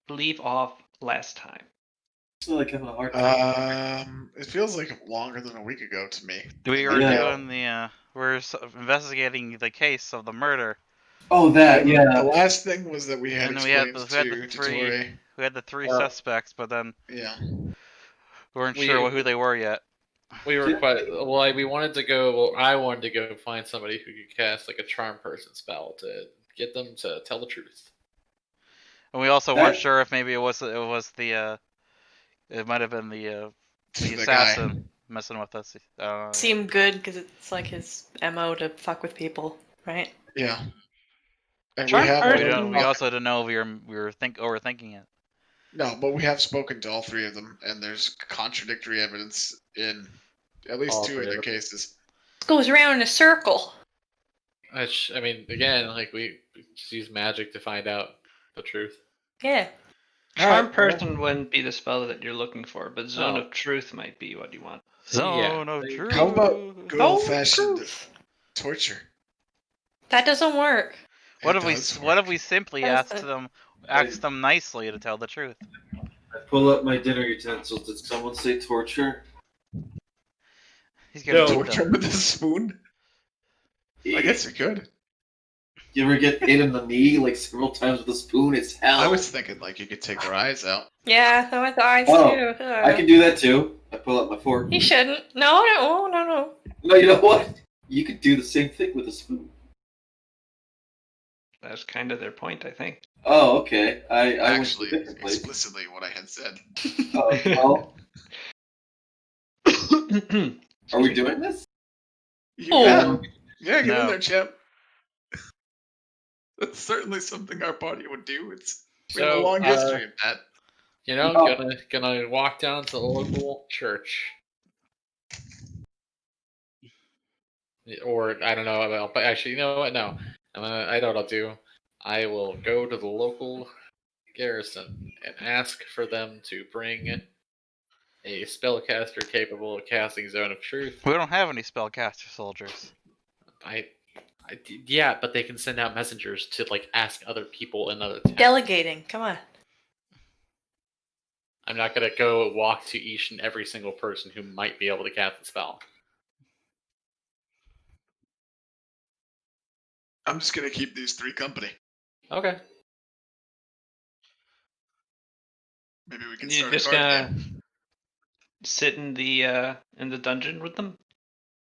leave off last time? I feel like having a hard time. It feels like longer than a week ago to me. We were Yeah. doing the we're investigating the case of the murder, Oh, that, The yeah. last thing was that we had and then we had explained the to three Tori. suspects, but then Yeah. we weren't sure who they were yet. We were we wanted to go. Well, I wanted to go find somebody who could cast like a charm person spell to get them to tell the truth. And we also weren't sure if maybe it might have been the assassin guy. messing with us. Seemed good because it's like his MO to fuck with people, right? Yeah. And Charm we have person- We also didn't know if we were overthinking it. No, but we have spoken to all three of them, and there's contradictory evidence in at least All two three of of their them. cases. It goes around in a circle. I mean, again, like we just use magic to find out the truth. Yeah. Charm Alright, person wouldn't be the spell that you're looking for, but Zone Oh. of Truth might be what you want. Zone of they- truth. How about good Oh, old-fashioned truth. torture? That doesn't work. What It if does what if work. we simply That's asked them nicely to tell the truth? I pull up my dinner utensils. Did someone say torture? He's gonna No. eat Torture them. with a spoon? I guess you could. You ever get hit in the knee like several times with a spoon? It's hell. I was thinking like you could take their eyes out. Yeah, I went to eyes Oh, too. I can do that too. I pull up my fork. He shouldn't. No. No, you know what? You could do the same thing with a spoon. That's kind of their point, I think. Oh, okay. I Actually, went to a different place. explicitly what I had said. Oh, well, are we doing this? You Oh. can. Yeah, get No. in there, champ. That's certainly something our party would do. We have a long history of that. You know, Oh. gonna walk down to the local church, or I don't know about. But actually, you know what? No, I know what I'll do. I will go to the local garrison and ask for them to bring a spellcaster capable of casting Zone of Truth. We don't have any spellcaster soldiers. Yeah, but they can send out messengers to like ask other people in other towns. Delegating. Come on. I'm not gonna go walk to each and every single person who might be able to cast the spell. I'm just gonna keep these three company. Okay. Maybe we can You're start a just card gonna game. sit in the dungeon with them?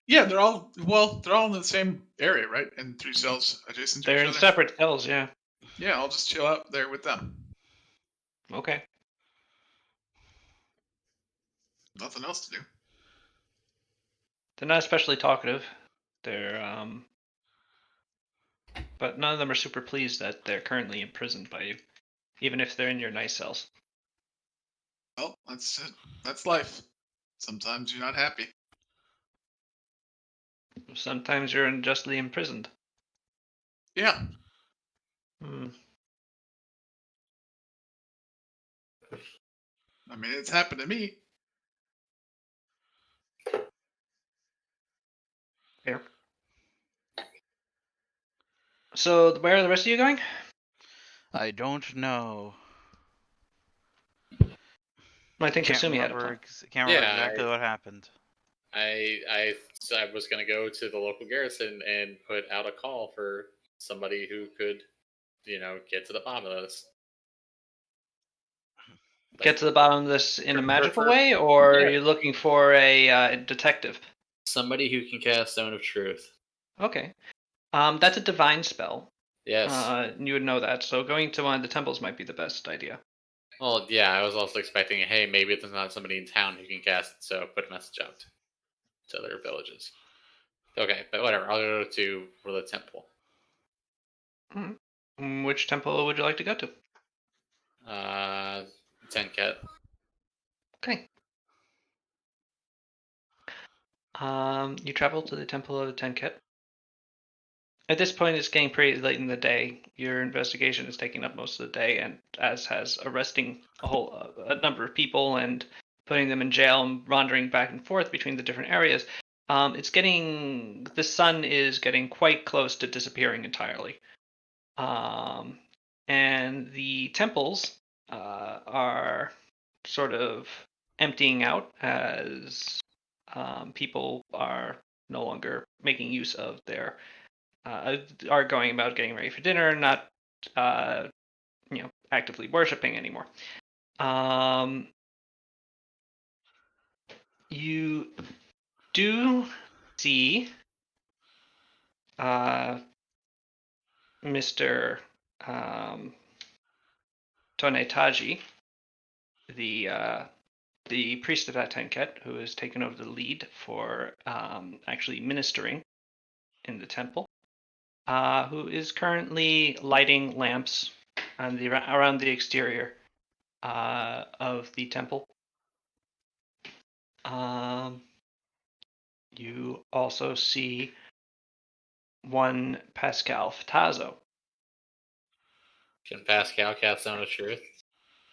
Yeah, they're all in the same area, right? In 3 cells adjacent to They're each in other. separate cells, yeah. Yeah, I'll just chill out there with them. Okay. Nothing else to do. They're not especially talkative. They're but none of them are super pleased that they're currently imprisoned by you, even if they're in your nice cells. Well, that's it. That's life. Sometimes you're not happy. Sometimes you're unjustly imprisoned. Yeah. Hmm. I mean, it's happened to me. Fair. So where are the rest of you going? I don't know. I think Kasumi had a plan. Can't remember Yeah, exactly what happened. I was gonna go to the local garrison and put out a call for somebody who could, get to the bottom of this. Get to the bottom of this in a For- magical for- way, or yeah. are you looking for a detective? Somebody who can cast Zone of Truth. Okay. That's a divine spell. Yes. You would know that, so going to one of the temples might be the best idea. Well, yeah, I was also expecting, hey, maybe there's not somebody in town who can cast it, so put a message out to their villages. Okay, but whatever, I'll go for the temple. Which temple would you like to go to? Tenket. Okay. You travel to the Temple of the Tenket. At this point, it's getting pretty late in the day. Your investigation is taking up most of the day, and as has arresting a number of people and putting them in jail and wandering back and forth between the different areas. The sun is getting quite close to disappearing entirely. And the temples are sort of emptying out as people are no longer making use of their are going about getting ready for dinner, not actively worshiping anymore. You do see Mr. Tonetaji, the priest of that Tenket, who has taken over the lead for actually ministering in the temple, who is currently lighting lamps around the exterior of the temple. You also see one Pascal Fatazo. Can Pascal cast Zone of Truth?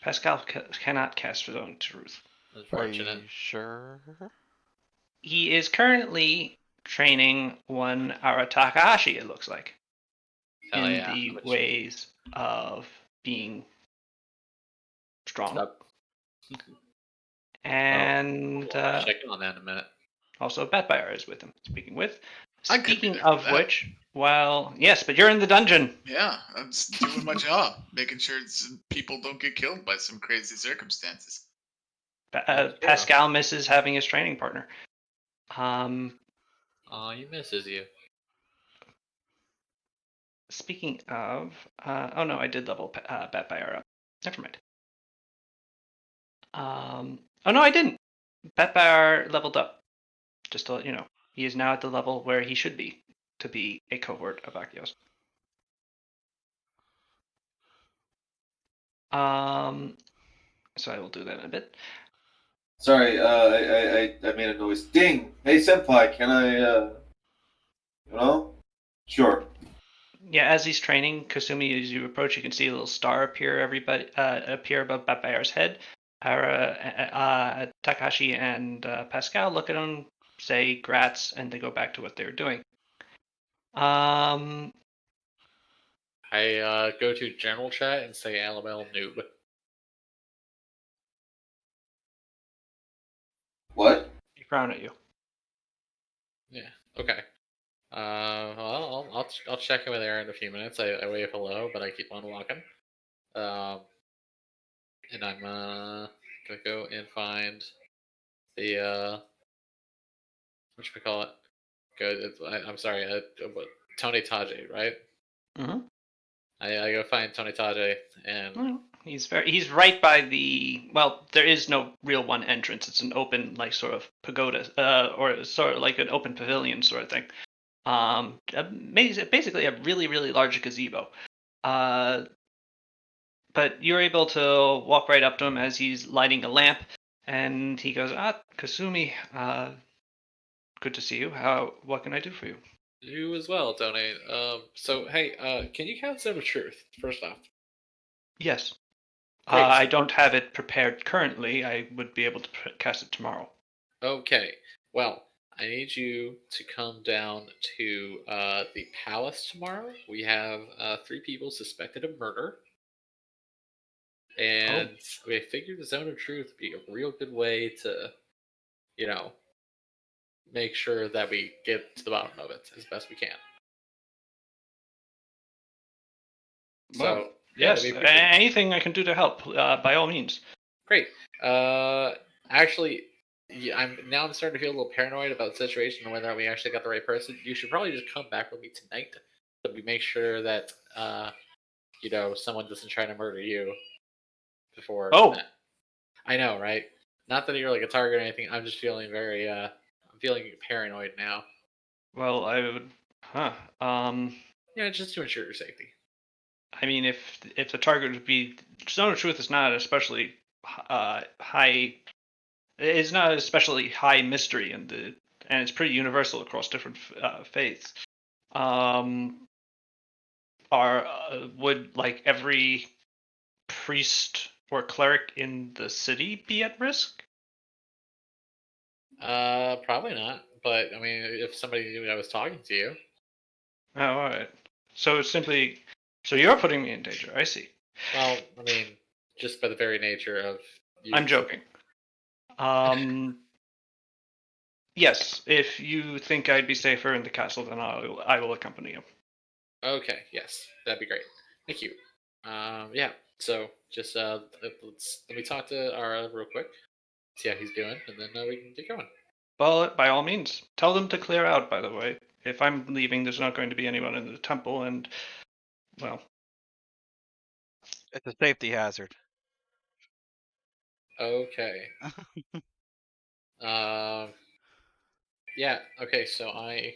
Pascal cannot cast his own truth. Are Unfortunate. you sure? He is currently training one Aratakashi, it looks like, Hell in yeah. the Which- ways of being strong. Stop. And I'll check in on that in a minute. also Batfire is with him. I could be Speaking there for of that. which, well, yes, but you're in the dungeon. Yeah, I'm just doing my job, making sure people don't get killed by some crazy circumstances. That's true. Pascal misses having his training partner. He misses you. Speaking of, oh no, I did level Batfire up. Never mind. Oh no, I didn't. Batfire leveled up. Just to let you know, he is now at the level where he should be to be a cohort of Akios. So I will do that in a bit. Sorry, I made a noise. Ding! Hey, senpai, can I, Sure. Yeah, as he's training Kasumi, as you approach, you can see a little star appear appear above Batfire's head. Takashi and Pascal look at him, say "grats," and they go back to what they were doing. I go to general chat and say LML noob. What? He frown at you. Yeah. Okay. Well, I'll check in with Aaron in a few minutes. I wave hello, but I keep on walking. And I'm gonna go and find the whatchamacallit. I'm sorry, Tony Taji, right? Mm-hmm. I go find Tony Taji and He's right by the, well, there is no real one entrance. It's an open, like, sort of pagoda, or sort of like an open pavilion sort of thing. Basically a really, really large gazebo. But you're able to walk right up to him as he's lighting a lamp, and he goes, Kasumi, good to see you. What can I do for you? you as well, Tony. So hey, can you count Zone of Truth first off? Yes. Great. I don't have it prepared currently. I would be able to cast it tomorrow. Okay. Well, I need you to come down to the palace tomorrow. We have 3 people suspected of murder. And we figured the Zone of Truth would be a real good way to, make sure that we get to the bottom of it as best we can. Well, So, yeah, yes, that'd be appreciated. anything I can do to help, by all means. Great. Actually, yeah, I'm starting to feel a little paranoid about the situation and whether we actually got the right person. You should probably just come back with me tonight so we make sure that someone doesn't try to murder you before. Oh. I know, right? Not that you're like a target or anything. I'm just feeling very I'm feeling paranoid now. Well, I would, Just to ensure your safety. I mean, if the target would be, Zone of Truth is not especially high. It's not especially high mystery, and it's pretty universal across different faiths. Would like every priest or cleric in the city be at risk? Probably not. But I mean, if somebody knew I was talking to you. Oh, all right. So it's simply, so you're putting me in danger. I see. Well, I mean, just by the very nature of. I'm joking. Yes, if you think I'd be safer in the castle, then I will accompany you. Okay, yes, that'd be great. Thank you. Yeah. So just let me talk to Ara real quick, see how he's doing, and then we can get going. Well, by all means, tell them to clear out. By the way, if I'm leaving, there's not going to be anyone in the temple, and well, It's a safety hazard. Okay. Yeah. Okay. So I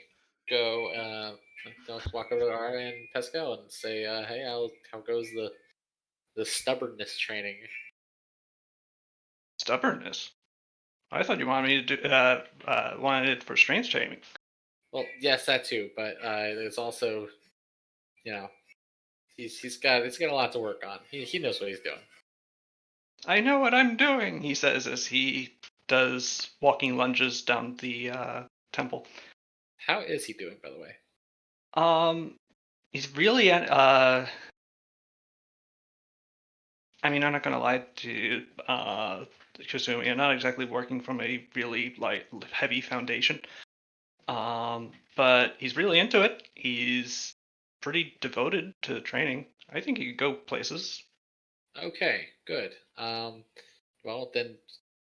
go. I'll walk over to Ara and Pascal and say, "Hey, how goes the stubbornness training?" stubbornness. I thought you wanted me to do wanted it for strength training. Well, yes, that too, but there's also, you know, he's got a lot to work on. He knows what he's doing. I know what I'm doing, he says as he does walking lunges down the temple. How is he doing, by the way? He's really I mean, I'm not gonna lie to Kasumi. I'm not exactly working from a really heavy foundation. But he's really into it. He's pretty devoted to training. I think he could go places. Okay, good. Well then,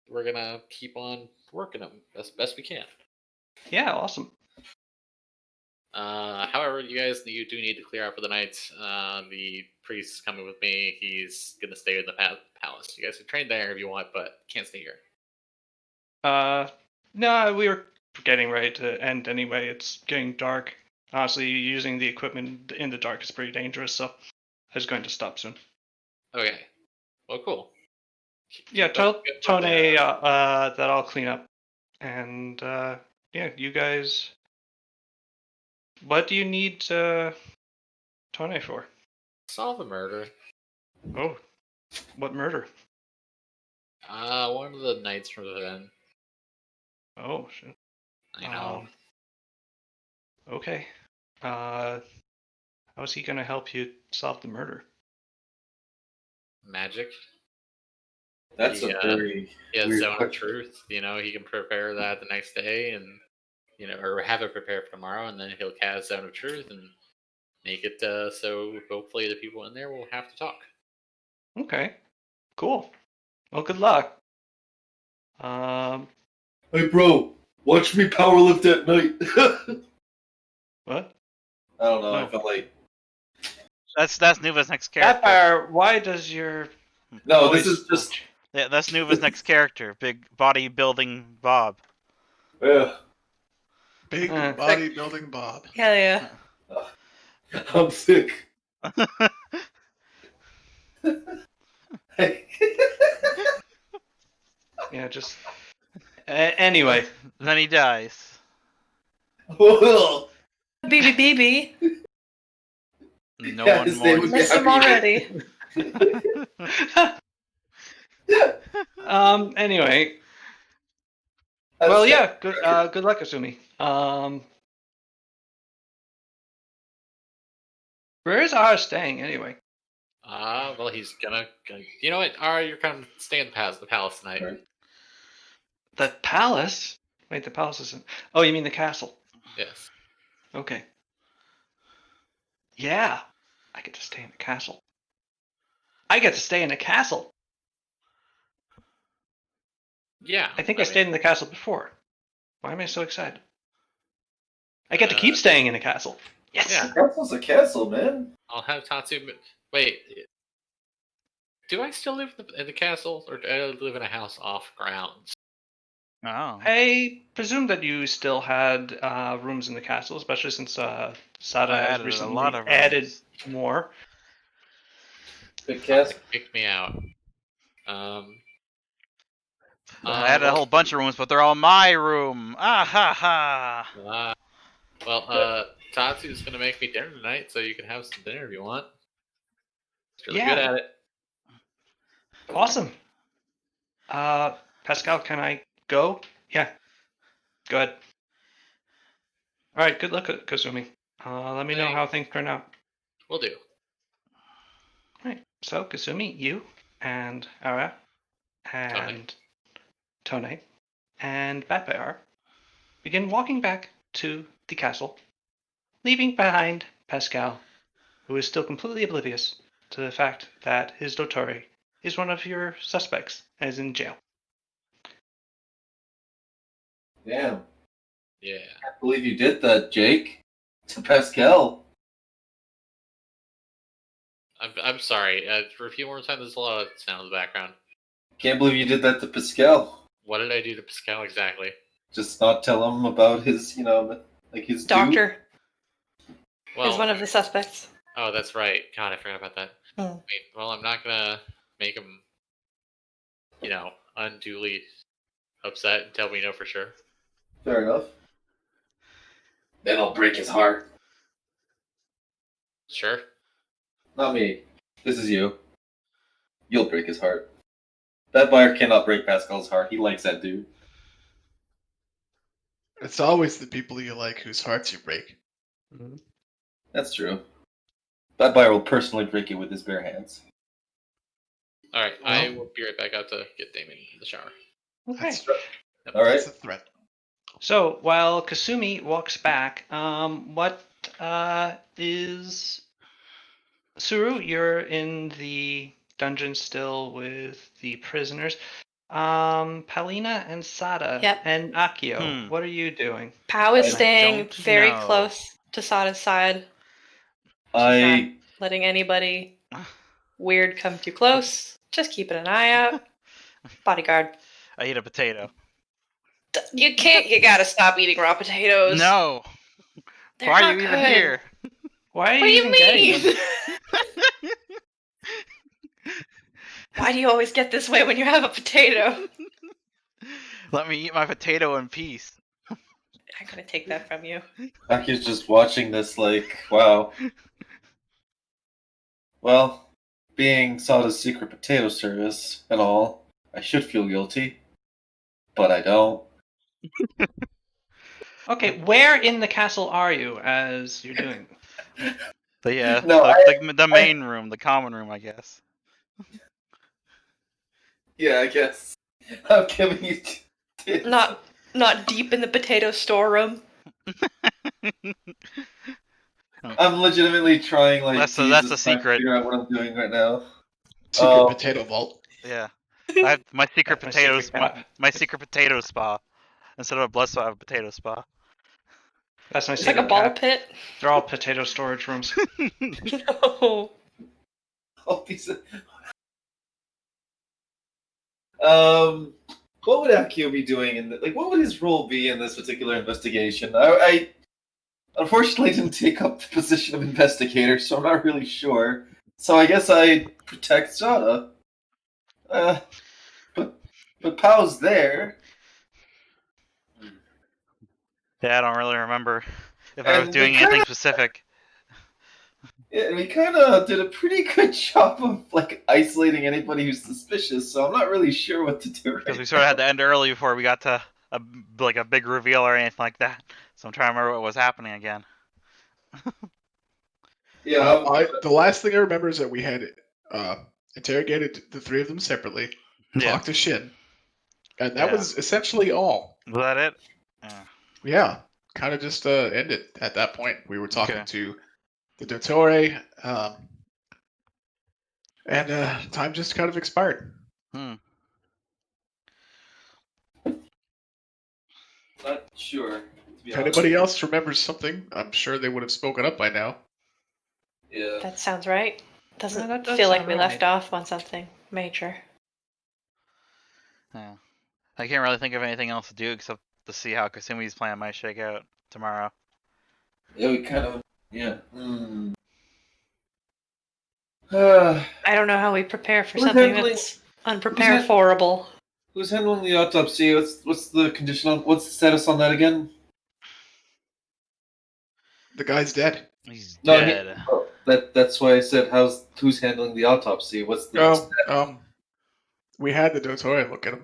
we're gonna keep on working him as best we can. Yeah, awesome. However, you do need to clear out for the night. The priest's coming with me. He's gonna stay in the palace. You guys can train there if you want, but can't stay here. No, we were getting ready to end anyway. It's getting dark. Honestly, using the equipment in the dark is pretty dangerous, so I was going to stop soon. Okay. Well, cool. Yeah, Keep up tell the good Tone work there. that I'll clean up. And yeah, you guys. What do you need Tone for? Solve a murder. Oh, what murder? One of the knights from the event. Oh, shit. I know. Okay. How is he gonna help you solve the murder? Magic. That's He, a very He has weird zone of question. truth. He can prepare that the next day, and or have it prepared for tomorrow, and then he'll cast zone of truth and make it so hopefully the people in there will have to talk. Okay. Cool. Well, good luck. Hey, bro, watch me powerlift at night. What? I don't know. No. I felt like That's Nuva's next character. Sapphire, why does your no. voice... This is just Yeah, that's Nuva's next character. Big bodybuilding Bob. yeah. Big Uh, bodybuilding Bob. Hell yeah. I'm sick. Hey. Yeah, just... anyway. Then he dies. Well, BB. No Yeah, one his name would mourns. be Miss him happy. already. Anyway. That's Well, it. yeah, good luck, Asumi. Where is Ara staying, anyway? Well, he's gonna. You know what? Alright, you're gonna stay in the palace tonight. Right. The palace? Wait, the palace isn't... Oh, you mean the castle? Yes. Okay. Yeah, I get to stay in the castle. I get to stay in a castle. Yeah. I think I stayed mean, in the castle before. Why am I so excited? I get to keep staying in a castle. Yes. Yeah. Castle's a castle, man. I'll have Tatsu. Wait. Do I still live in the castle, or do I live in a house off grounds? Oh. I presume that you still had rooms in the castle, especially since Sada I has added a recently lot of added rooms. more. Big Something castle. kicked me out. I added a whole bunch of rooms, but they're all my room. Ah ha ha. Tatsu's gonna make me dinner tonight, so you can have some dinner if you want. She's really Yeah. good at it. Awesome. Pascal, can I go? Yeah. Go ahead. All right. Good luck, Kazumi. Let me know how things turn out. We'll do. All right. So, Kazumi, you? and Ara and Tone and Batbear begin walking back to the castle, leaving behind Pascal, who is still completely oblivious to the fact that his dottore is one of your suspects and is in jail. Damn. Yeah. Can't believe you did that, Jake. To Pascal. I'm sorry. Repeat one more time. There's a lot of sound in the background. Can't believe you did that to Pascal. What did I do to Pascal exactly? Just not tell him about his, like his due. Doctor Well, is one of the suspects. oh, that's right. God, I forgot about that. Hmm. Wait, well, I'm not gonna make him, unduly upset until we know for sure. Fair enough. Then I'll break his heart. Sure. Not me. This is you. You'll break his heart. That buyer cannot break Pascal's heart. He likes that dude. It's always the people you like whose hearts you break. That's true. That buyer will personally break it with his bare hands. All right, I Well- will be right back out to get Damon in the shower. Okay. That's, All right. that's a threat. So while Kasumi walks back, what is Suru? You're in the dungeon still with the prisoners. Palina and Sada Yep. and Akio, Hmm. what are you doing? Pao is I staying don't very know. close to Sada's side. I Letting anybody weird come too close. Just keeping an eye out. Bodyguard. I eat a potato. You can't. You gotta stop eating raw potatoes. No. They're Why are not you even good. here? Why are What do you you even getting mean? them? Why do you always get this way when you have a potato? Let me eat my potato in peace. I'm gonna take that from you. Aki's just watching this like, wow. Well, being Sada's secret potato service and all, I should feel guilty. But I don't. Okay, where in the castle are you as you're doing this? No, the main room, the common room, I guess. Yeah, I guess. I'm giving you tips. Not deep in the potato storeroom. I'm legitimately trying like That's to a- use that's this a time to secret. figure out what I'm doing right now. Secret Oh. potato vault. Yeah. I have my secret That's my potatoes. secret pot. My secret potato spa. Instead of a blood spa, I have a potato spa. That's my It's like secret a ball path. pit. They're all potato storage rooms. No. Oh, piece of... What would Akio be doing in what would his role be in this particular investigation? I unfortunately didn't take up the position of investigator, so I'm not really sure. So I guess I protect Sada. But Pau's there. Yeah, I don't really remember if I was And doing we anything kinda- specific. Yeah, we kind of did a pretty good job of isolating anybody who's suspicious. So I'm not really sure what to do. Because we sort of had to end early before we got to a big reveal or anything like that. So I'm trying to remember what was happening again. Yeah, The last thing I remember is that we had interrogated the three of them separately, Yeah. talked to Shin, and that Yeah. was essentially all. Was that it? Yeah. Yeah, kind of just ended at that point. We were talking Okay. to the Dottore, and time just kind of expired. not sure. To be If honest. anybody else remembers something, I'm sure they would have spoken up by now. Yeah. That sounds right. Doesn't That does feel like sound we right. left off on something major. Yeah. I can't really think of anything else to do except to see how Kasumi's plan might shake out tomorrow. Yeah, we kind of. Yeah. I don't know how we prepare for Who's something handling- that's unprepared-forable. Who's handling the autopsy? What's the condition on? What's the status on that again? The guy's dead. He's No, dead. Oh, that's why I said who's handling the autopsy? What's the We had the Dottore look at him.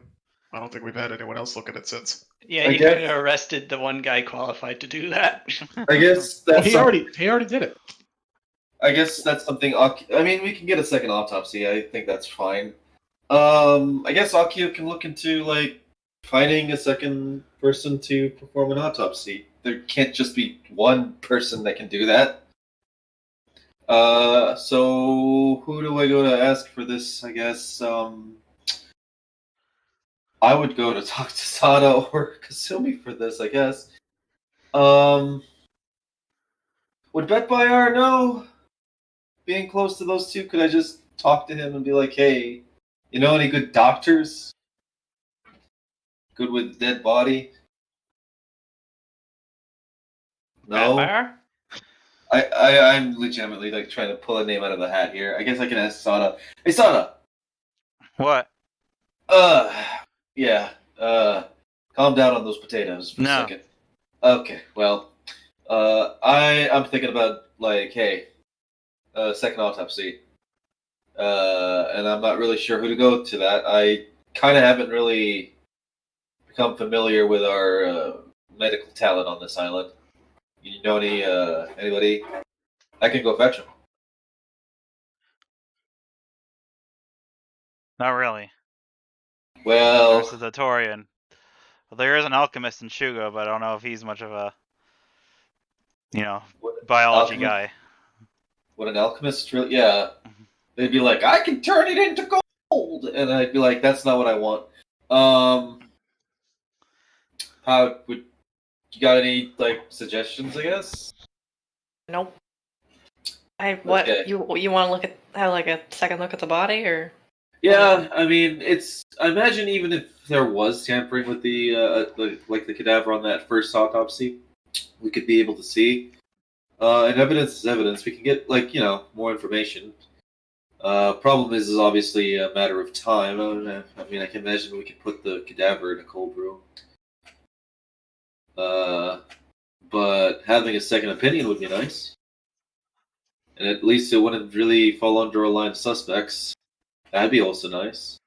I don't think we've had anyone else look at it since. Yeah, I you guess- could have arrested the one guy qualified to do that. I guess Well, that's he already did it. I guess that's something. I mean, we can get a second autopsy. I think that's fine. I guess Akio can look into finding a second person to perform an autopsy. There can't just be one person that can do that. So who do I go to ask for this? I guess I would go to talk to Sada or Kasumi for this. I guess. Would Bet Bayar know? Being close to those two, could I just talk to him and be like, "Hey, you know any good doctors? Good with dead body?" No. Vampire? I'm legitimately trying to pull a name out of the hat here. I guess I can ask Sada. Hey Sada! What? Yeah. Calm down on those potatoes for a No. second. Okay, well, I'm thinking about hey, second autopsy. And I'm not really sure who to go to that. I kind of haven't really become familiar with our medical talent on this island. You know anybody? I can go fetch him. Not really. Well, There's the Torian. Well, there is an alchemist in Shugo, but I don't know if he's much of a, what, biology alchemist, guy. what an alchemist really? Yeah, they'd be like, I can turn it into gold, and I'd be like, that's not what I want. How would you got any suggestions? I guess. Nope. What Okay. you want to look at? Have a second look at the body, or? Yeah, I mean, I imagine even if there was tampering with the cadaver on that first autopsy, we could be able to see. And evidence is evidence. We can get more information. Problem is obviously a matter of time. I mean, I can imagine we could put the cadaver in a cold room. But having a second opinion would be nice. And at least it wouldn't really fall under a line of suspects. That'd be also nice.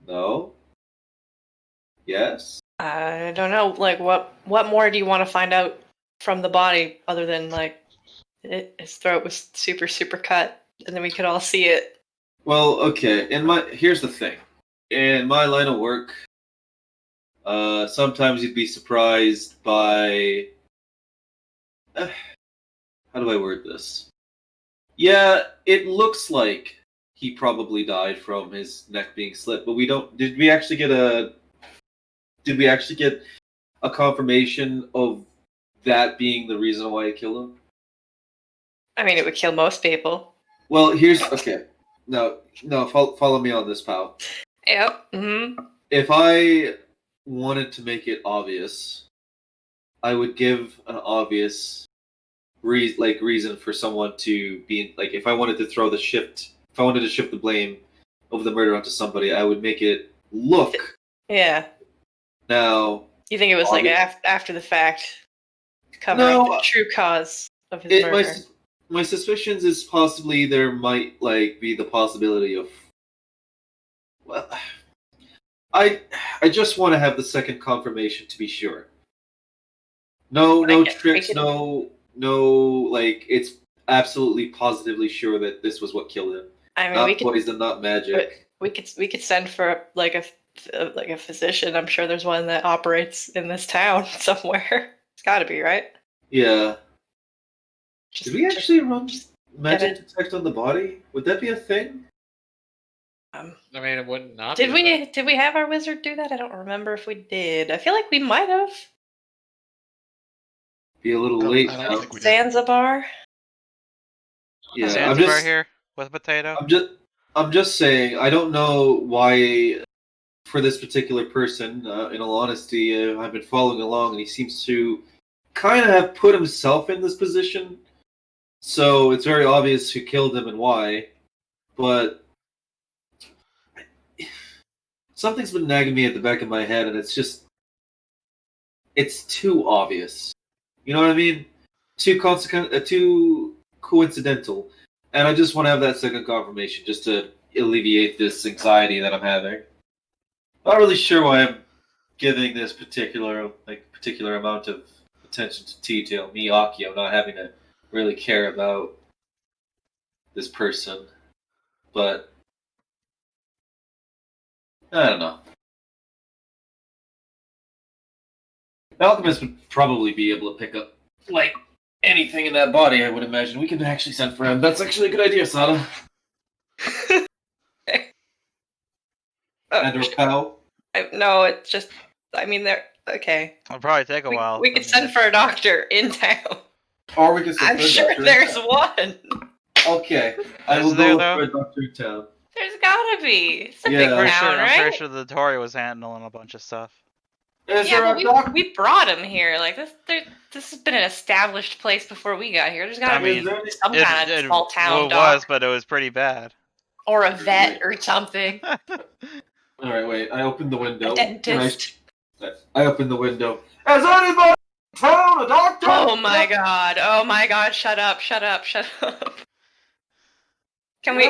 No? Yes? I don't know. What more do you want to find out from the body other than his throat was super super cut, and then we could all see it. Well, okay. Here's the thing. In my line of work, sometimes you'd be surprised by. How do I word this? Yeah, it looks like he probably died from his neck being slit, but we don't. Did we actually get a? Did we actually get a confirmation of that being the reason why it killed him? I mean, it would kill most people. Well, here's okay. No, follow me on this, pal. Yep. Mm-hmm. If I wanted to make it obvious, I would give an obvious reason for someone to be if I wanted to if I wanted to shift the blame of the murder onto somebody, I would make it look. Yeah. Now, you think it was after the fact, cover up the true cause of his murder? My suspicions is possibly there might be the possibility of. Well, I just want to have the second confirmation to be sure. No tricks, no it's absolutely positively sure that this was what killed him. I mean, not poison, not magic. We could send for a physician. I'm sure there's one that operates in this town somewhere. It's got to be, right? Yeah. Did we actually run magic detect on the body? Would that be a thing? I mean, it would not. Did we have our wizard do that? I don't remember if we did. I feel like we might have. Be a little late I now. don't think we did. Zanzibar. Yeah, Zanzibar here with a potato. I'm just saying. I don't know why. For this particular person, in all honesty, I've been following along, and he seems to kind of have put himself in this position. So it's very obvious who killed him and why. But something's been nagging me at the back of my head, and it's too obvious. You know what I mean? Too coincidental. And I just want to have that second confirmation, just to alleviate this anxiety that I'm having. Not really sure why I'm giving this particular amount of attention to detail. Me, Akio, not having to really care about this person, but I don't know. Alchemist would probably be able to pick up, like, anything in that body, I would imagine. We can actually send for him. That's actually a good idea, Sada. And or Pow. No, it's just. I mean, they're okay. It'll probably take a while. We could send for a doctor in town. Or we can send I'm for a sure doctor in there's town. one. Okay, I Is will there, go though? for a doctor in town. There's gotta be. It's a Yeah. big I'm town, right? pretty sure the Tory was handling a bunch of stuff. Is Yeah, there but a doctor? we brought him here. Like this has been an established place before we got here. There's gotta I mean, be some kind of small town well, it doc was, but it was pretty bad. or a vet or something. All right, wait. I opened the window. A dentist. I opened the window. Is anybody in town a doctor? Oh my god! Oh my god! Shut up! Shut up! Shut up! Can we?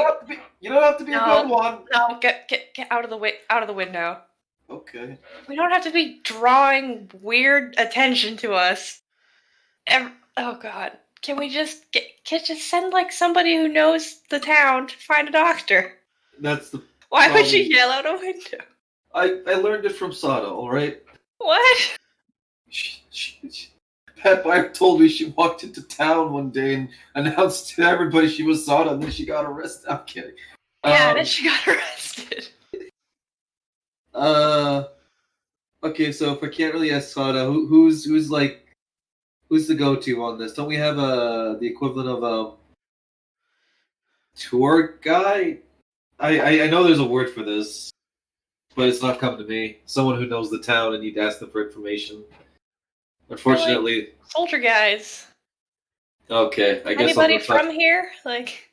You don't have to be a No. good one. No, get out of the window. Okay. We don't have to be drawing weird attention to us. Oh god. Can we just just send like somebody who knows the town to find a doctor? That's the. Why would you problem. yell out a window? I learned it from Sada. All right. What? Pat Blair told me she walked into town one day and announced to everybody she was Sada, and then she got arrested. I'm kidding. Yeah, then she got arrested. Okay, so if I can't really ask Sada, who's the go-to on this? Don't we have the equivalent of a tour guide? I know there's a word for this, but it's not come to me. Someone who knows the town and you'd ask them for information. Unfortunately, Soldier guys. okay. I guess Anybody I'm from here? Like.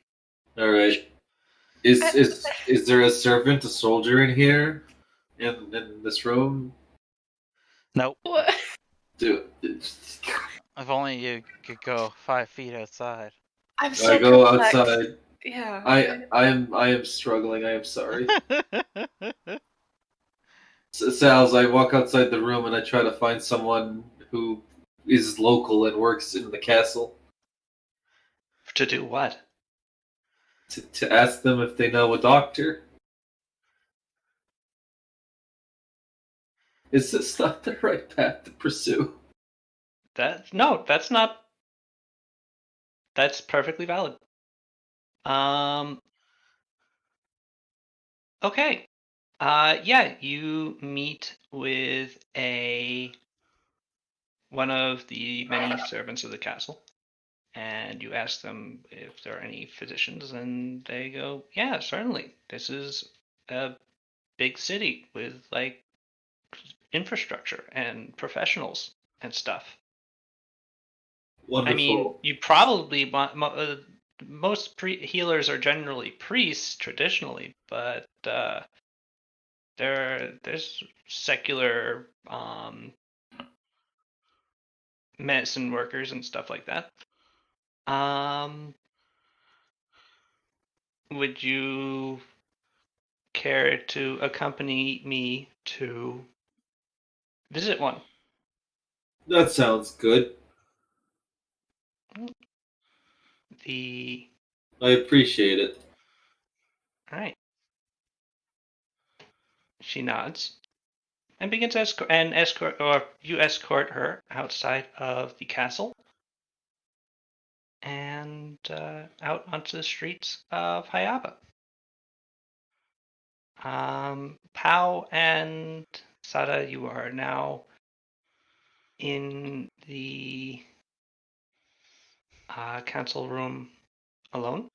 All right. Is there a servant, a soldier in here, in this room? Nope. What? Dude, If only you could go 5 feet outside. I'm so I go perplexed. outside. Yeah. I am struggling. I am sorry. Sal's, I walk outside the room and I try to find someone who is local and works in the castle To do what? to ask them if they know a doctor. Is this not the right path to pursue? No, that's not. That's perfectly valid. Okay. Yeah, you meet with one of the many servants of the castle, and you ask them if there are any physicians, and they go, "Yeah, certainly. This is a big city with like infrastructure and professionals and stuff." Wonderful. I mean, you probably want most healers are generally priests traditionally, but there's secular medicine workers and stuff like that. Would you care to accompany me to visit one? That sounds good. I appreciate it. All right. She nods and begins you escort her outside of the castle and out onto the streets of Hayaba. Pao and Sada, you are now in the council room alone.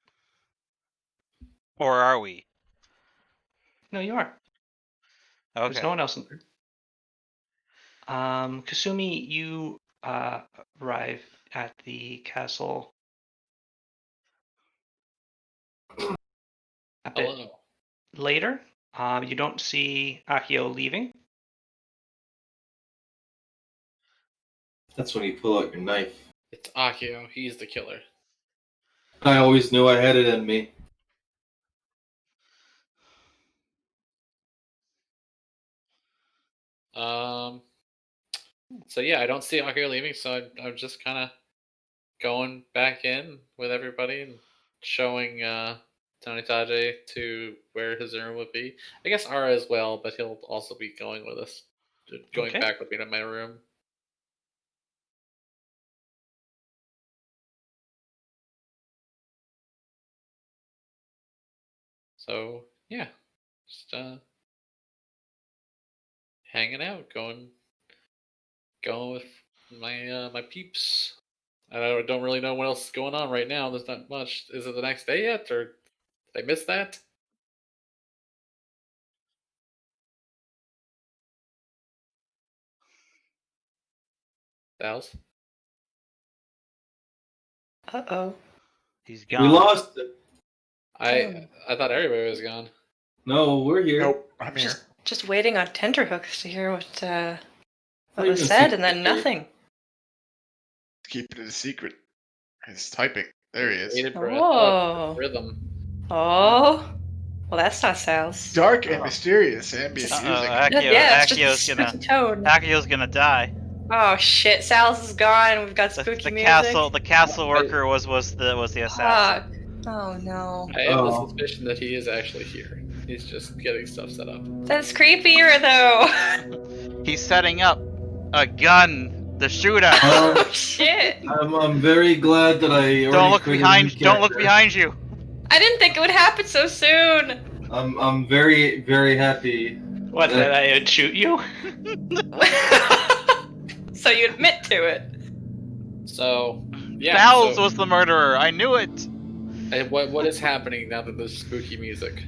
Or are we? No, you are. Okay. There's no one else in there. Kasumi, you arrive at the castle a bit Hello. later. You don't see Akio leaving. That's when you pull out your knife. It's Akio. He's the killer. I always knew I had it in me. So yeah, I don't see Akio leaving, so I'm just kind of going back in with everybody and showing Tanitaje to where his room would be. I guess Ara as well, but he'll also be going with us. Going Okay. back with me to my room. So yeah, just hanging out, going with my peeps. I don't really know what else is going on right now. There's not much. Is it the next day yet, or did I miss that? Dallas? Uh-oh. He's We gone. lost it. I thought everybody was gone. No, we're here. Nope, I'm here. Just waiting on tenterhooks to hear what Not was even said, and then secret. nothing. Keeping it a secret. He's typing. There he is. Bated breath. Whoa. Rhythm. Oh. Well, that's not Sal's. Dark and mysterious ambient Uh-oh, music. Yeah, it's just a Akio's gonna spooky tone. Akio's gonna die. Oh shit, Sal's is gone. We've got The spooky music. castle worker was the assassin. Fuck. Oh no. I have the Oh. suspicion that he is actually here. He's just getting stuff set up. That's creepier though. He's setting up a gun to shoot us. Oh shit. I'm very glad that I Don't already look created a behind. new Don't look character. behind you. I didn't think it would happen so soon. I'm very, very happy. What, that I would shoot you? So you admit to it. So yeah. Bowles so, was the murderer. I knew it. and what is happening now that there's spooky music?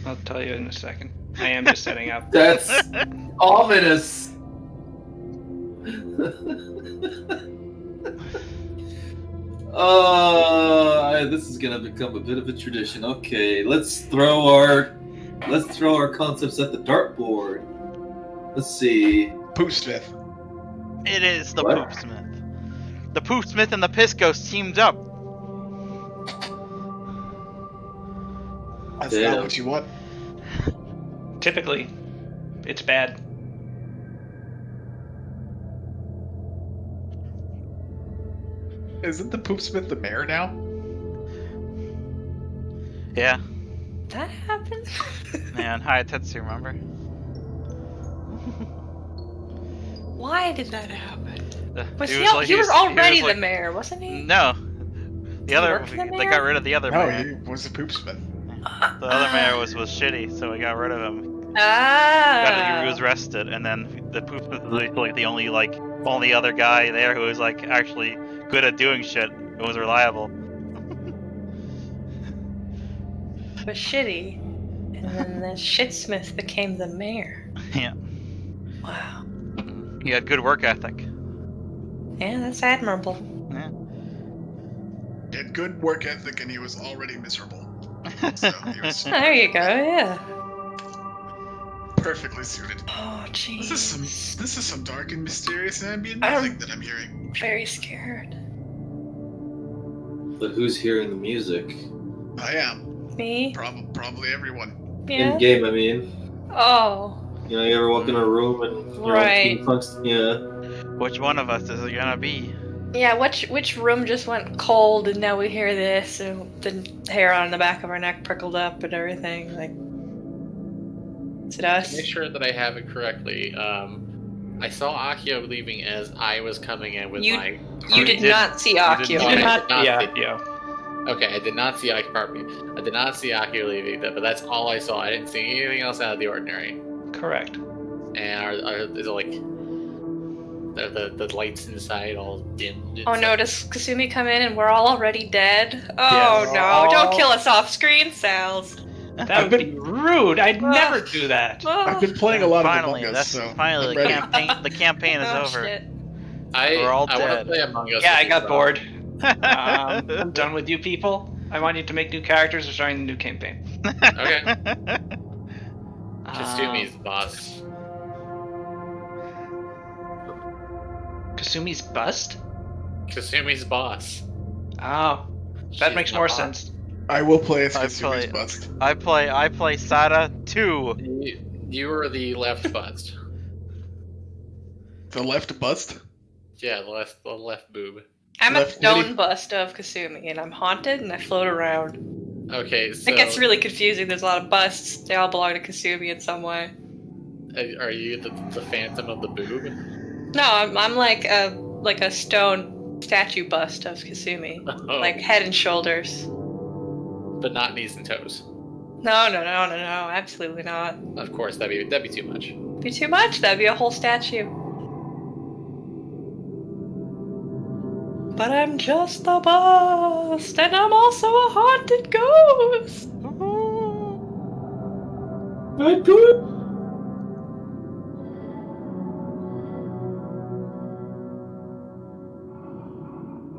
I'll tell you in a second. I am just setting up. That's ominous. This is gonna become a bit of a tradition. Okay, let's throw our concepts at the dartboard. Let's see. Poopsmith. It is the What? Poopsmith. The Poopsmith and the Piss Ghost teamed up. That's Yeah. not what you want. Typically, it's bad. Isn't the Poopsmith the mayor now? Yeah, That happened? man. Hi, Tetsu, remember? Why did that happen? Was He he, was like- he was already like- the mayor, wasn't he? No. Did The he other, work for the they mayor? got rid of the other No, mayor. he was the Poopsmith. The other mayor was shitty, so we got rid of him. He was arrested, and then the Poopsmith was like the only other guy there who was like actually good at doing shit and was reliable. Was shitty. And then the shitsmith became the mayor. Yeah, Wow. he had good work ethic. Yeah, that's admirable. He had good work ethic and he was already miserable. So he was Oh, there you go, yeah. perfectly suited. Oh, jeez. This is some dark and mysterious ambient I'm- music that I'm hearing. Very scared. But who's hearing the music? I am. Me? Probably everyone. Yeah. In game, I mean. Oh. You know, you ever walk in a room and Right. Yeah. Which one of us is it gonna be? Yeah, which room just went cold and now we hear this and the hair on the back of our neck prickled up and everything? Like, is it To us? make sure that I have it correctly, I saw Akio leaving as I was coming in with You- my. You did did- not see you Akio. did Okay, not- not Yeah, see- yeah. Okay, I did not see Akio. Pardon me. I did not see Akio leaving, but that's all I saw. I didn't see anything else out of the ordinary. Correct. And is it like the lights inside all dimmed? and Oh no, stuff? does Kasumi come in and we're all already dead? Oh Yes. no, don't kill us off screen, Sal's. That I've would be rude. I'd Ah. never do that. I've been playing a lot Finally, of Among that's Us, so finally I'm the ready. campaign. The campaign is Oh, over. shit. We're all I want dead. to play Among Us. Yeah, with I you, got so- bored. I'm done with you people. I want you to make new characters or starting a new campaign. Okay. Um, Kasumi's boss. Kasumi's bust? Kasumi's boss. Oh, that She's makes the more boss. sense. I will play as I Kasumi's play- bust. I play Sada 2. You were the left bust. The left bust? Yeah, the left boob. I'm a Left stone titty. bust of Kasumi and I'm haunted and I float around. Okay, so It gets really confusing. There's a lot of busts. They all belong to Kasumi in some way. are you the Phantom of the Boob? No, I'm like a stone statue bust of Kasumi, Oh, like head and shoulders. but not knees and toes. No, absolutely not. Of course, that'd be too much. Be too much. That'd be a whole statue. But I'm just the bust, and I'm also a haunted ghost. I do it.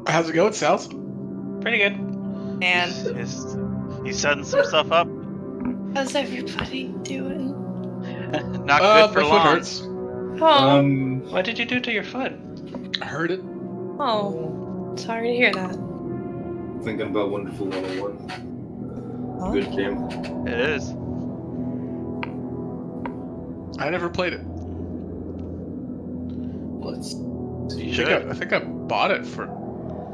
How's it going, Sals? Pretty good. And He's setting some stuff up. how's everybody doing? Not good for my foot long. hurts. Oh, What did you do to your foot? I heard it. oh, sorry to hear that. Thinking about Wonderful 101. Huh? Good game. It is. I never played it. Let's You I should. think I bought it for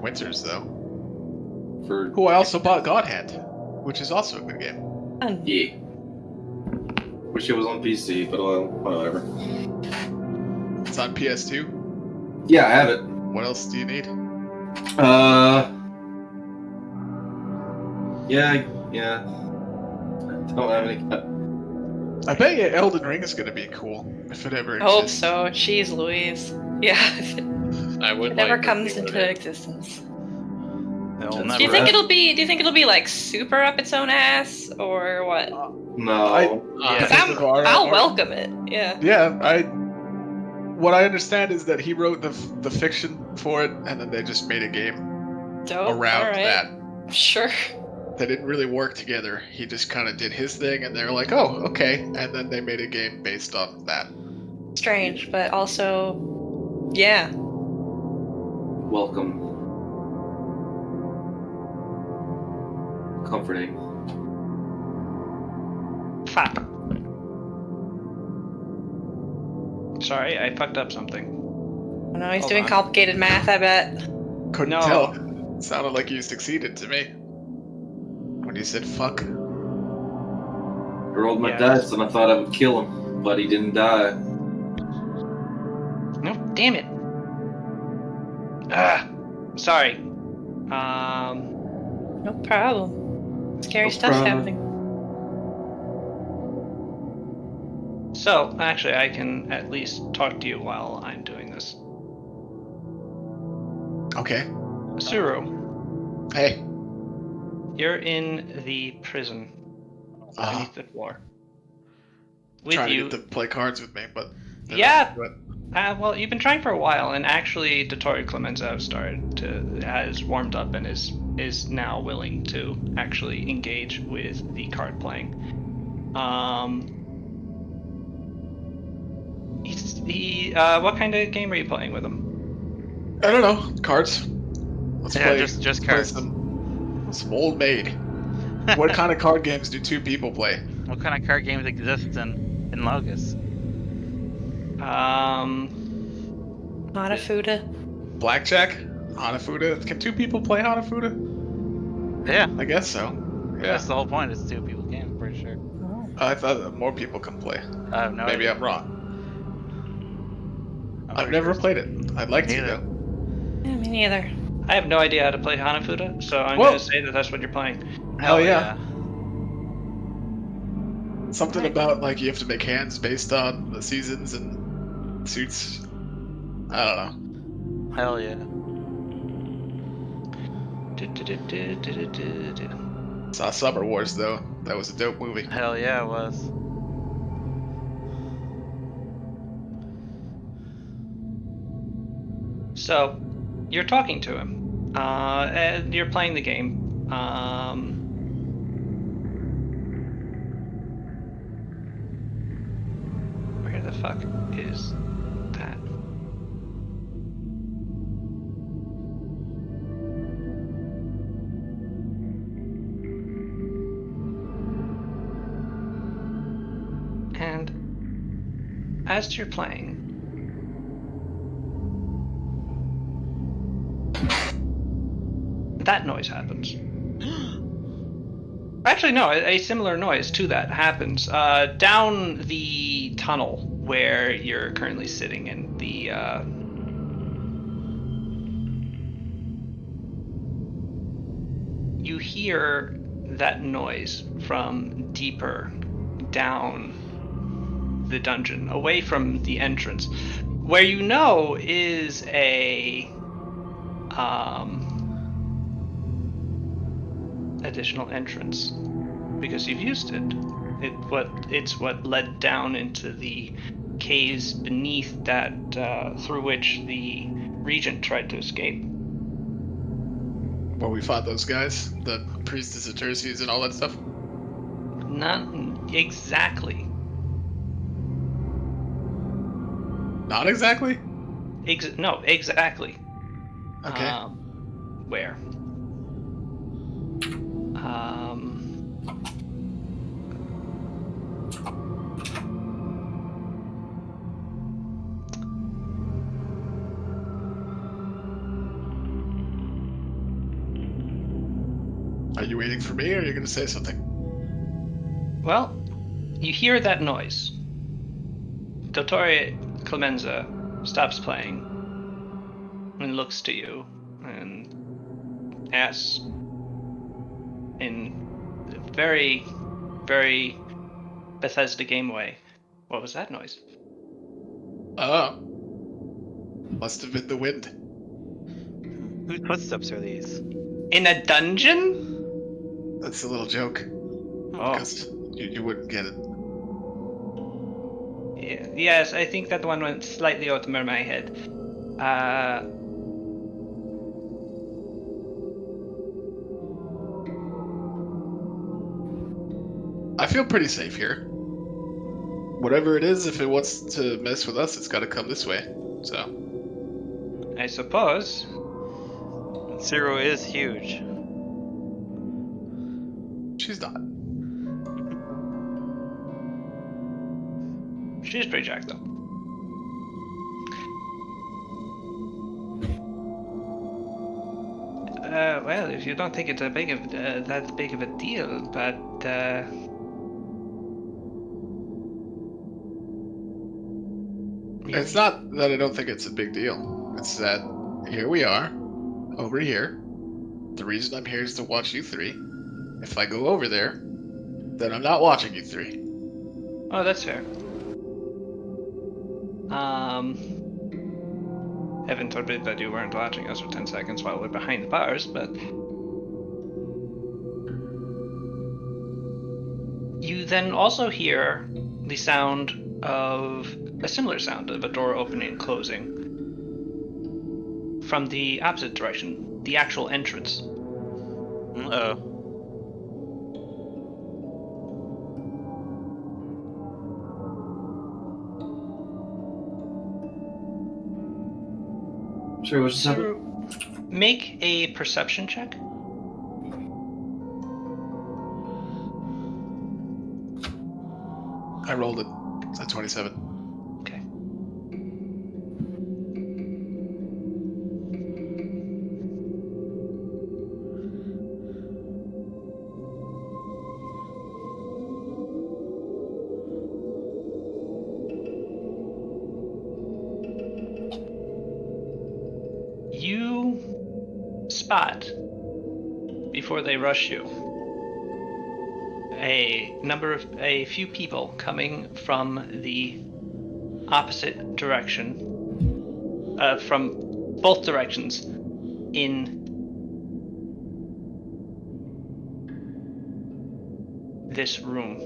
Winters though. for Who I also bought God Hand, which is also a good game. Fun. yeah. Wish it was on PC, but whatever. It's on PS2. Yeah, I have it. What else do you need? Yeah. I don't have any. I bet you Elden Ring is gonna be cool if it ever I hope exists. so. Jeez Louise. Yeah, if it I would never like to comes see what into it is. existence. They'll Do Do you never. think it'll be like super up its own ass or what? No. Yeah. 'Cause Because of our- I'll our- welcome it. Yeah. Yeah, what I understand is that he wrote the fiction for it, and then they just made a game Dope. around All right. that. Sure. They didn't really work together. He just kind of did his thing, and they were like, "Oh, okay," and then they made a game based on that. Strange, but also, yeah. Welcome. Comforting. Fuck. Sorry, I fucked up something. I know he's Hold doing on. complicated math. I bet. Couldn't No. tell. It sounded like you succeeded to me when you said "fuck." I rolled my Yeah. dice and I thought I would kill him, but he didn't die. No, damn it. Ah, sorry. No problem. Scary No stuff's problem. happening. So, actually, I can at least talk to you while I'm doing this. Okay. Suru, Hey. you're in the prison beneath the floor. With Trying you, to get to play cards with me, but they're Yeah. not- well, you've been trying for a while, and actually, Dottori Clemenza has warmed up and is now willing to actually engage with the card playing. What kind of game are you playing with him? I don't know. Cards. Let's Yeah, play. just play cards. some old maid. What kind of card games do two people play? What kind of card games exist in Logos? Hanafuda. Blackjack? Hanafuda? Can two people play Hanafuda? Yeah, I guess so. Yeah. that's the whole point. It's two people game. I'm pretty sure. I thought that more people can play. I have no Maybe idea. I'm wrong. I'm I've pretty never sure. played it. I'd like to Neither. though. Yeah, me neither. I have no idea how to play Hanafuda, so I'm Whoa. going to say that that's what you're playing. Hell yeah. Something about like you have to make hands based on the seasons and suits. I don't know. Hell yeah. Saw Summer Wars though. That was a dope movie. Hell yeah, it was. So, you're talking to him, and you're playing the game. Where the fuck is that? And as you're playing, that noise happens. Actually, no, a similar noise to that happens down the tunnel where you're currently sitting in the. You hear that noise from deeper down the dungeon, away from the entrance, where you know is a additional entrance because you've used it. It's what led down into the caves beneath that through which the regent tried to escape. Where we fought those guys, the priestess of Terces and all that stuff. Not exactly. Not exactly. No, exactly. Okay. Where? Are you waiting for me, or are you going to say something? Well, you hear that noise. Dottore Clemenza stops playing and looks to you and asks in a very, very Bethesda game way, "What was that noise?" Oh. Must have been the wind. Whose footsteps are these? In a dungeon? That's a little joke. Oh, Because you wouldn't get it. yes, I think that one went slightly out of my head. I feel pretty safe here. Whatever it is, if it wants to mess with us, it's got to come this way. So. I suppose. Zero is huge. She's not. She's pretty jacked though. Well, if you don't think it's that big of a deal, but It's not that I don't think it's a big deal. It's that here we are, over here. The reason I'm here is to watch you three. If I go over there, then I'm not watching you three. Oh, that's fair. Heaven forbid that you weren't watching us for 10 seconds while we're behind the bars, but you then also hear the sound of a similar sound of a door opening and closing from the opposite direction, the actual entrance. Uh-oh. Sure, what just happened? Make a perception check. I rolled it. It's at 27. Okay. You spot, before they rush you, a few people coming from the opposite direction, from both directions in this room.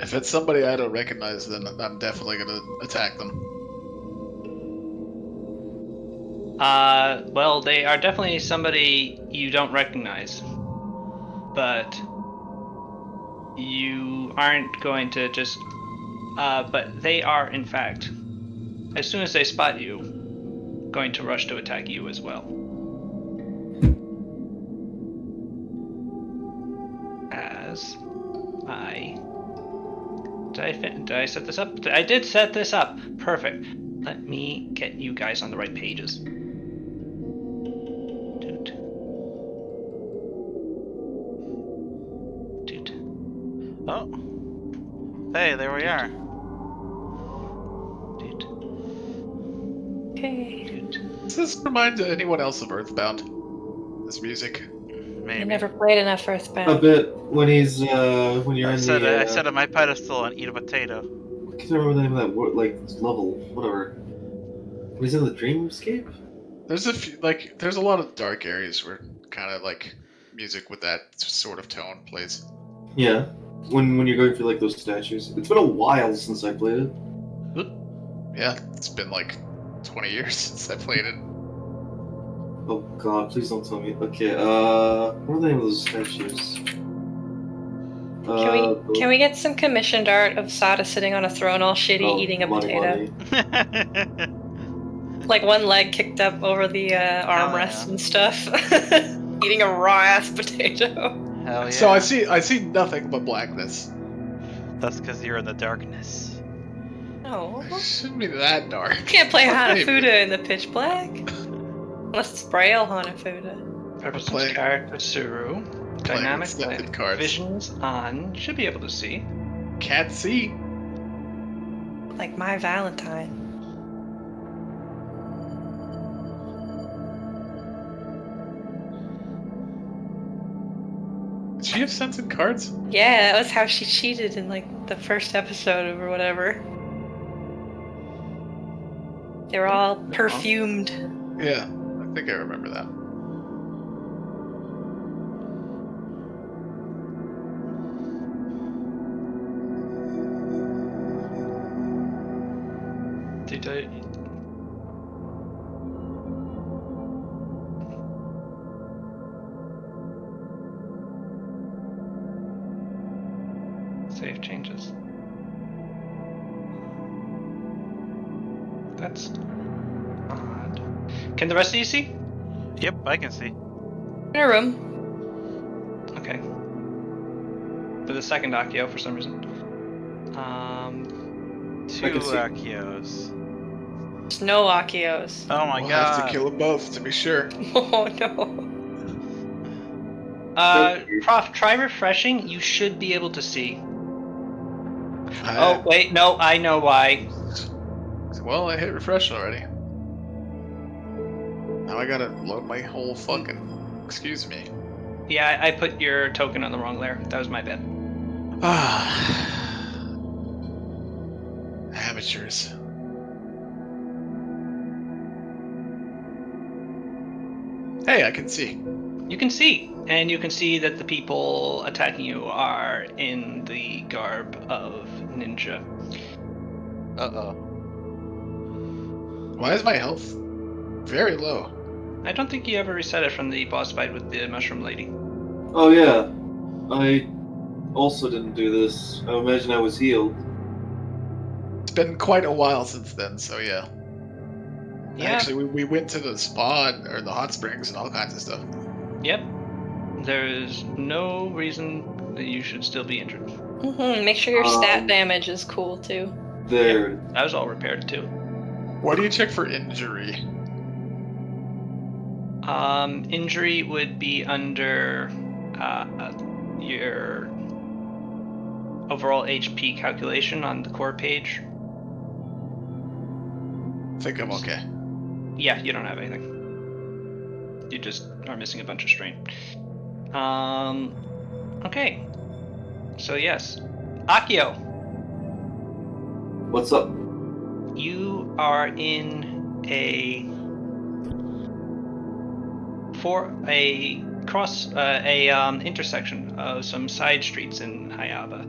If it's somebody I don't recognize, then I'm definitely going to attack them. Well, they are definitely somebody you don't recognize, but you aren't going to just. But they are, in fact, as soon as they spot you, going to rush to attack you as well. As I. Did I set this up? I did set this up. Perfect. Let me get you guys on the right pages. Oh. Hey, there we are. Okay. Does this remind anyone else of Earthbound? This music? I Maybe. never played enough A Earthbound. bit when you're I in said the. I set up my pedestal and eat a potato. I can't remember the name of that word, like level, whatever. When he's in the dreamscape. There's there's a lot of dark areas where kind of like music with that sort of tone plays. Yeah, when you're going through like those statues. It's been a while since I played it. Yeah, it's been like 20 years since I played it. Oh god, please don't tell me. Okay, what are the name of those statues? Can we get some commissioned art of Sada sitting on a throne all shitty eating a potato? Like one leg kicked up over the armrest yeah. and stuff. Eating a raw ass potato. Hell yeah. So I see nothing but blackness. That's because you're in the darkness. Oh. It shouldn't be that dark. You can't play Maybe. Hanafuda in the pitch black. Unless it's Braille Hanafuda. Person's playing- character Suru. playing Dynamic with snippet cards. visions on. Should be able to see. Can't see. Like my Valentine. Did she have sense in cards? Yeah, that was how she cheated in like the first episode or whatever. They were all perfumed. Yeah, I think I remember that. Did I? Save changes. That's odd. Can the rest of you see? Yep, I can see. In a room. Okay. For the second Akio, for some reason. Two can see. Akios. There's no Akios. Oh my We'll god. have to kill them both to be sure. Oh no. Prof, try refreshing. You should be able to see. I- Oh, wait, no, I know why. Well, I hit refresh already. Now I gotta load my whole fucking. Excuse me. Yeah, I put your token on the wrong layer. That was my bad. Amateurs. Hey, I can see. You can see, and you can see that the people attacking you are in the garb of ninja. Uh-oh. Why is my health very low? I don't think you ever reset it from the boss fight with the mushroom lady. Oh yeah, I also didn't do this. I imagine I was healed. It's been quite a while since then, so yeah. Yeah. Actually, we went to the spa or the hot springs and all kinds of stuff. Yep. There's no reason that you should still be injured. Make sure your stat damage is cool too. There. That was all repaired too. Where do you check for injury? Injury would be under your overall HP calculation on the core page. I think I'm okay. Yeah, you don't have anything. You just are missing a bunch of strain. Okay. So yes. Akio, What's up? you are in a intersection of some side streets in Hayaba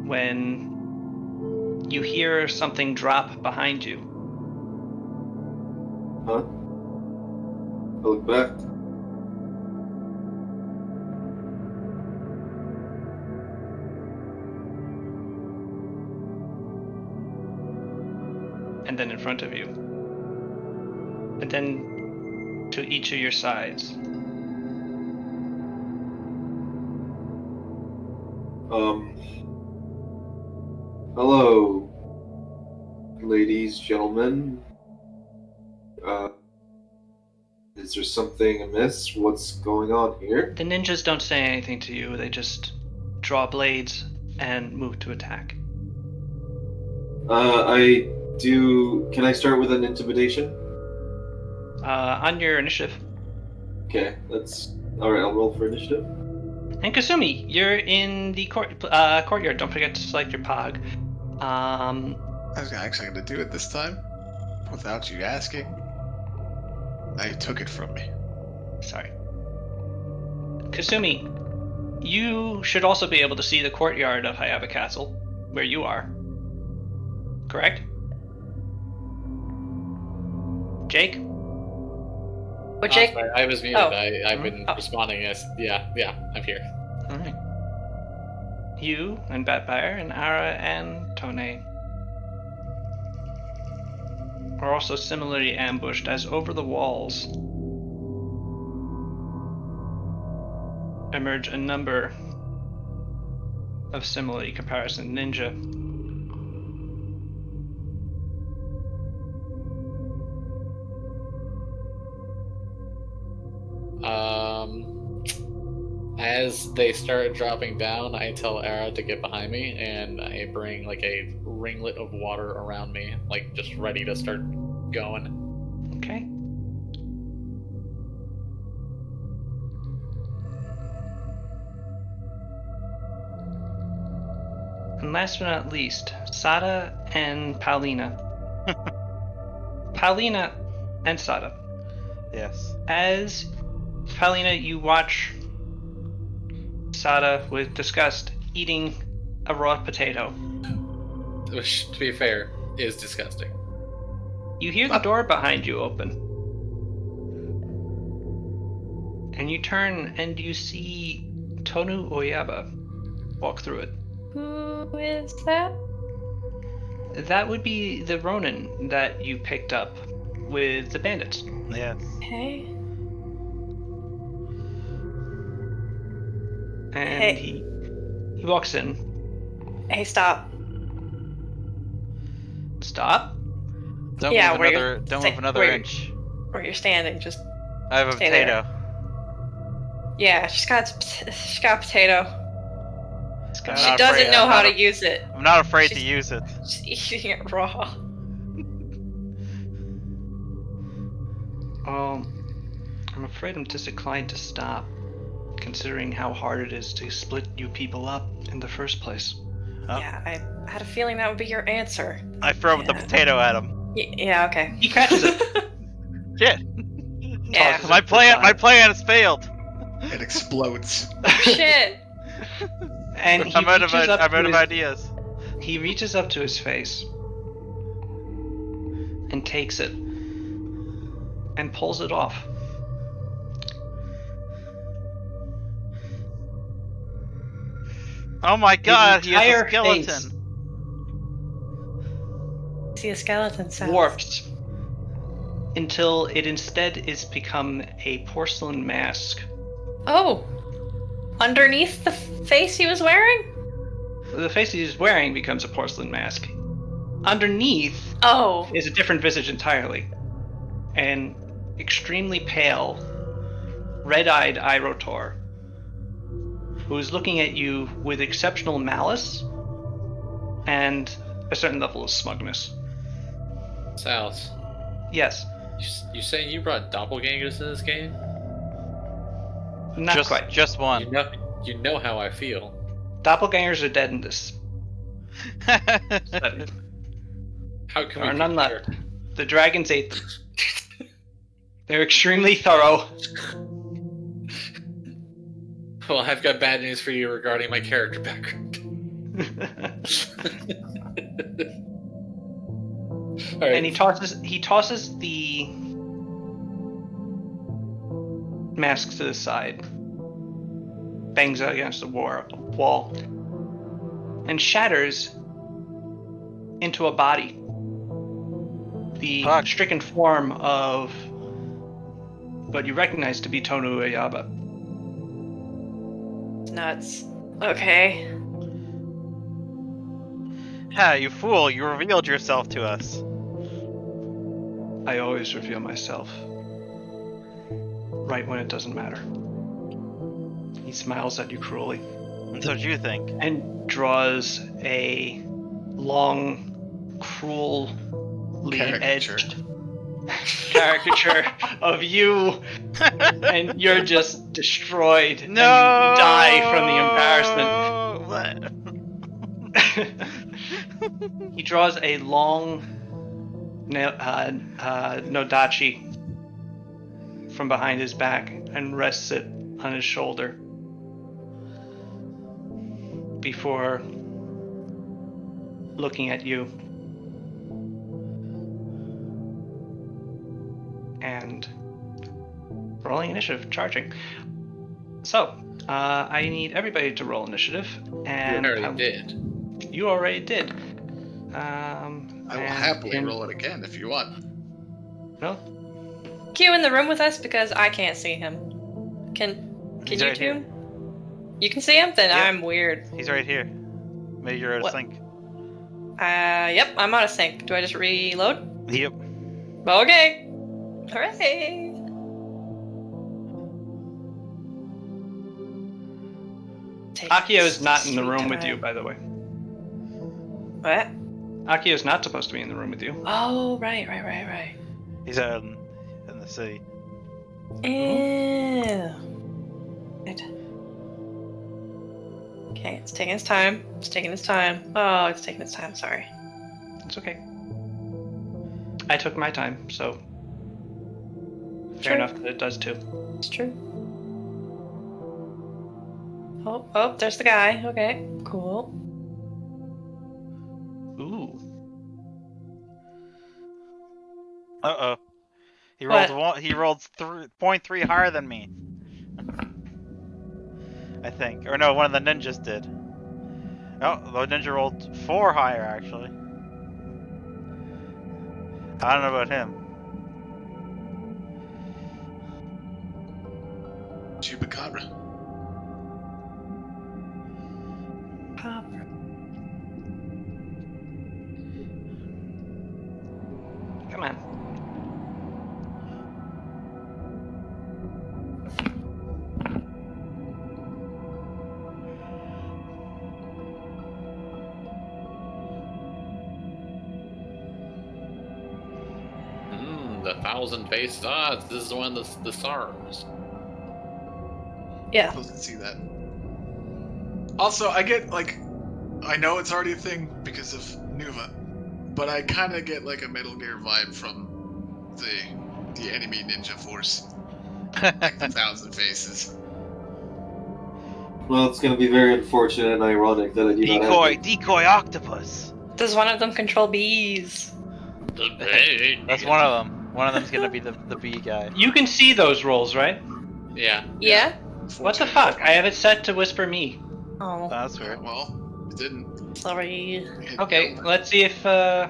when you hear something drop behind you. Huh? I look back. And then in front of you. And then to each of your sides. Hello, ladies, gentlemen. Is there something amiss? What's going on here? The ninjas don't say anything to you, they just draw blades and move to attack. I do. Can I start with an intimidation? On your initiative. Okay, that's all right. I'll roll for initiative. And Kasumi, you're in the courtyard. Don't forget to select your pog. I was actually going to do it this time, without you asking. Now you took it from me. Sorry. Kasumi, you should also be able to see the courtyard of Hayaba Castle, where you are. Correct? Jake? What, Jake? Sorry, I was muted. Oh. I've been responding as yeah, I'm here. Alright. You and Batfire and Ara and Tone are also similarly ambushed, as over the walls emerge a number of similarly comparison ninja. As they start dropping down, I tell Ara to get behind me, and I bring like a ringlet of water around me, like just ready to start going. Okay. And last but not least, Sada and Paulina. Paulina and Sada. Yes. As Paulina, you watch Sada with disgust eating a raw potato. Which, to be fair, is disgusting. You hear the door behind you open. And you turn and you see Tonu Oyaba walk through it. Who is that? That would be the Ronin that you picked up with the bandits. Yes. Okay. And Hey. he walks in. Hey, stop. Stop. Don't Yeah, move where another. you're Don't sta- move another where- inch. Where you're standing, just I have a stay there. potato. yeah. She's got a potato. I'm She not doesn't afraid- know I'm how not to use it. I'm not afraid to She's- use it. She's eating it raw. I'm afraid I'm disinclined to stop, considering how hard it is to split you people up in the first place. Oh. Yeah, I had a feeling that would be your answer. I throw the Yeah. potato at him. Yeah, okay. He catches it. Shit. Yeah. Tosses My it to the plan. My side. plan has failed. It explodes. Shit. And he I'm out reaches up of to his, ideas. he reaches up to his face and takes it and pulls it off. Oh my god, he has a entire skeleton. face See a skeleton sound. warped until it instead is become a porcelain mask. Oh. Underneath the face he was wearing? The face he's wearing becomes a porcelain mask. Underneath Oh. is a different visage entirely. An extremely pale, red-eyed Irotor, who is looking at you with exceptional malice and a certain level of smugness. South, Yes, you saying you brought doppelgangers to this game? not quite. Just one. You know how I feel. Doppelgangers are dead in this study. How can There we are none compare? left. The dragons ate them. They're extremely thorough. Well, I've got bad news for you regarding my character background. All right. And he tosses the mask to the side, bangs it against the wall, and shatters into a body. The Fuck. stricken form of what you recognize to be Tonu Oyaba. Nuts. Okay. Ha, you fool, you revealed yourself to us. I always reveal myself. Right when it doesn't matter. He smiles at you cruelly. That's what you think. and draws a long, cruelly edged caricature of you, and you're just destroyed, and you die from the embarrassment. He draws a long nodachi from behind his back and rests it on his shoulder before looking at you and rolling initiative, charging. So, I need everybody to roll initiative, and You already did. You already did. I will happily roll it again if you want. No? Q in the room with us because I can't see him. Can He's you right two? here. You can see him? Then Yep. I'm weird. He's right here. Maybe you're out of What? sync. Yep, I'm out of sync. Do I just reload? Yep. Okay. Hooray! Akio is not in the room with you, by the way. What? Akio is not supposed to be in the room with you. Oh, right. He's out in the city. Ew. Right. Okay, it's taking its time. Oh, it's taking its time. Sorry. It's okay. I took my time, so fair True. enough that it does too. It's true. Oh, there's the guy. Okay, cool. Ooh. Uh-oh. He What? rolled He rolled 0.3 higher than me. I think. Or no, one of the ninjas did. Oh, the ninja rolled 4 higher, actually. I don't know about him. Chupacabra. Come on. The 1,000 faces. This is one of the SARMs. Yeah. I'm supposed to see that. Also, I get I know it's already a thing because of Nuva, but I kind of get like a Metal Gear vibe from the enemy ninja force, like the 1,000 faces. Well, it's going to be very unfortunate and ironic that I do not have Decoy octopus. Does one of them control bees? That's one of them. One of them's gonna be the bee guy. You can see those rolls, right? Yeah. Yeah? What the fuck? I have it set to whisper me. Oh, That's weird. Well, it didn't. sorry. Hit Okay, no. let's see if no,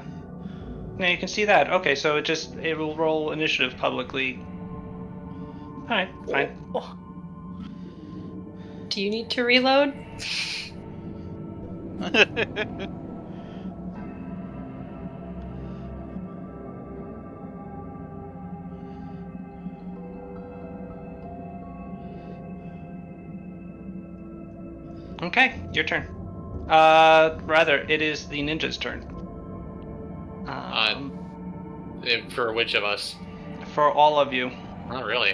you can see that. Okay, so it will roll initiative publicly. Alright, fine. Do you need to reload? Okay, your turn. Rather, it is the ninja's turn. For which of us? For all of you. Not really.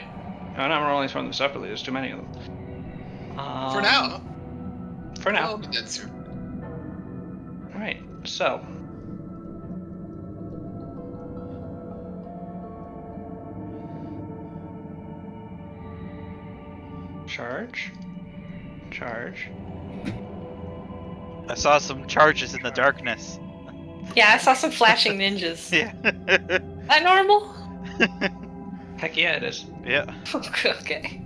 I'm not rolling from them separately, there's too many of them. For now. For now. I'll be dead soon. Alright, so. Charge. I saw some charges in the darkness. Yeah, I saw some flashing ninjas. Yeah. That normal? Heck yeah, it is. Yeah. Okay.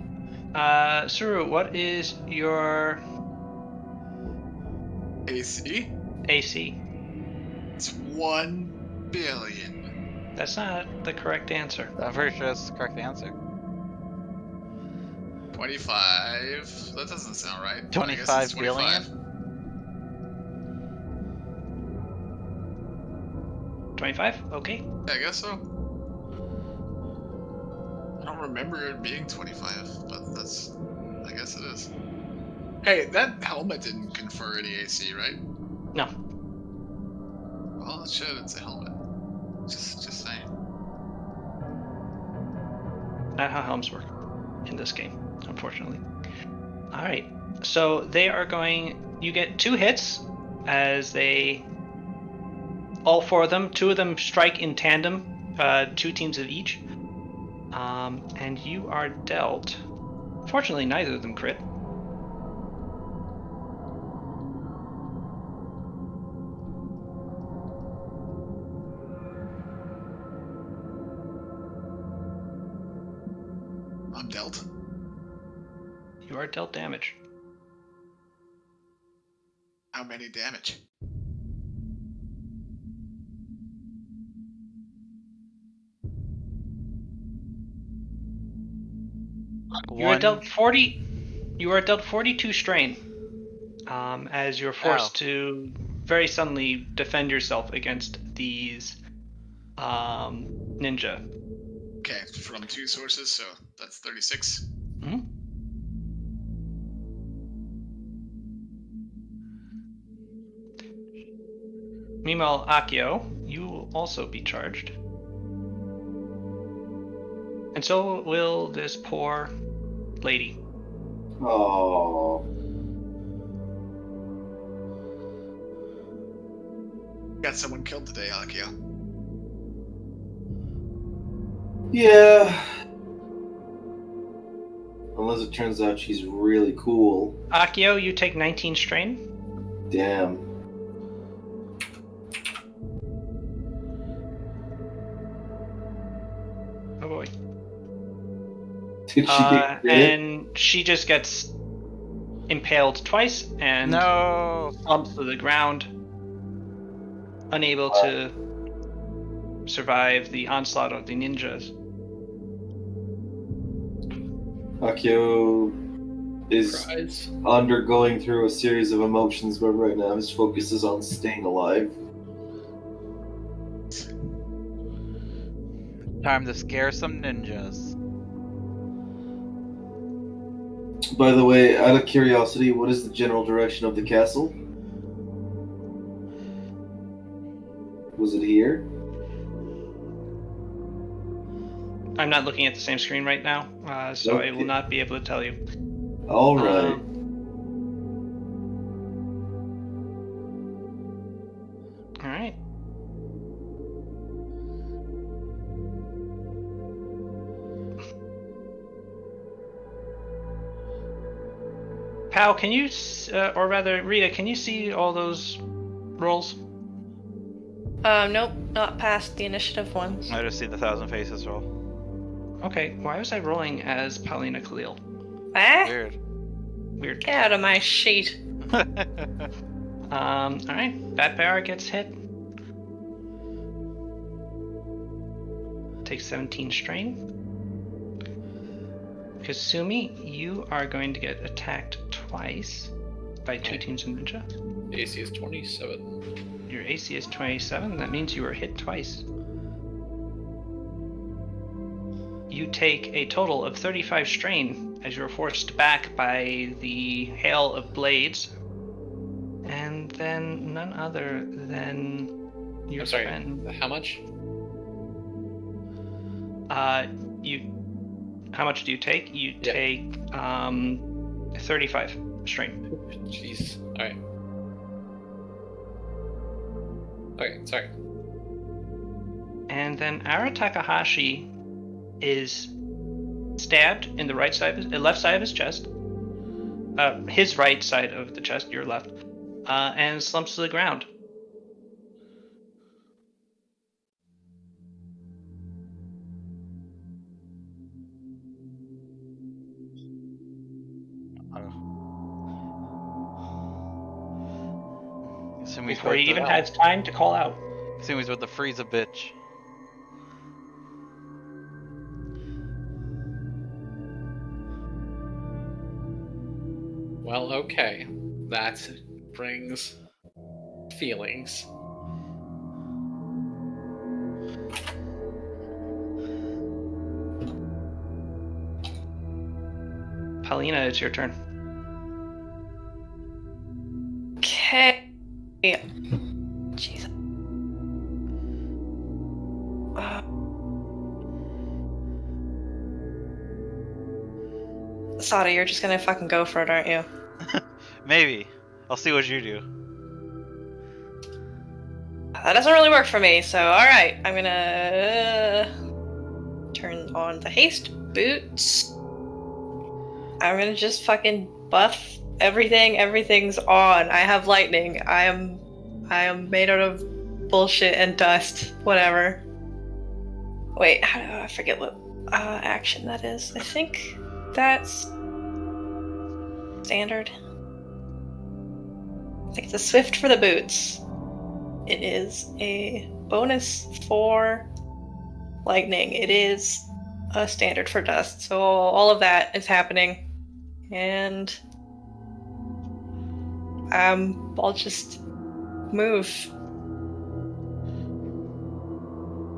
Suru, what is your AC? AC? It's 1 billion. That's not the correct answer. I'm pretty sure that's the correct answer. 25. That doesn't sound right. I guess 25 it's 25. billion? 25? Okay. Yeah, I guess so. I don't remember it being 25, but I guess it is. Hey, that helmet didn't confer any AC, right? No. Well, it should. It's a helmet. Just saying. Not how helms work in this game, unfortunately. All right. So they are going. You get 2 hits as they. All 4 of them. 2 of them strike in tandem. 2 teams of each. And you are dealt. Fortunately, neither of them crit. I'm dealt. You are dealt damage. How many damage? You are dealt One. 40. You are dealt 42 strain. As you're forced to very suddenly defend yourself against these ninja. Okay, from 2 sources, so that's 36. Mhm. Meanwhile, Akio, you will also be charged. And so will this poor lady. Oh. Got someone killed today, Akio. Yeah. Unless it turns out she's really cool. Akio, you take 19 strain. Damn. Oh boy. Did she get crit? And she just gets impaled twice and No. slumps to the ground, unable to survive the onslaught of the ninjas. Akio is Cries. undergoing through a series of emotions, but right now his focus is on staying alive. Time to scare some ninjas. By the way, out of curiosity, what is the general direction of the castle? Was it here? I'm not looking at the same screen right now, so I will Okay. not be able to tell you. All right. All right. Pal, can you, or rather, Rita, can you see all those rolls? Nope, not past the initiative ones. I just see the 1,000 faces roll. Okay, why was I rolling as Paulina Khalil? Ah, Weird. Weird. get out of my sheet. All right, Bat Bear gets hit. Takes 17 strain. Kasumi, you are going to get attacked twice by 2 teams of ninja. AC is 27. Your AC is 27. That means you are hit twice. You take a total of 35 strain as you're forced back by the hail of blades. And then none other than your I'm sorry. friend. How much? How much do you take? You Yeah. take 35 strain. Jeez. Alright. Okay, sorry. And then Ara Takahashi is stabbed in the left side of his chest. His right side of the chest, your left, and slumps to the ground. Before he even has time to call out. Sumi's with the freeze a bitch. Well, okay. That brings feelings. Paulina, it's your turn. Hey. Jesus. Sada, you're just gonna fucking go for it, aren't you? Maybe. I'll see what you do. That doesn't really work for me, so alright. I'm gonna turn on the haste boots. I'm gonna just fucking buff everything. Everything's on. I have lightning. I am made out of bullshit and dust. Whatever. Wait, how do I forget what action that is? I think that's standard. I think it's a swift for the boots. It is a bonus for lightning. It is a standard for dust. So all of that is happening. And I'll just move.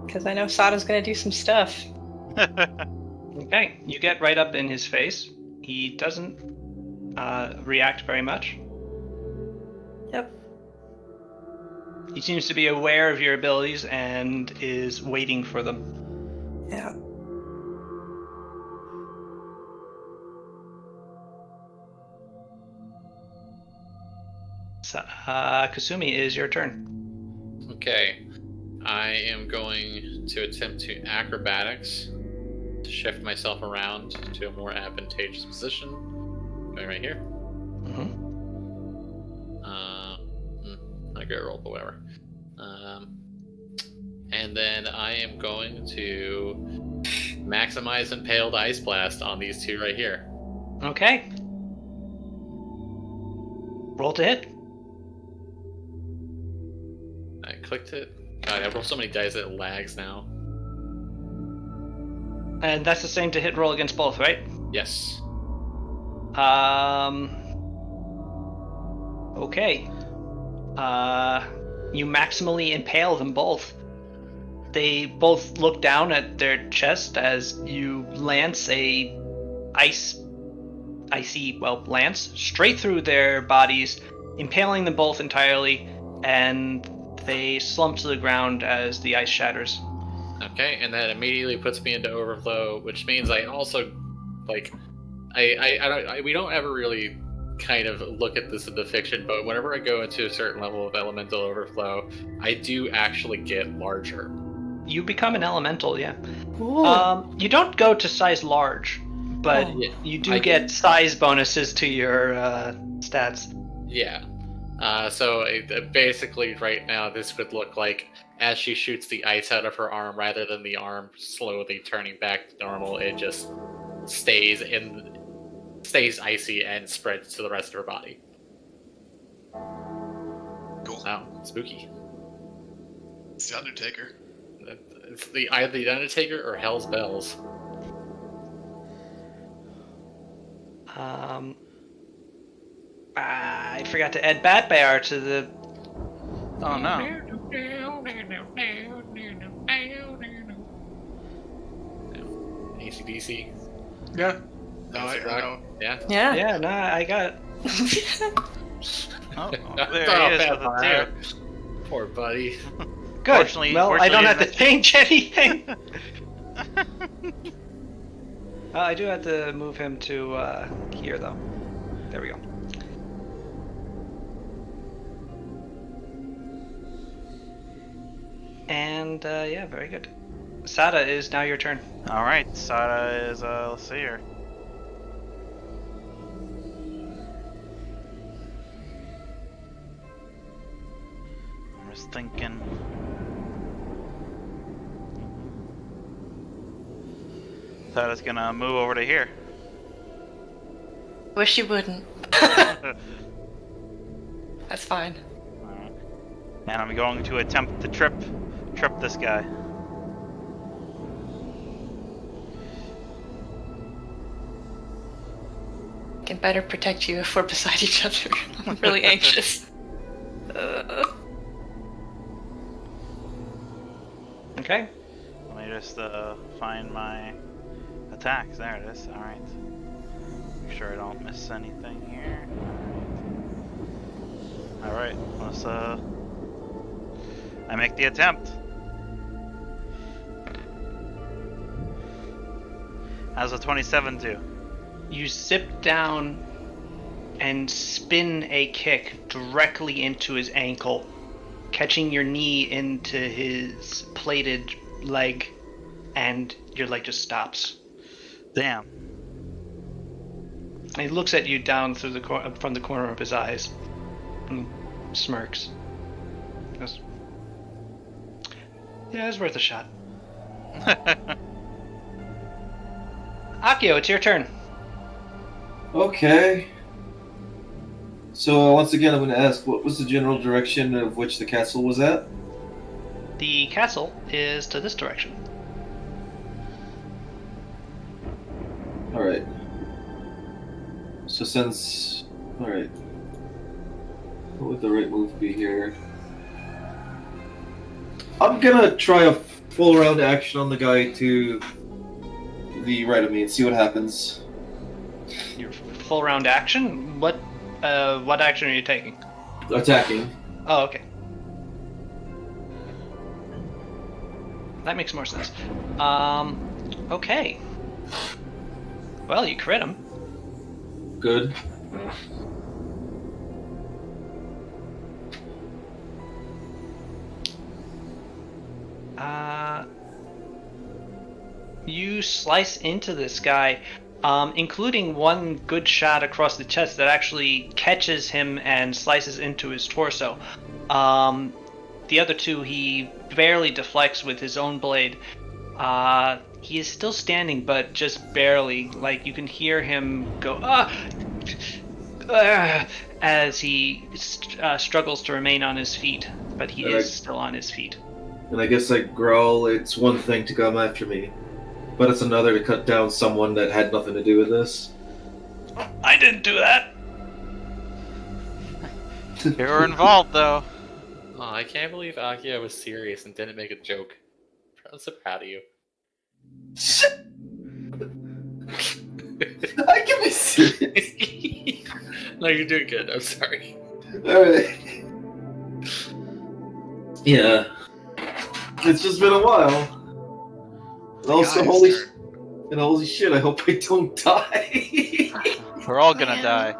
Because I know Sada's gonna do some stuff. Okay, you get right up in his face. He doesn't react very much. Yep. He seems to be aware of your abilities and is waiting for them. Yeah. So, Kasumi, is your turn. Okay. I am going to attempt to acrobatics to shift myself around to a more advantageous position. Going right here. Mm-hmm. I get roll, but whatever. And then I am going to maximize Impaled Ice Blast on these two right here. Okay. Roll to hit. I clicked it. God, I rolled so many dice that it lags now. And that's the same to hit roll against both, right? Yes. Okay. You maximally impale them both. They both look down at their chest as you lance a icy lance straight through their bodies, impaling them both entirely, and they slump to the ground as the ice shatters. Okay, and that immediately puts me into overflow, which means I also, we don't ever really kind of look at this in the fiction, but whenever I go into a certain level of elemental overflow, I do actually get larger. You become an elemental, yeah. Ooh. You don't go to size large, but Oh. you do get size bonuses to your stats. Yeah. So basically, right now, this would look like as she shoots the ice out of her arm, rather than the arm slowly turning back to normal, it just stays icy and spreads to the rest of her body. Cool. Wow, spooky. It's the Undertaker. It's either the Undertaker or Hell's Bells. I forgot to add Bat Bear to the. Oh no. AC/DC. Yeah. No, Acid I rock. know. Yeah. Yeah. Yeah, no, I got it. Oh, Not there a he is bad with it fire. too. Poor buddy. Good. Fortunately- Well, I don't have to fortunately, change anything. I do have to move him to here, though. There we go. And yeah, very good. Sada, is now your turn. All right, Sada is let's see here. I'm just thinking. Sada's gonna move over to here. Wish you wouldn't. That's fine. Alright. And I'm going to attempt to trip this guy. Can better protect you if we're beside each other. I'm really anxious. Okay. Let me just find my attacks. There it is. Alright. Make sure I don't miss anything here. All right, let's I make the attempt. How's a 27 do? You zip down and spin a kick directly into his ankle, catching your knee into his plated leg, and your leg just stops. Damn. And he looks at you down through from the corner of his eyes and smirks. Goes, yeah, it's worth a shot. Akio, it's your turn. Okay. So once again, I'm going to ask, what was the general direction of which the castle was at? The castle is to this direction. All right. So since, all right, what would the right move be here? I'm gonna try a full round action on the guy to the right of me and see what happens. Your full round action? What action are you taking? Attacking. Oh, okay. That makes more sense. Okay. Well, you crit him. Good. You slice into this guy, including one good shot across the chest that actually catches him and slices into his torso. The other two he barely deflects with his own blade. He is still standing, but just barely. Like, you can hear him go, as he struggles to remain on his feet, but he is still on his feet. And I guess I growl, it's one thing to come after me, but it's another to cut down someone that had nothing to do with this. I didn't do that! You were involved, though. Oh, I can't believe Akio was serious and didn't make a joke. I'm so proud of you. I can be serious. No, you're doing good. I'm sorry. Alright. Yeah. It's just been a while. And also, holy shit, I hope I don't die. We're all gonna die.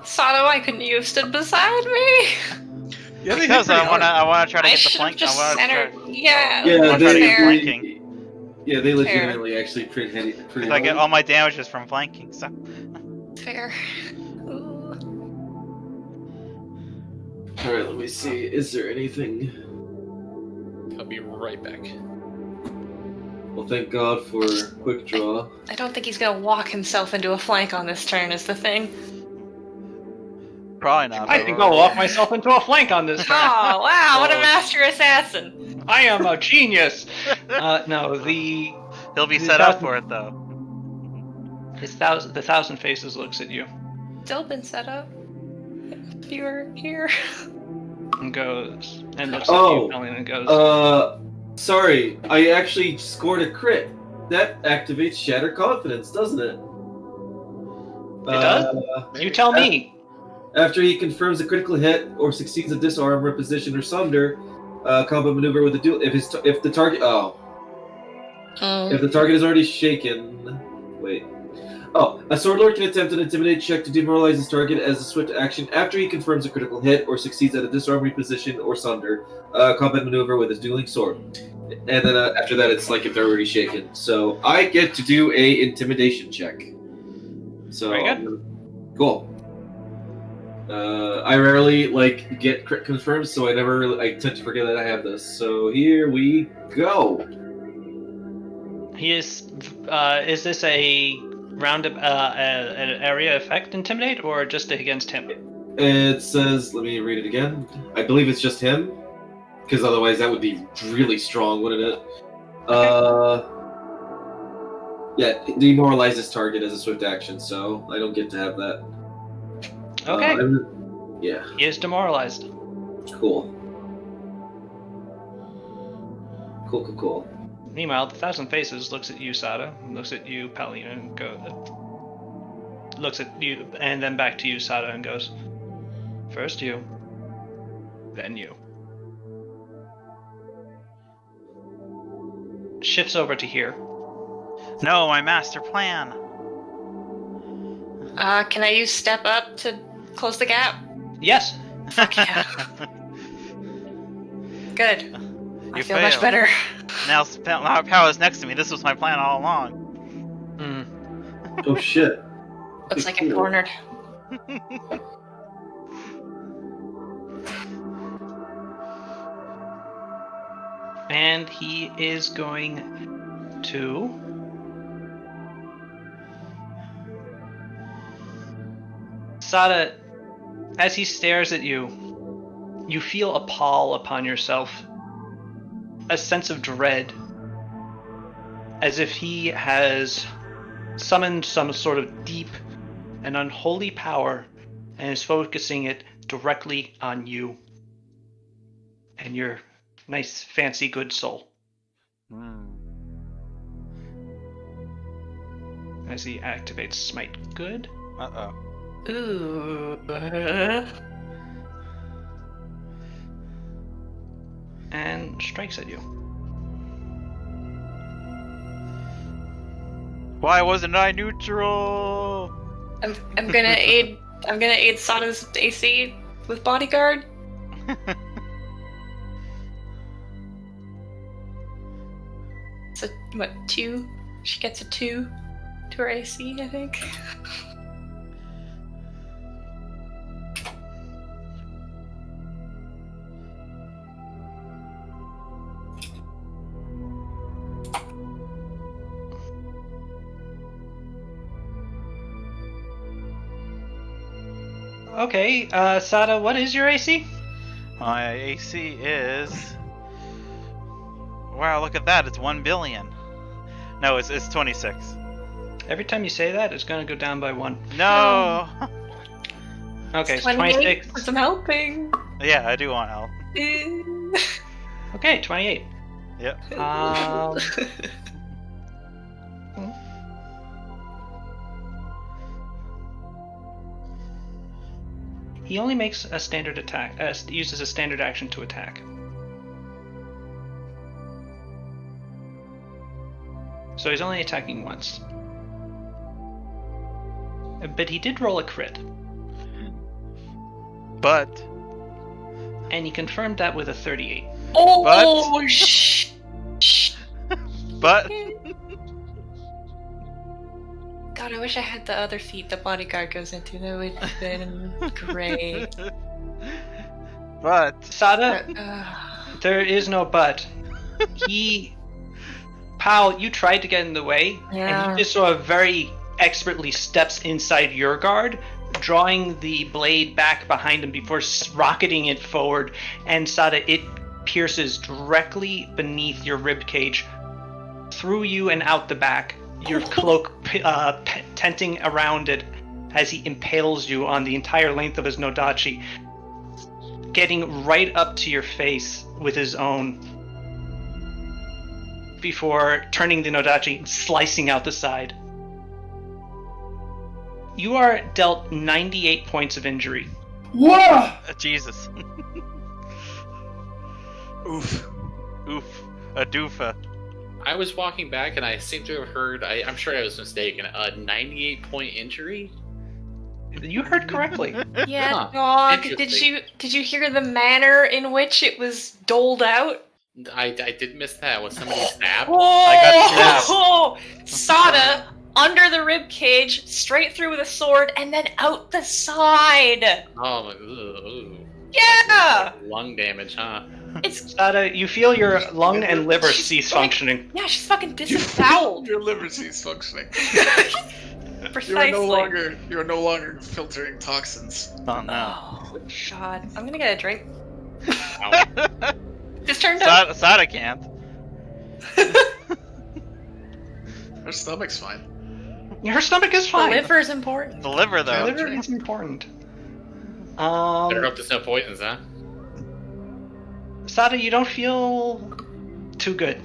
Sato, why couldn't you have stood beside me? Yeah, they Because hit pretty hard. I wanna try to I get the should have flank. just I wanna centered. try, Yeah, Yeah, that's try to get fair. flanking. Yeah, they legitimately actually pretty If I get all my damages from flanking, so Fair. Ooh. Alright, let me see. Is there anything? I'll be right back. Well, thank God for quick draw. I don't think he's gonna walk himself into a flank on this turn, is the thing. probably not. I think I'll walk myself into a flank on this Oh, turn. wow, what a master assassin! I am a genius! No, He'll be the set up thousand- for it, though. the Thousand Faces looks at you Still been set up. If you were here. and goes, and looks at Oh, you, Colleen, and goes, sorry. I actually scored a crit. That activates Shatter Confidence, doesn't it? It does? You tell me. After he confirms a critical hit or succeeds a disarm, reposition, or sunder, combat maneuver with a duel. If the target if the target is already shaken, wait. Oh, a sword lord can attempt an intimidate check to demoralize his target as a swift action after he confirms a critical hit or succeeds at a disarm, reposition, or sunder combat maneuver with his dueling sword. And then after that, it's like if they're already shaken. So I get to do a intimidation check. So Very good. Cool. I rarely get crit confirmed, so I tend to forget that I have this. So here we go. He is this a an area effect intimidate or just against him? It says, let me read it again. I believe it's just him, because otherwise that would be really strong, wouldn't it? Yeah, demoralize this target as a swift action, so I don't get to have that. Okay. Yeah. He is demoralized. Cool. Cool. Meanwhile, the Thousand Faces looks at you, Sada, looks at you, Paulina, and looks at you, and then back to you, Sada, and goes, first you, than you. Shifts over to here. No, my master plan. Can I use step up to close the gap? Yes. Fuck yeah. Good. I feel much failed. better. Now Power's next to me. This was my plan all along. Oh shit. Looks like I'm cornered. And he is going to... Sada, as he stares at you, you feel a pall upon yourself. A sense of dread. As if he has summoned some sort of deep and unholy power and is focusing it directly on you and your nice, fancy, good soul. As he activates Smite Good. Uh-oh. Ooh. And strikes at you. Why wasn't I neutral? I'm gonna aid Sada's AC with bodyguard. So what, 2? She gets a 2 to her AC, I think. Okay, Sada, what is your AC? My AC is... Wow, look at that. It's 1 billion. No, it's 26. Every time you say that, it's going to go down by 1. No! Okay, so 28 26. for some helping. Yeah, I do want help. Okay, 28. Yep. He only makes a standard attack, uses a standard action to attack. So he's only attacking once. But he did roll a crit. But... And he confirmed that with a 38. Oh, But... God, I wish I had the other feat the bodyguard goes into. That would have been great. But... Sada, there is no but. Pal, you tried to get in the way, and he just sort of very expertly steps inside your guard, drawing the blade back behind him before rocketing it forward, and Sada, it pierces directly beneath your rib cage, through you and out the back, your cloak tenting around it as he impales you on the entire length of his Nodachi, getting right up to your face with his own, before turning the Nodachi and slicing out the side. You are dealt 98 points of injury. Whoa! Jesus. Oof. Oof. A doofa. I was walking back and I seem to have heard, I'm sure I was mistaken, a 98-point injury? You heard correctly. Yeah, Huh. dog. Did Interesting. you hear the manner in which it was doled out? I did miss that. Was somebody stabbed? Oh, Sada under the rib cage, straight through with a sword, and then out the side. Oh, my, ooh. Yeah, Lung damage, huh? it's Sada, you feel your lung and liver cease functioning. yeah. She's fucking disemboweled. Your liver cease functioning. Precisely. You are no longer filtering toxins. Oh no. Oh God, I'm gonna get a drink. Ow. Just turned up. Sada can't. Her stomach's fine. Her stomach is The fine. liver's important. The liver, The though. liver is important. Better hope there's no poisons, huh? Sada, you don't feel too good.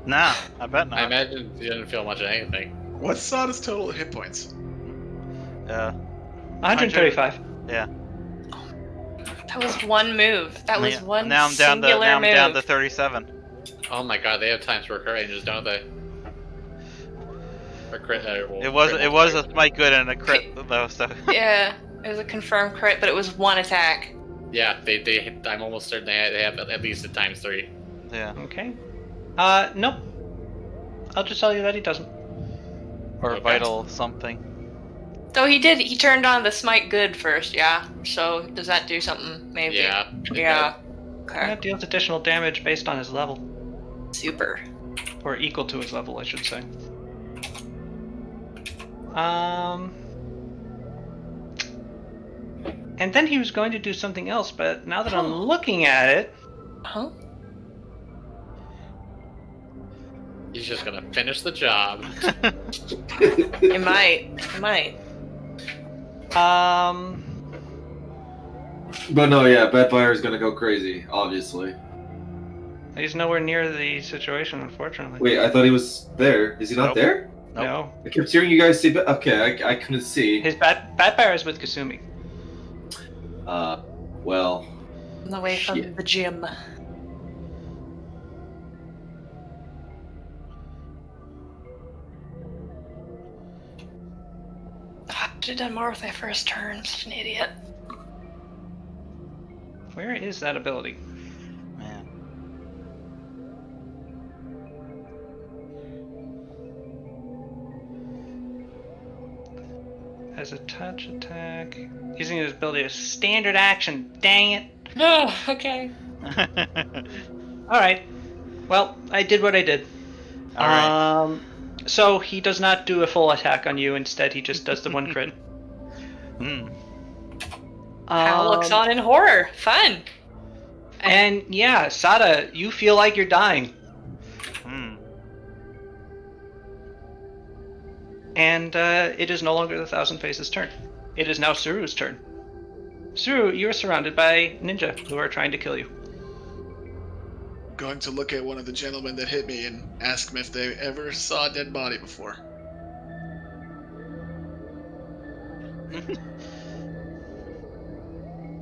Nah, I bet not. I imagine you didn't feel much of anything. What's Sada's total hit points? 135. Yeah. That That was one move. That was one now I'm down to singular move. down to 37. Oh my god, they have times for crit ranges, don't they? Or crit. It was a smite good and a crit though. So Yeah, it was a confirmed crit, but it was one attack. Yeah, they. I'm almost certain they have at least a times 3. yeah. Okay. Nope. I'll just tell you that he doesn't. Or Okay. vital something. Though he turned on the smite good first, yeah. So does that do something? Maybe. Yeah. Yeah. That Okay. deals additional damage based on his level. Super. Or equal to his level, I should say. And then he was going to do something else, but now that I'm looking at it... Huh? He's just gonna finish the job. It might. It might. But no, yeah, Badfire is gonna go crazy, obviously. He's nowhere near the situation, unfortunately. Wait, I thought he was there. Is he not Nope. there? Nope. No. I kept hearing you guys say, okay, I couldn't see. His Batfire is with Kasumi. Well, On the way from shit. the gym. I should have done more with my first turn. Such an idiot. Where is that ability? Man. As a touch attack. Using his ability as standard action. Dang it. No, okay. Alright. Well, I did what I did. All right. So he does not do a full attack on you. Instead, he just does the one crit. Hmm. Hal looks on in horror. Fun. And yeah, Sada, you feel like you're dying. Hmm. And it is no longer the Thousand Faces' turn. It is now Suru's turn. Suru, you are surrounded by ninja who are trying to kill you. Going to look at one of the gentlemen that hit me and ask them if they ever saw a dead body before.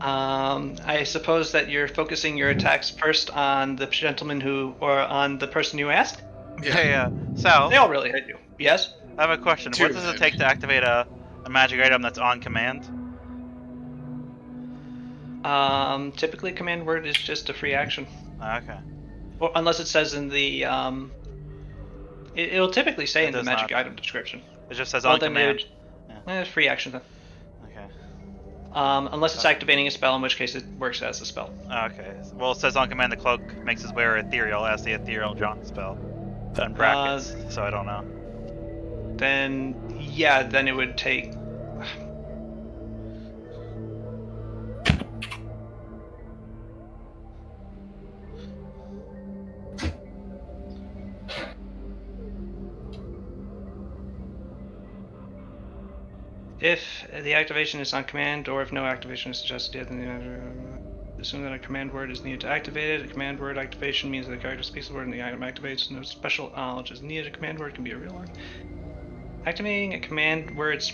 I suppose that you're focusing your attacks first on the gentleman or on the person you asked? Yeah. Sal, They all really hit you. Yes? I have a question. Two What does it then. take to activate a magic item that's on command? Typically command word is just a free action. Okay. Or unless it says in the, it'll typically say It in the does magic not. item description. It just says Well, on then command. free action then. Okay. Unless it's activating a spell, in which case it works as a spell. Okay. Well, it says on command the cloak makes his wearer ethereal as the ethereal John spell. In brackets, so I don't know. Then, yeah, then it would take... If the activation is on command, or if no activation is suggested, then assume that a command word is needed to activate it. A command word activation means that the character speaks the word and the item activates. No special knowledge is needed. A command word can be a real one. Activating a command word's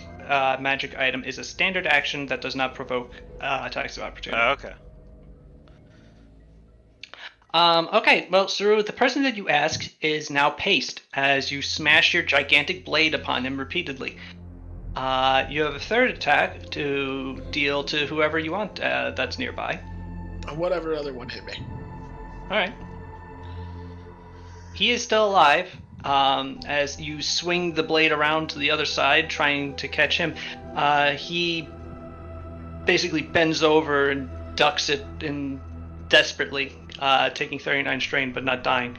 magic item is a standard action that does not provoke attacks of opportunity. Okay. Okay, well, Suru, the person that you asked is now paced as you smash your gigantic blade upon him repeatedly. You have a third attack to deal to whoever you want that's nearby. Whatever other one hit me. Alright. He is still alive. As you swing the blade around to the other side, trying to catch him, he basically bends over and ducks it desperately, taking 39 strain but not dying.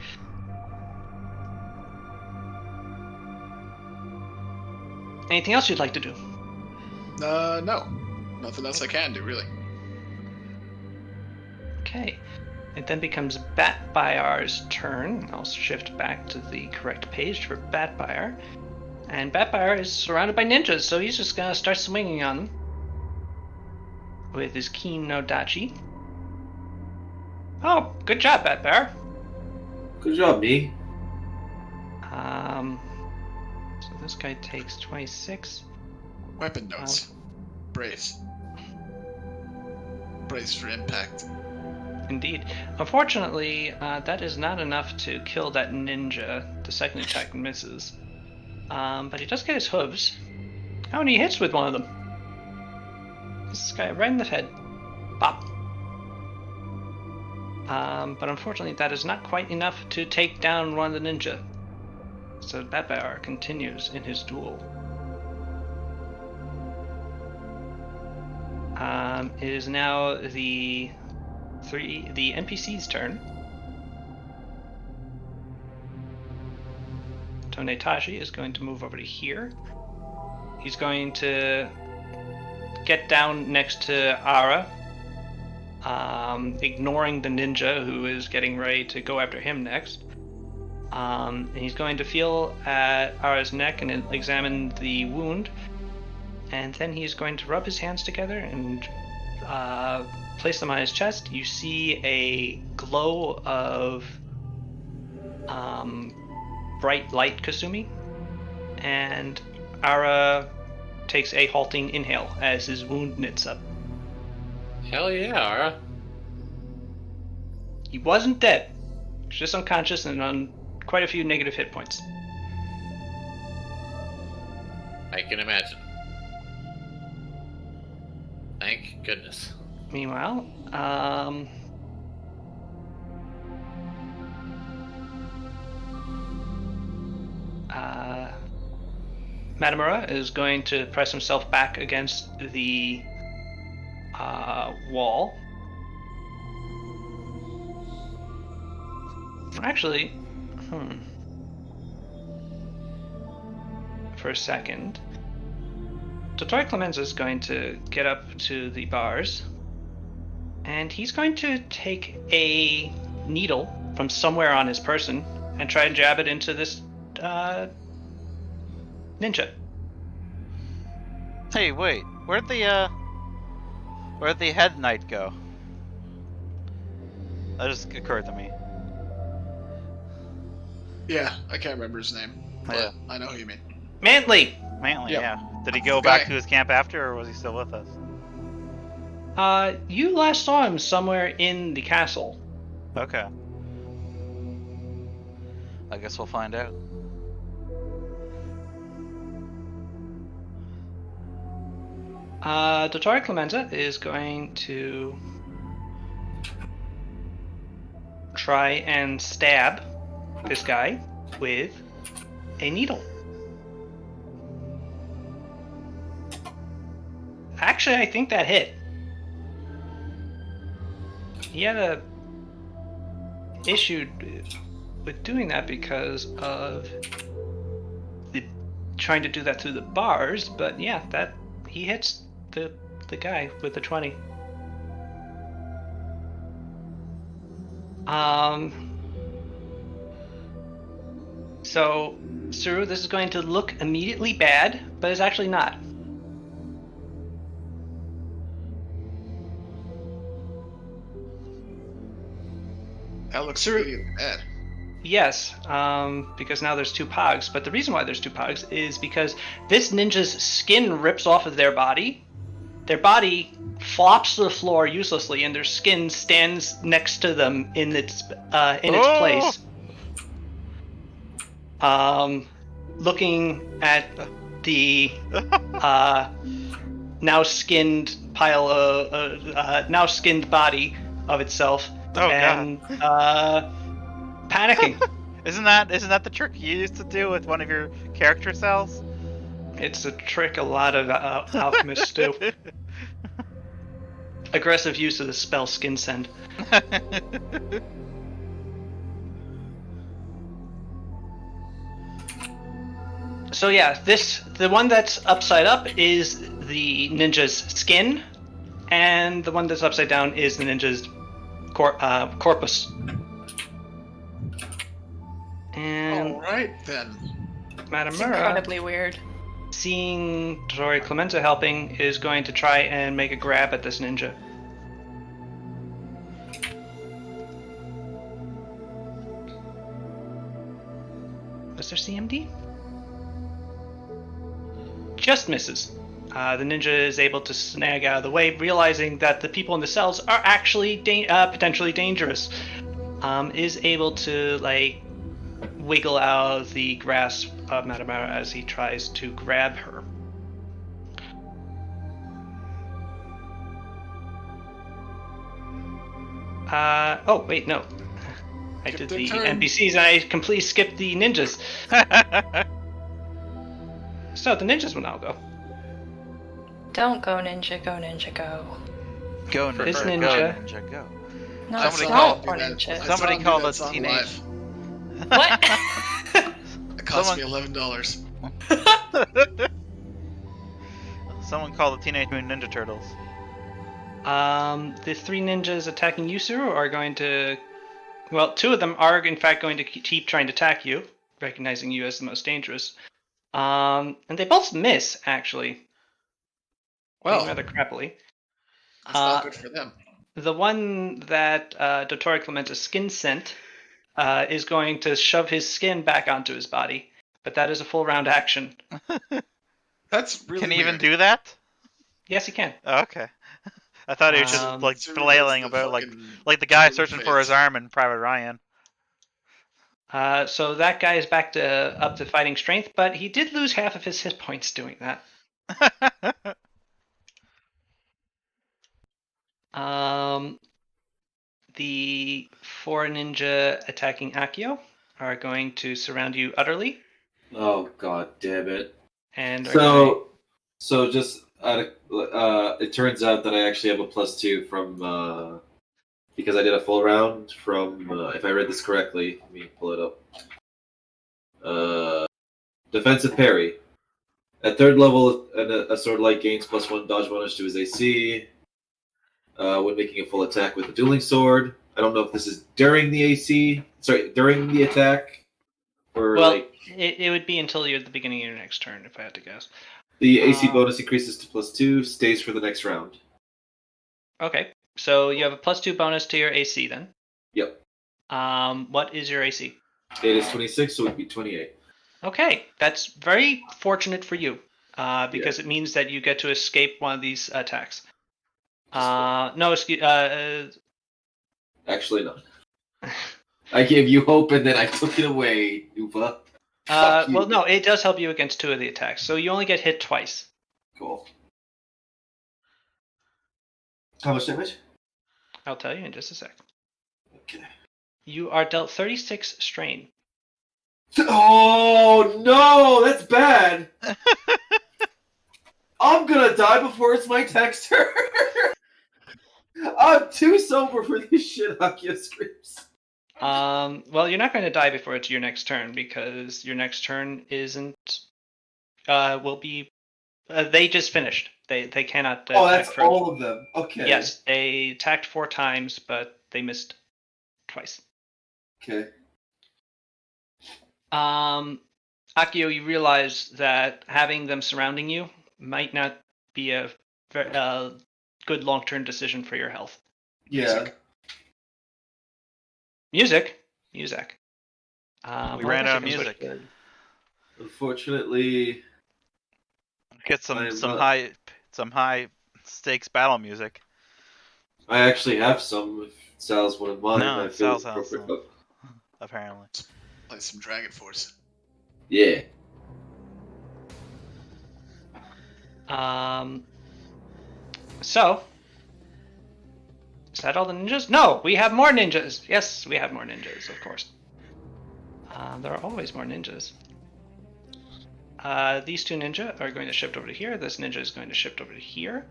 Anything else you'd like to do? No. Nothing else I can do, really. Okay. It then becomes Batfire's turn. I'll shift back to the correct page for Batfire. And Batfire is surrounded by ninjas, so he's just gonna start swinging on them with his keen no dachi. Oh, good job, Batfire. Good job, me. So this guy takes 26. Weapon notes. Brace. brace for impact. Indeed. Unfortunately, that is not enough to kill that ninja. The second attack misses. But he does get his hooves. Oh, and he hits with one of them. This guy right in the head. Bop. But unfortunately, that is not quite enough to take down one of the ninja. So Batbear continues in his duel. It is now the NPC's turn. Tonetashi is going to move over to here. He's going to get down next to Ara, ignoring the ninja who is getting ready to go after him next. And he's going to feel at Ara's neck and examine the wound. And then he's going to rub his hands together and place them on his chest. You see a glow of bright light Kasumi. And Ara takes a halting inhale as his wound knits up. Hell yeah, Ara. He wasn't dead. He's just unconscious and on quite a few negative hit points. I can imagine. Thank goodness. Meanwhile, Matamura is going to press himself back against the wall. Actually, for a second, Dottore Clemenza is going to get up to the bars, and he's going to take a needle from somewhere on his person and try and jab it into this ninja. Hey, wait. Where'd the head knight go? That just occurred to me. Yeah, I can't remember his name. But Yeah. I know who you mean. Mantley! Mantley, Yep. yeah. Did he go The back guy. to his camp after, or was he still with us? You last saw him somewhere in the castle. Okay. I guess we'll find out. Dottore Clemenza is going to try and stab this guy with a needle. Actually, I think that hit. He had a issue with doing that because of the trying to do that through the bars, but yeah, that he hits the guy with the 20. So, Suru, this is going to look immediately bad, but it's actually not. That looks Sir- really bad. Yes, because now there's two pogs, but the reason why there's two pogs is because this ninja's skin rips off of their body flops to the floor uselessly, and their skin stands next to them in its place. Looking at the now skinned pile of now skinned body of itself, and panicking. Isn't that the trick you used to do with one of your character cells? It's a trick a lot of alchemists do. Aggressive use of the spell Skin Send. So yeah, the one that's upside up is the ninja's skin, and the one that's upside down is the ninja's corpus. And All right then. It's Matamura, incredibly weird. seeing Dottore Clemenza helping, is going to try and make a grab at this ninja. Was there CMD? Just misses. The ninja is able to snag out of the way, realizing that the people in the cells are actually potentially dangerous. Is able to wiggle out of the grasp of Matamara as he tries to grab her. Oh wait, no. I did the NPCs and I completely skipped the ninjas. So the ninjas will now go. Don't go, ninja. Go, ninja. Go. Go This ninja, ninja. go ninja, go. No, Somebody don't, called- ninja. Somebody called us teenage. What? It cost Someone- me $11. Someone called the Teenage Mutant Ninja Turtles. The 3 ninjas attacking Yusuru are going to. Well, 2 of them are in fact going to keep trying to attack you, recognizing you as the most dangerous. And they both miss, actually. Well, rather crappily. that's not good for them. The one that Dottori Clementa's skin scent is going to shove his skin back onto his body, but that is a full round action. That's really Can he weird. even do that? Yes, he can. Oh, okay. I thought he was just like Yusuru flailing gets the about fucking like the guy blue searching for his face. arm in Private Ryan. So that guy is back to up to fighting strength, but he did lose half of his hit points doing that. The 4 ninja attacking Akio are going to surround you utterly. Oh god damn it! And So just it turns out that I actually have a +2 from because I did a full round from if I read this correctly. Let me pull it up. Defensive parry. At 3rd level, a sword light gains +1 dodge bonus to his AC when making a full attack with a dueling sword. I don't know if this is during the AC. Sorry, during the attack, or it would be until you're at the beginning of your next turn, if I had to guess. the AC bonus increases to +2, stays for the next round. Okay, so you have a +2 bonus to your AC then. Yep. What is your AC? It is 26, so it would be 28. Okay, that's very fortunate for you, because it means that you get to escape one of these attacks. No, excuse. Actually, no. I gave you hope, and then I took it away, Upa. Well, no, it does help you against 2 of the attacks, so you only get hit twice. Cool. How much damage? I'll tell you in just a sec. Okay. You are dealt 36 strain. Oh no, that's bad. I'm gonna die before it's my next turn. I'm too sober for this shit. Akio screams. Well, you're not going to die before it's your next turn because your next turn isn't. Will be. They just finished. They cannot. Oh, that's all of them. Okay. Yes, they attacked 4 times, but they missed twice. Okay. Akio, you realize that having them surrounding you might not be a good long-term decision for your health. Yeah. Music. We ran out of music. Unfortunately, Get some high stakes battle music. I actually have some. If Sal's one of mine. No, I feel Sal's has appropriate. some. Apparently. Play some Dragon Force. Yeah. So, is that all the ninjas? No, we have more ninjas. Yes, we have more ninjas, of course. There are always more ninjas. These 2 ninja are going to shift over to here. This ninja is going to shift over to here.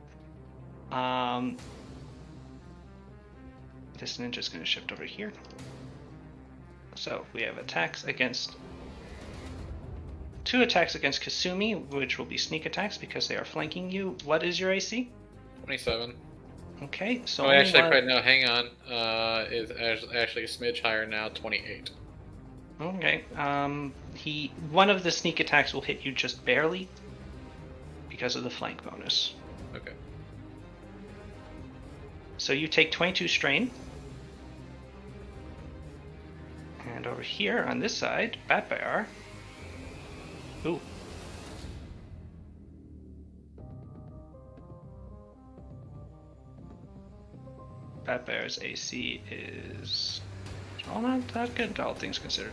This ninja is going to shift over here. So we have attacks against 2 attacks against Kasumi, which will be sneak attacks because they are flanking you. What is your AC? 27. Okay, so Oh, actually, right now, hang on. Is actually a smidge higher now, 28. Okay. One of the sneak attacks will hit you just barely because of the flank bonus. Okay. So you take 22 strain. And over here on this side, Bat Bear. Ooh. that bear's AC is not that good, all things considered.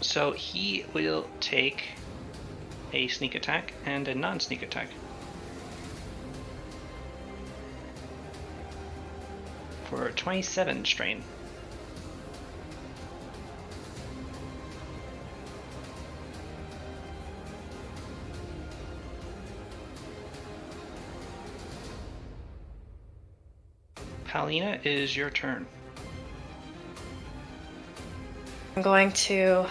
So he will take a sneak attack and a non-sneak attack. For 27 strain. Palina, is your turn. I'm going to...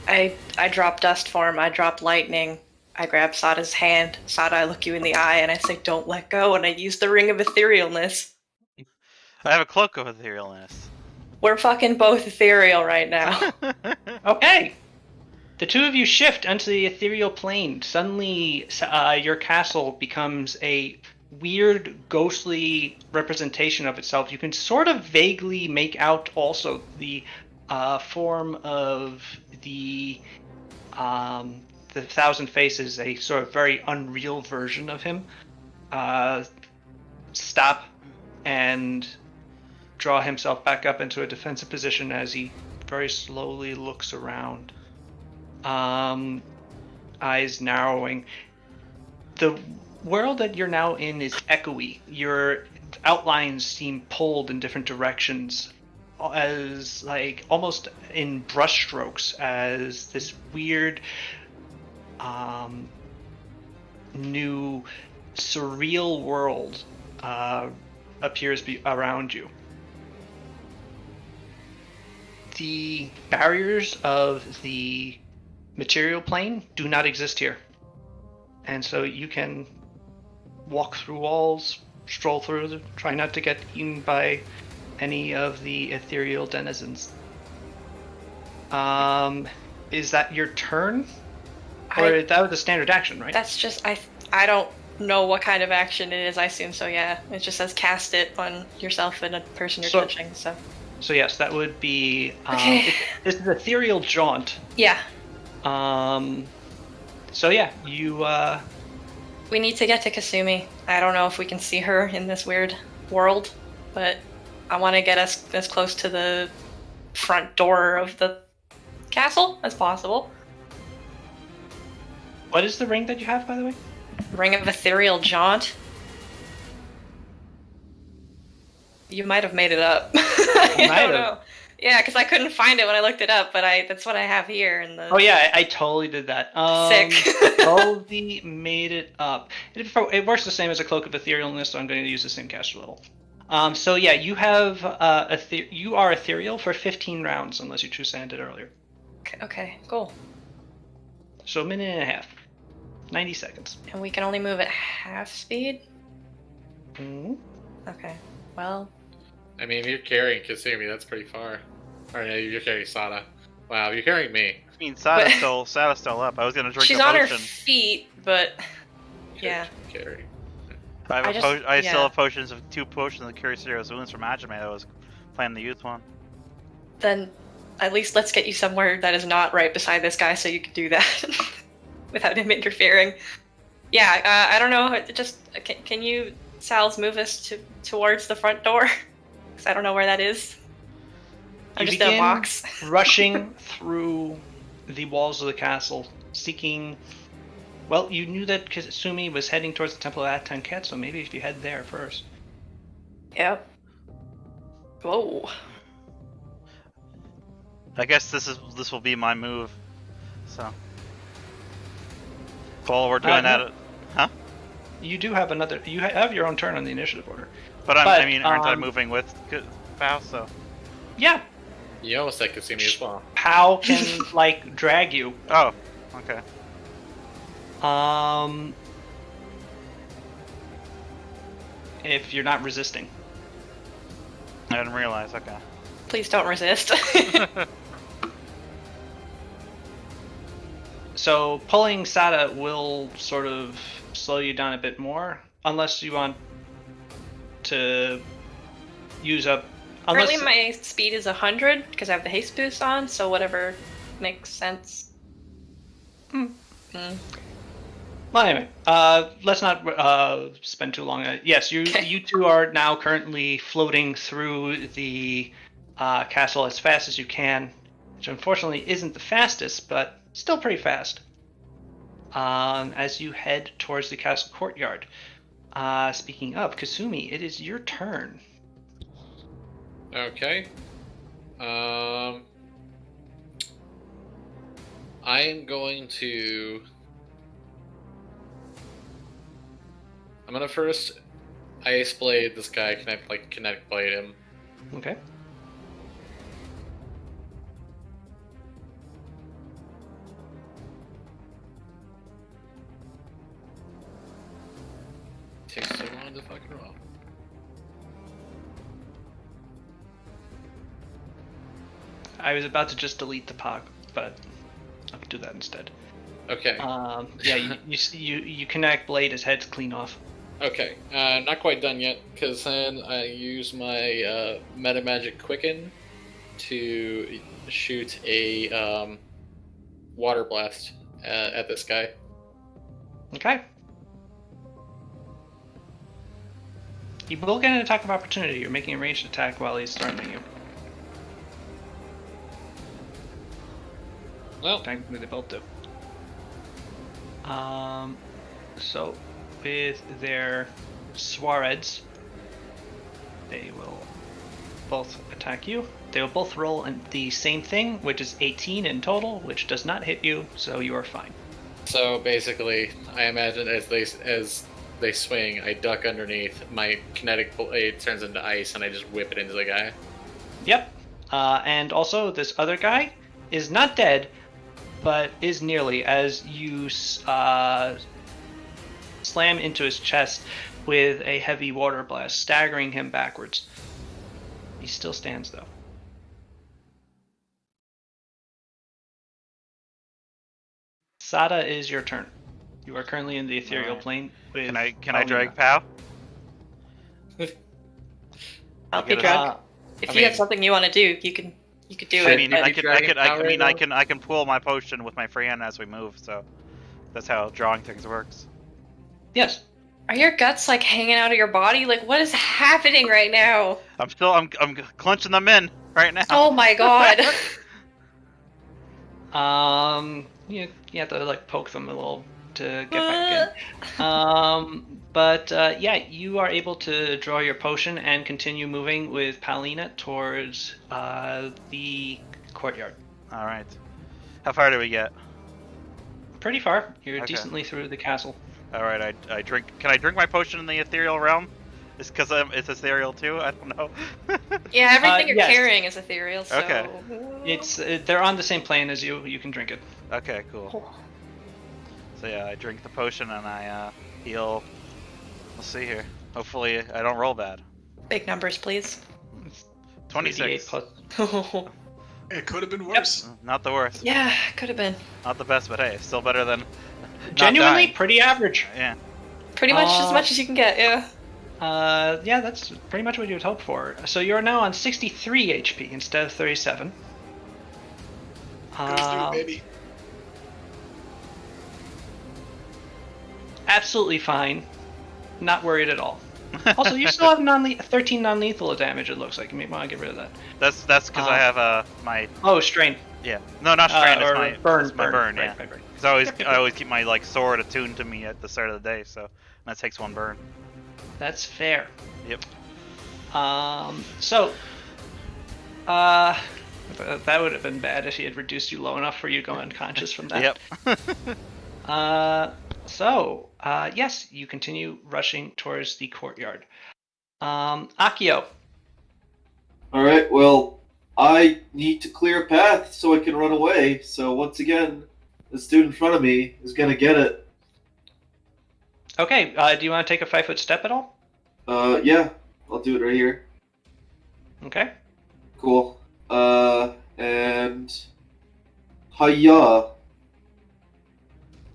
I drop dust form, I drop lightning, I grab Sada's hand. Sada, I look you in the eye and I say, don't let go, and I use the Ring of Etherealness. I have a cloak of etherealness. We're fucking both ethereal right now. Okay! The two of you shift onto the ethereal plane. Suddenly, your castle becomes a weird, ghostly representation of itself. You can sort of vaguely make out also the form of the Thousand Faces, a sort of very unreal version of him. Stop and draw himself back up into a defensive position as he very slowly looks around. Eyes narrowing. The world that you're now in is echoey. Your outlines seem pulled in different directions, as like almost in brushstrokes, as this weird new surreal world appears around you. The barriers of the material plane do not exist here, and so you can walk through walls, stroll through them, try not to get eaten by any of the ethereal denizens. Is that your turn? Or that was a standard action, right? That's just, I don't know what kind of action it is. I assume so, yeah. It just says cast it on yourself and a person you're touching, so. So yes, that would be, Okay. This is ethereal jaunt. Yeah. So yeah, you, We need to get to Kasumi. I don't know if we can see her in this weird world, but I want to get us as close to the front door of the castle as possible. What is the ring that you have, by the way? Ring of Ethereal Jaunt. You might have made it up. I don't know. Yeah, because I couldn't find it when I looked it up, but that's what I have here in the. Oh yeah, I totally did that. Sick. Totally made it up. It works the same as a Cloak of Etherealness, so I'm going to use the same caster level. So yeah, you have you are ethereal for 15 rounds, unless you choose to end it earlier. Okay, cool. So a minute and a half, 90 seconds. And we can only move at half speed. Mm-hmm. Okay. Well. I mean, you're carrying Kasumi. That's pretty far. Or no, you're carrying Sada. Wow, you're carrying me. I mean, Sada's still up. I was gonna drink she's a potion. on her feet, but yeah. Carry. I still have potions of 2 potions of Cure Serious Wounds from Ajime that I was playing the youth one. Then at least let's get you somewhere that is not right beside this guy so you can do that without him interfering. Yeah, I don't know. Just can you, Sal's, move us towards the front door? Because I don't know where that is. I'm just in a box. Rushing through the walls of the castle, seeking. Well, you knew that Kasumi was heading towards the Temple of Atenket, so maybe if you head there first. Yep. Whoa. I guess this will be my move. So. While we're doing that, huh? You do have another. You have your own turn on the initiative order. But aren't I moving with Pao? So. Yeah. You almost said Kasumi as well. Pao can like drag you. Oh. Okay. If you're not resisting. I didn't realize. Okay. Please don't resist. So pulling Sada will sort of slow you down a bit more, unless you want to use up. Currently my speed is 100 because I have the haste boost on, so whatever makes sense. Well, anyway, let's not spend too long on it. Yes, you two are now currently floating through the castle as fast as you can, which unfortunately isn't the fastest, but still pretty fast. As you head towards the castle courtyard. Speaking of, Kasumi, it is your turn. Okay. I am going to. I'm gonna first Ice Blade this guy. Can I Kinetic Blade him? Okay. Takes so long to fucking roll. I was about to just delete the POG, but I'll do that instead. Okay. Yeah, you connect blade, his head's clean off. Okay. Not quite done yet, because then I use my Meta Magic Quicken to shoot a Water Blast at this guy. Okay. You will get an attack of opportunity. You're making a ranged attack while he's threatening you. Well, Technically, they both do. So with their Swareds, they will both attack you. They will both roll the same thing, which is 18 in total, which does not hit you, so you are fine. so basically, I imagine as they swing, I duck underneath. My Kinetic Blade turns into ice, and I just whip it into the guy. Yep. And also, this other guy is not dead, but is nearly, as you slam into his chest with a heavy water blast, staggering him backwards. He still stands, though. Sada, is your turn. You are currently in the ethereal plane. With Can I Paulina. drag Pow? I'll be get drunk. If I you have mean- something you want to do, you can do I it. mean, but- I can pull my potion with my free hand as we move. So that's how drawing things works. Yes. Are your guts like hanging out of your body? Like, what is happening right now? I'm clenching them in right now. Oh my god. You have to like poke them a little to get back in. But yeah, you are able to draw your potion and continue moving with Paulina towards the courtyard. All right. How far do we get? Pretty far. You're Okay. decently through the castle. All right. I drink. Can I drink my potion in the ethereal realm? It's because it's ethereal too. I don't know. Yeah, everything you're yes. carrying is ethereal, so... Okay. It's they're on the same plane as you. You can drink it. Okay, cool. So yeah, I drink the potion and I heal. We'll see here. Hopefully, I don't roll bad. Big numbers, please. 26. 3d8 plus. It could have been worse. Not the worst. Yeah, could have been. Not the best, but hey, still better than. Genuinely, dying. pretty average. Yeah. Pretty much as you can get, yeah. Yeah, that's pretty much what you would hope for. So you're now on 63 HP instead of 37. Goes through, baby. Absolutely fine. Not worried at all. Also, you still have 13 non-lethal damage, it looks like. You may want to get rid of that. That's because I have my Oh, strain. yeah. No, not strain. Or It's my burn. It's my burn. Right, Yeah. right. Because Yep. I always keep my sword attuned to me at the start of the day, so that takes one burn. That's fair. Yep. So, that would have been bad if he had reduced you low enough for you to go unconscious from that. Yep. Yes, you continue rushing towards the courtyard. Akio. Alright, well, I need to clear a path so I can run away. So once again, this dude in front of me is gonna get it. Okay, do you want to take a 5-foot step at all? Yeah, I'll do it right here. Okay. Cool. And hiya,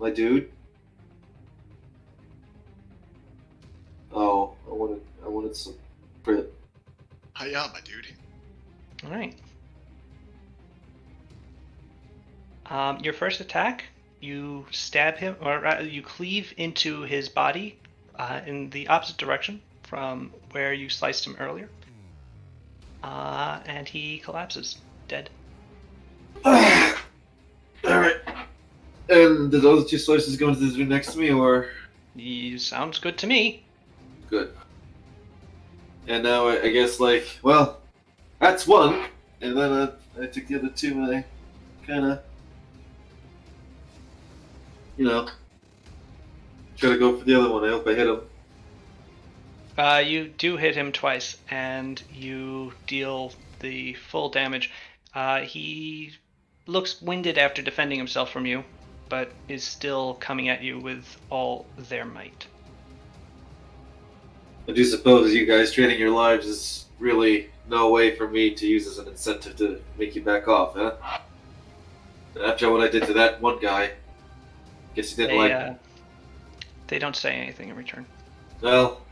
my dude. Oh, I wanted some crit. Hiya, my dude. All right. Your first attack, you stab him, or you cleave into his body in the opposite direction from where you sliced him earlier. And he collapses, dead. Alright. And did those 2 slices go into the dude next to me, or? Sounds good to me. Good. And now I guess, like, well, that's one. And then I took the other 2 and I kind of, try to go for the other one. I hope I hit him. You do hit him twice, and you deal the full damage. He looks winded after defending himself from you, but is still coming at you with all their might. I do suppose you guys trading your lives is really no way for me to use as an incentive to make you back off, huh? After what I did to that one guy, guess you didn't like me. They don't say anything in return. Well,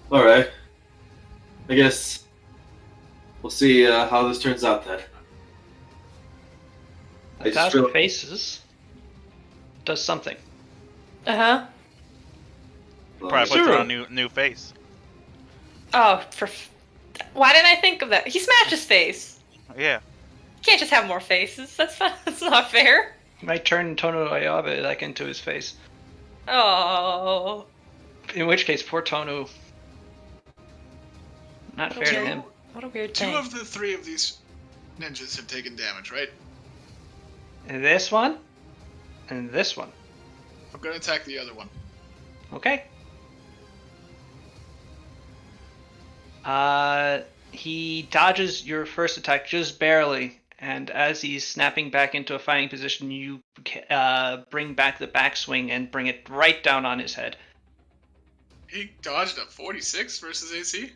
alright. I guess we'll see how this turns out then. 1,000 faces does something. Uh-huh. Probably puts it on a new face. Oh, why didn't I think of that? He smashed his face. Yeah. You can't just have more faces. That's not fair. He might turn Tono Ayabe into his face. Oh. In which case, poor Tonu. Not fair to him. What a weird 2 thing. of the 3 of these ninjas have taken damage, right? And this one, and this one. I'm gonna attack the other one. Okay. He dodges your first attack just barely, and as he's snapping back into a fighting position, you bring back the backswing and bring it right down on his head. He dodged a 46 versus AC?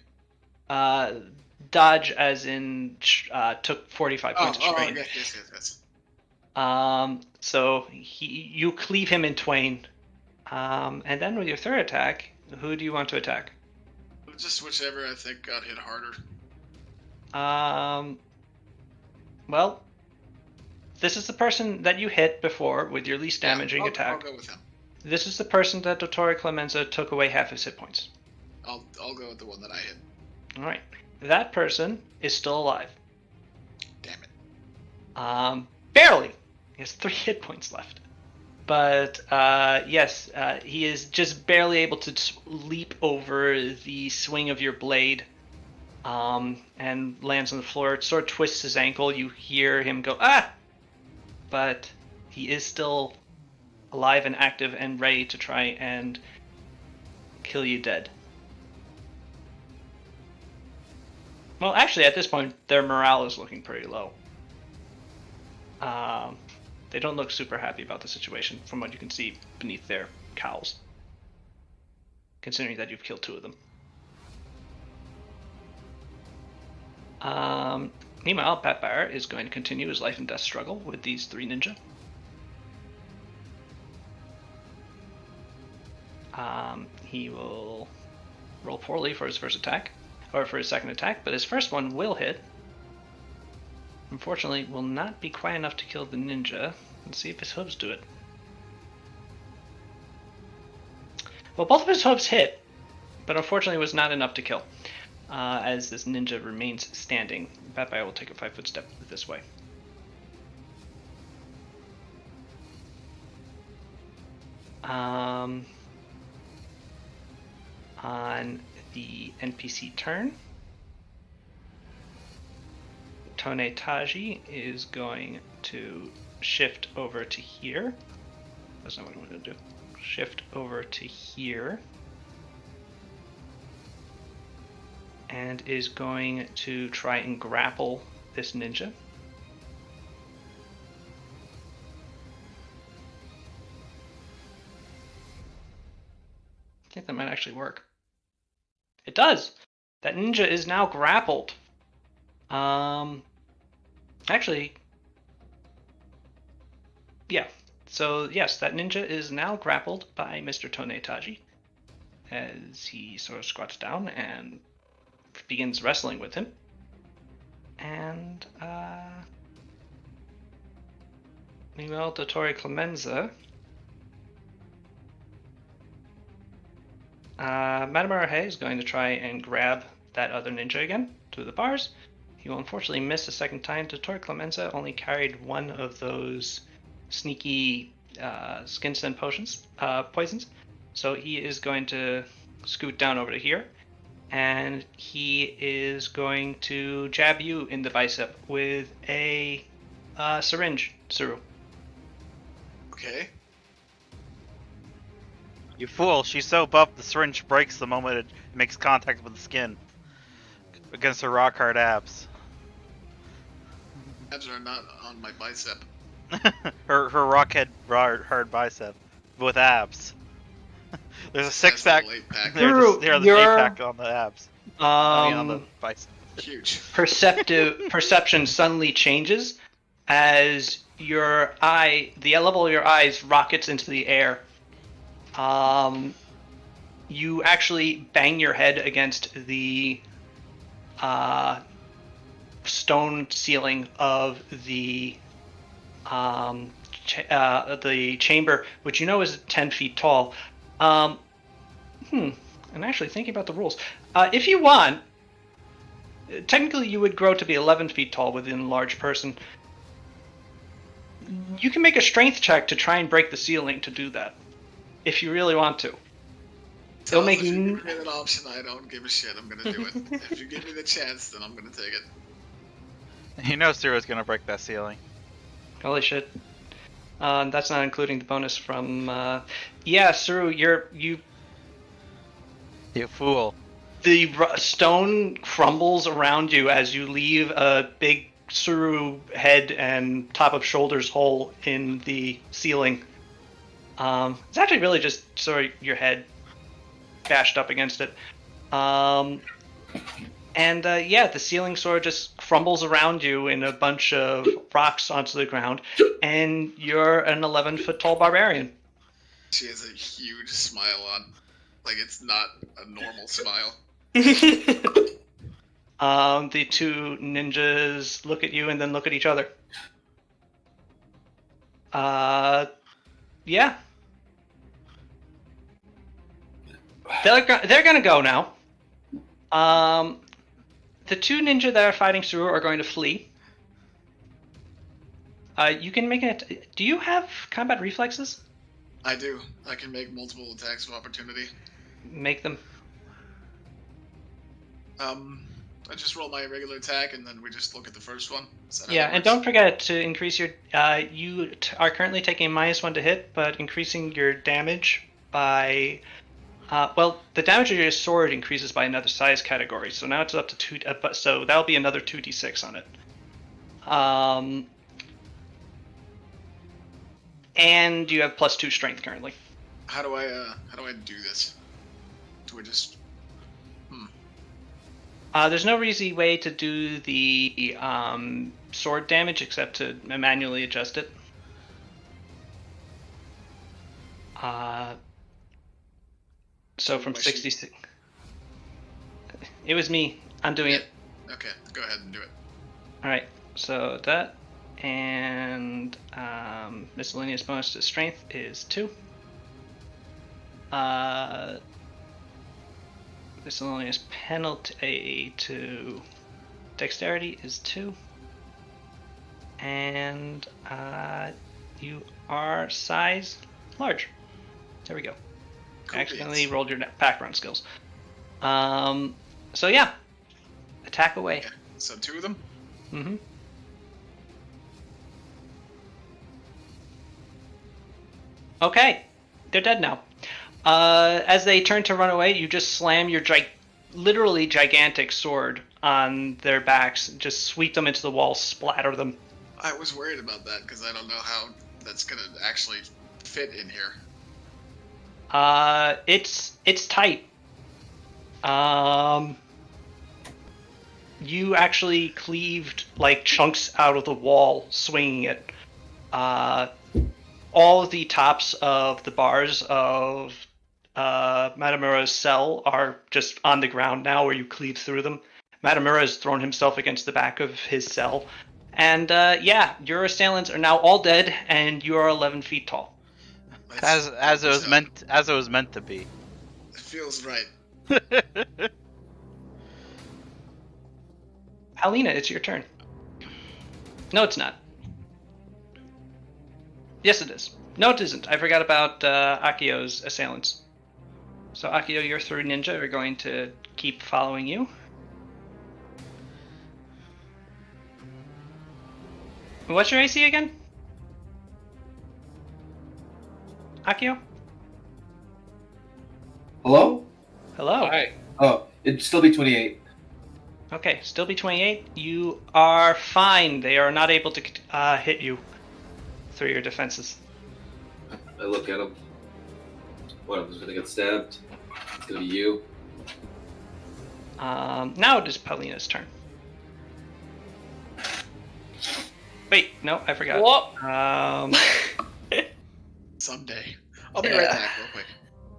Dodge as in took 45 points of strain. Okay. Yes. So you cleave him in twain. And then with your third attack, who do you want to attack? Just whichever I think got hit harder. Well, this is the person that you hit before with your least damaging attack. I'll go with him. This is the person that Dottore Clemenza took away half his hit points. I'll go with the one that I hit. All right. That person is still alive. Damn it. Barely. He has 3 hit points left. But yes, he is just barely able to leap over the swing of your blade and lands on the floor. It sort of twists his ankle. You hear him go, ah! But he is still alive and active and ready to try and kill you dead. Well, actually, at this point, their morale is looking pretty low. They don't look super happy about the situation from what you can see beneath their cowls, considering that you've killed 2 of them. Meanwhile, Pathfinder is going to continue his life and death struggle with these 3 ninja. He will roll poorly for his first attack, or for his second attack, but his first one will hit. Unfortunately, will not be quite enough to kill the ninja. Let's see if his hooves do it. Well, both of his hooves hit, but unfortunately was not enough to kill. As this ninja remains standing, Pathfinder will take a 5-foot step this way. On the NPC turn, Tone Taji is going to shift over to here. That's not what I wanted to do. Shift over to here. And is going to try and grapple this ninja. I think that might actually work. It does! That ninja is now grappled. Actually, yeah. So yes, that ninja is now grappled by Mr. Tone Taji as he sort of squats down and begins wrestling with him. And Meanwhile, Dottore Clemenza. Madame Arahe is going to try and grab that other ninja again through the bars. He will unfortunately miss a second time. Dottore Clemenza only carried one of those sneaky skin stun poisons. So he is going to scoot down over to here. And he is going to jab you in the bicep with a syringe, Suru. Okay. You fool! She's so buff, the syringe breaks the moment it makes contact with the skin against her rock hard abs. Abs are not on my bicep. her hard bicep with abs. There's a It's six nice pack. little 8-pack. Drew, There's an you're- 8-pack on the abs. I mean, on the bicep. Huge. Perception suddenly changes as your eye, the level of your eyes, rockets into the air. You actually bang your head against the stone ceiling of the chamber, which you know is 10 feet tall. I'm actually thinking about the rules. If you want, technically you would grow to be 11 feet tall within a large person. You can make a strength check to try and break the ceiling to do that, if you really want to. It'll make If you you... give me that option, I don't give a shit. I'm gonna do it. If you give me the chance, then I'm gonna take it. You know Suru's gonna break that ceiling. Holy shit. That's not including the bonus from... Yeah, Suru, you... You fool. The stone crumbles around you as you leave a big Suru head and top of shoulders hole in the ceiling. It's actually really just sort of your head bashed up against it. Yeah, the ceiling sort of just crumbles around you in a bunch of rocks onto the ground, and you're an 11-foot tall barbarian. She has a huge smile on. Like, it's not a normal smile. The two ninjas look at you and then look at each other. Yeah. They're gonna go now. The two ninja that are fighting Suru are going to flee. You can make it. Do you have combat reflexes? I do. I can make multiple attacks of opportunity. Make them. I just roll my regular attack and then we just look at the first one. Is that how Yeah, that and works? don't forget to increase your. You are currently taking -1 to hit, but increasing your damage by. Well, the damage of your sword increases by another size category, so now it's up to 2. So that'll be another 2d6 on it. And you have +2 strength currently. How do I do this? Do I just There's no easy way to do the sword damage except to manually adjust it. So from My 66. It was me. I'm doing it. Okay, go ahead and do it. Alright, so that and miscellaneous bonus to strength is 2. Miscellaneous penalty to dexterity is 2. And you are size large. There we go. Cool Accidentally beans. rolled your background skills. So yeah, attack away. Okay, so 2 of them? Mm-hmm. Okay, they're dead now. As they turn to run away, you just slam your literally gigantic sword on their backs, just sweep them into the wall, splatter them. I was worried about that because I don't know how that's gonna actually fit in here. It's tight. You actually cleaved like chunks out of the wall, swinging it. All of the tops of the bars of Matamura's cell are just on the ground now, where you cleave through them. Matamura has thrown himself against the back of his cell, And yeah, your assailants are now all dead, and you are 11 feet tall. Let's As it help was us out. meant to be. It feels right. Alina, it's your turn. No, it's not. Yes, it is. No, it isn't. I forgot about Akio's assailants. So Akio, your 3 ninja are going to keep following you. What's your AC again? Akio? Hello? Hello. Hi. Oh, it'd still be 28. Okay, still be 28. You are fine. They are not able to hit you through your defenses. I look at him. What, I'm just gonna get stabbed? It's gonna be you. Now it is Paulina's turn. Wait, no, I forgot. Whoop. Someday. I'll be right back, real quick.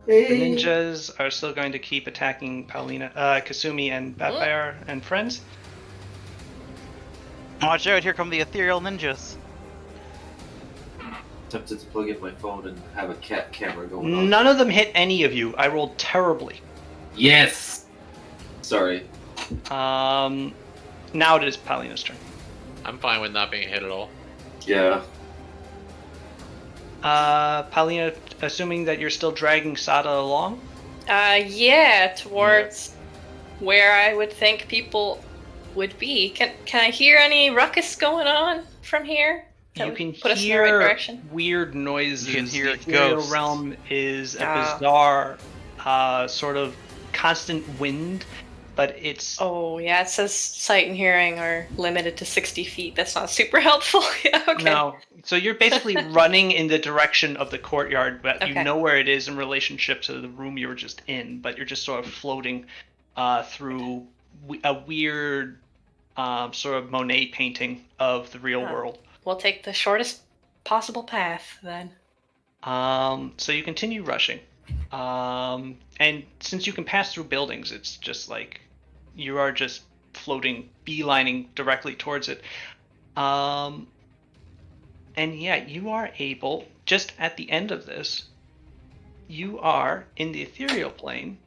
The ninjas are still going to keep attacking Paulina, Kasumi, and Pathfinder and friends. Watch out! Here come the ethereal ninjas. Tempted to plug in my phone and have a cat camera going on. None of them hit any of you. I rolled terribly. Yes! Sorry. Now it is Paulina's turn. I'm fine with not being hit at all. Yeah. Paulina, assuming that you're still dragging Sada along. Yeah, towards where I would think people would be. Can I hear any ruckus going on from here? That You would can put us in the right hear direction? weird noises. You can hear the ethereal ghosts. realm is a Ah. bizarre, sort of constant wind, but it's Oh, yeah, it says sight and hearing are limited to 60 feet. That's not super helpful. Yeah, okay. no. So you're basically running in the direction of the courtyard, but you Okay. know where it is in relationship to the room you were just in, but you're just sort of floating through a weird sort of Monet painting of the real Huh. world. We'll take the shortest possible path then. So you continue rushing. And since you can pass through buildings, it's just like you are just floating, beelining directly towards it. And yeah, you are able, just at the end of this, you are in the ethereal plane.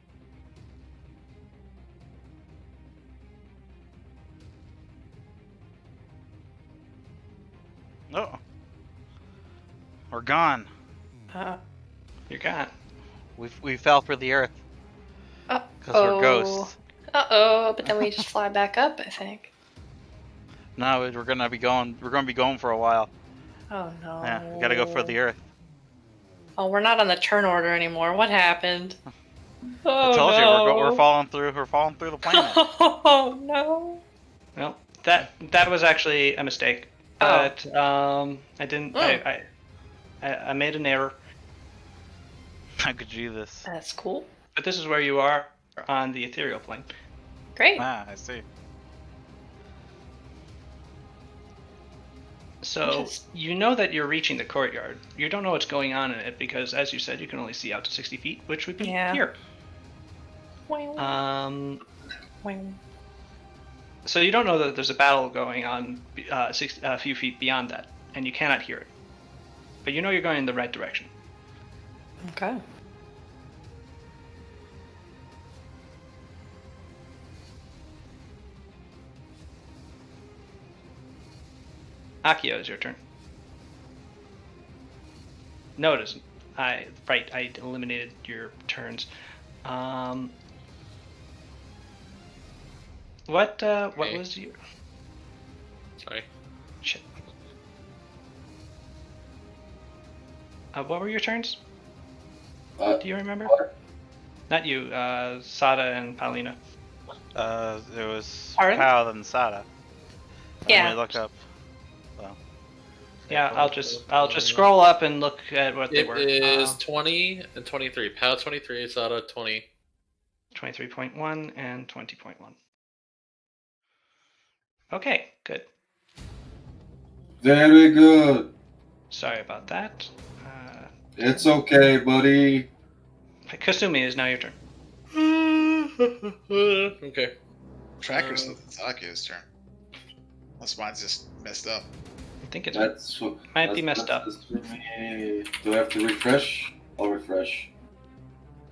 Oh, we're gone. You're gone. We fell for the earth because we're ghosts. Uh-oh, but then we just fly back up, I think. No, we're gonna be going. We're gonna be going for a while. Oh, no. Yeah, we gotta go for the earth. Oh, we're not on the turn order anymore. What happened? Oh, I told you no. we're falling through. We're falling through the planet. Oh, no. Well, that was actually a mistake. But I didn't. I made an error. How could you do this? That's cool. But this is where you are on the ethereal plane. Great. Ah, I see. So you know that you're reaching the courtyard. You don't know what's going on in it because, as you said, you can only see out to 60 feet, which would be here. Wow. So you don't know that there's a battle going on a few feet beyond that, and you cannot hear it. But you know you're going in the right direction. Okay. Akio, is your turn. No, it isn't. I eliminated your turns. What Okay. was your... Sorry. Shit. What were your turns? Do you remember? Not you, Sada and Paulina. It was Pardon? Pal and Sada. Yeah. Let me look up. Well, Yeah, I'll just scroll up and look at what they It were. is 20 and 23. POW 23, SADA 20. 23.1 and 20.1. Okay, good. Very good. Sorry about that. It's okay, buddy. Kasumi, is now your turn. Okay. Tracker says it's Akia's turn. Unless mine's just messed up. I think it That's might be messed up. that's for me. Do I have to refresh? I'll refresh.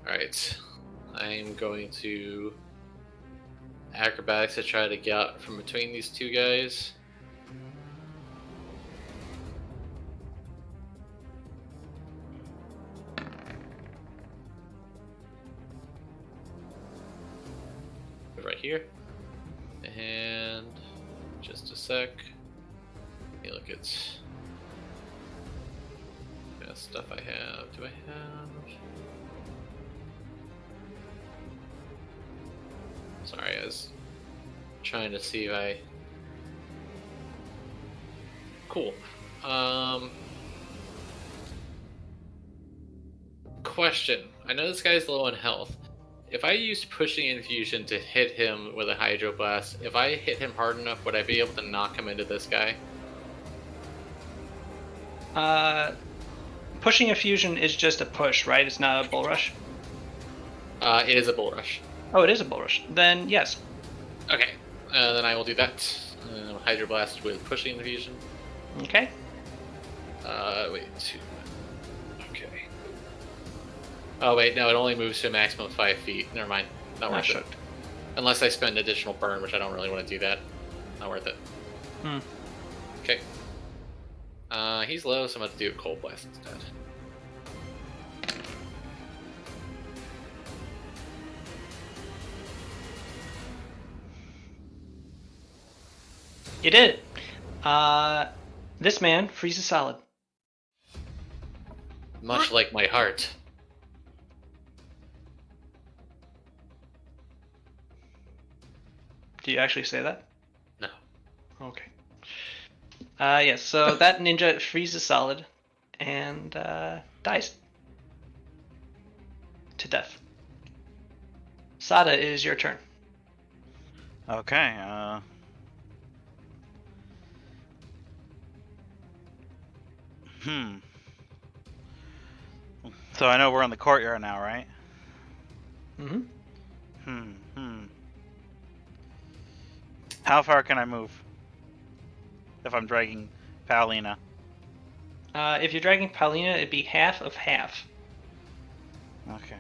Alright. I'm going to acrobatics to try to get out from between these two guys. Right here. And just a sec. Hey, look at the stuff I have. Do I have? Sorry, I was trying to see if I. Cool. Question. I know this guy's low on health. If I used pushing infusion to hit him with a hydroblast, if I hit him hard enough, would I be able to knock him into this guy? Pushing a fusion is just a push, right? It's not a bull rush. It is a bull rush. Oh, it is a bull rush. Then yes. Okay, then I will do that. Hydroblast with pushing infusion. Okay. Wait, 2. Okay. Oh wait, no, it only moves to a maximum of 5 feet. Never mind. Not worth it. Unless I spend additional burn, which I don't really want to do that. Not worth it. Okay. He's low, so I'm going to do a cold blast instead. You did it. This man freezes solid. Much like my heart. Do you actually say that? No. Okay. Yes, so that ninja freezes solid and dies to death. Sada, it is your turn. Okay. So I know we're in the courtyard now, right? Mm-hmm. How far can I move? If I'm dragging Paulina. If you're dragging Paulina, it'd be half of half. Okay.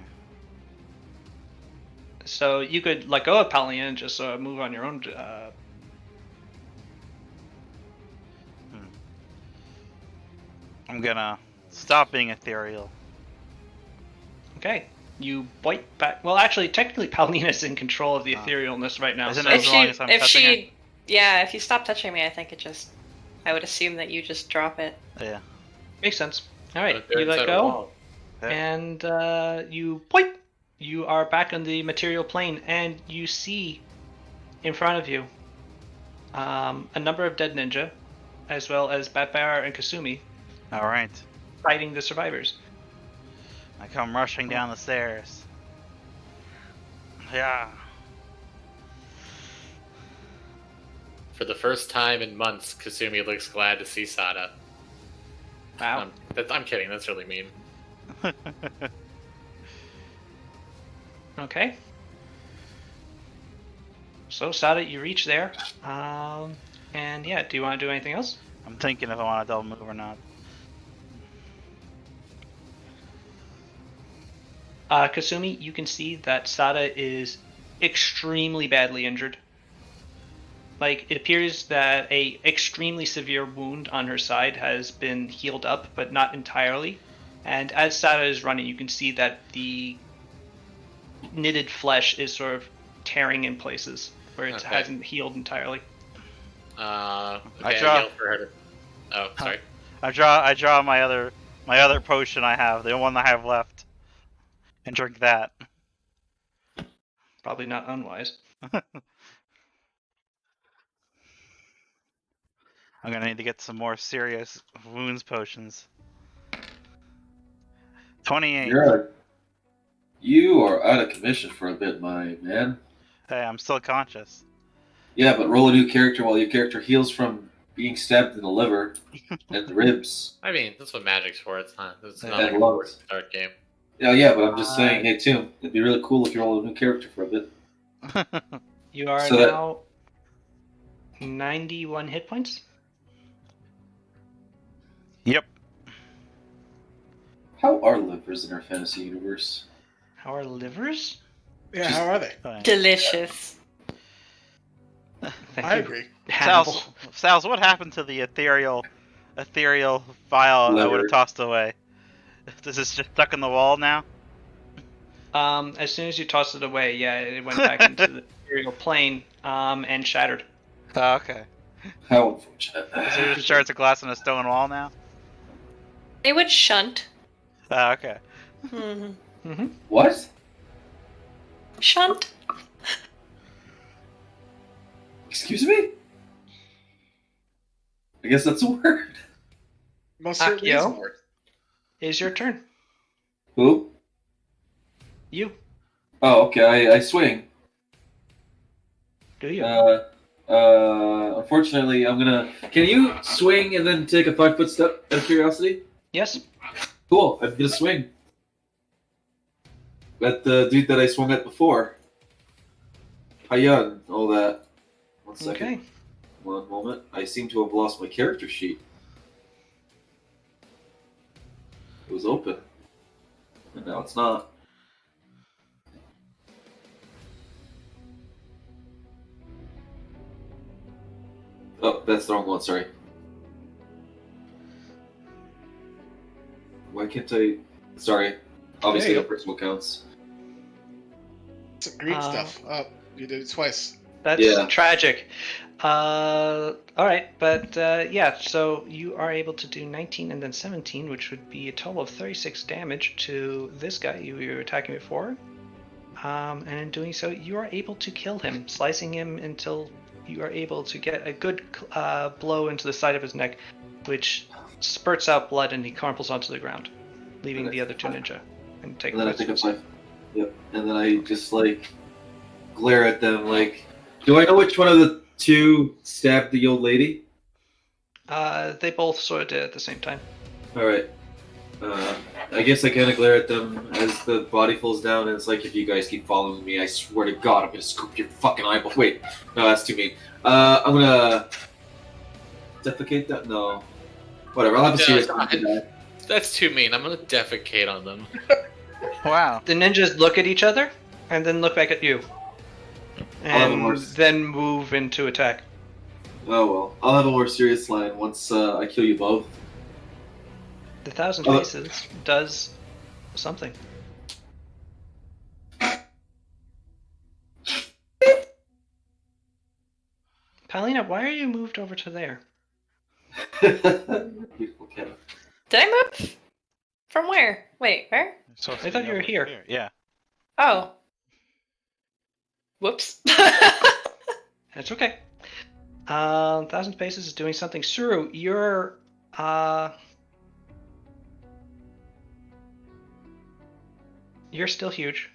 So you could let go of Paulina and just move on your own. I'm gonna stop being ethereal. Okay. You bite back. Well, actually, technically, Paulina's in control of the etherealness right now. Isn't So it as long as I'm touching it? Yeah, if you stop touching me, I think it just. I would assume that you just drop it. Yeah. makes sense. All right, They're you let inside a go, wall. and you boink. You are back on the material plane, and you see in front of you a number of dead ninja, as well as Batbear and Kasumi All right. fighting the survivors. I come rushing down the stairs. Yeah. For the first time in months, Kasumi looks glad to see Sada. Wow. I'm kidding, that's really mean. Okay. So Sada, you reach there, and yeah. Do you want to do anything else? I'm thinking if I want to double move or not. Kasumi, you can see that Sada is extremely badly injured. Like, it appears that a extremely severe wound on her side has been healed up, but not entirely. And as Sada is running, you can see that the knitted flesh is sort of tearing in places where it hasn't healed entirely. Okay, I I draw- yell for her to... Oh, sorry. I draw my other potion I have, the one I have left, and drink that. Probably not unwise. I'm gonna need to get some more serious wounds potions. 28. You are out of commission for a bit, my man. Hey, I'm still conscious. Yeah, but roll a new character while your character heals from being stabbed in the liver and the ribs. I mean, that's what Magic's for. It's not And like a lungs. start game. Yeah, but I'm just saying, hey, Tim, it'd be really cool if you roll a new character for a bit. You are So that- now 91 hit points. Yep. How are livers in our fantasy universe? How are livers? Yeah, how are they? Fine. Delicious. Thank I you, agree. Hannibal. Sal's, what happened to the ethereal file I would Liver. have tossed away? Is this just stuck in the wall now? As soon as you tossed it away, yeah, it went back into the ethereal plane and shattered. Oh, okay. How unfortunate. Is there just shards of glass on a stone wall now? They would shunt. Oh, okay. Mm-hmm. What? Shunt. Excuse me? I guess that's a word. Most certainly is Akio? a word. Is your turn. Who? You. Oh, okay. I swing. Do you? Unfortunately, I'm gonna. Can you swing and then take a 5-foot step out of curiosity? Yes. Cool. I'm gonna swing at the dude that I swung at before. Hiya and all that. One second. Okay. One moment. I seem to have lost my character sheet. It was open, and now it's not. Oh, that's the wrong one. Sorry. Why can't I? Sorry. Obviously, There the personal counts. Some green stuff. Oh, you did it twice. That's Yeah. tragic. All right, but yeah, so you are able to do 19 and then 17, which would be a total of 36 damage to this guy you were attacking before. And in doing so, you are able to kill him, slicing him until you are able to get a good blow into the side of his neck, which spurts out blood and he crumples onto the ground, leaving the other two ninja. And take And then I the pick up my. Yep. And then I just glare at them do I know which one of the two stabbed the old lady? They both sort of did at the same time. All right. I guess I kind of glare at them as the body falls down, and it's like, if you guys keep following me, I swear to God, I'm gonna scoop your fucking eyeball. Wait, no, that's too mean. I'm gonna defecate that. No, whatever. I'll have a serious one. That's too mean. I'm gonna defecate on them. Wow. The ninjas look at each other and then look back at you. have a And more- then move into attack. Oh well, I'll have a more serious line once I kill you both. The Thousand Oh. Faces does something. Paulina, why are you moved over to there? Beautiful cat. Did I move? From where? Wait, where? So I thought you were here. Yeah. Oh. Whoops. That's okay. Thousand Faces is doing something. Suru, you're still huge.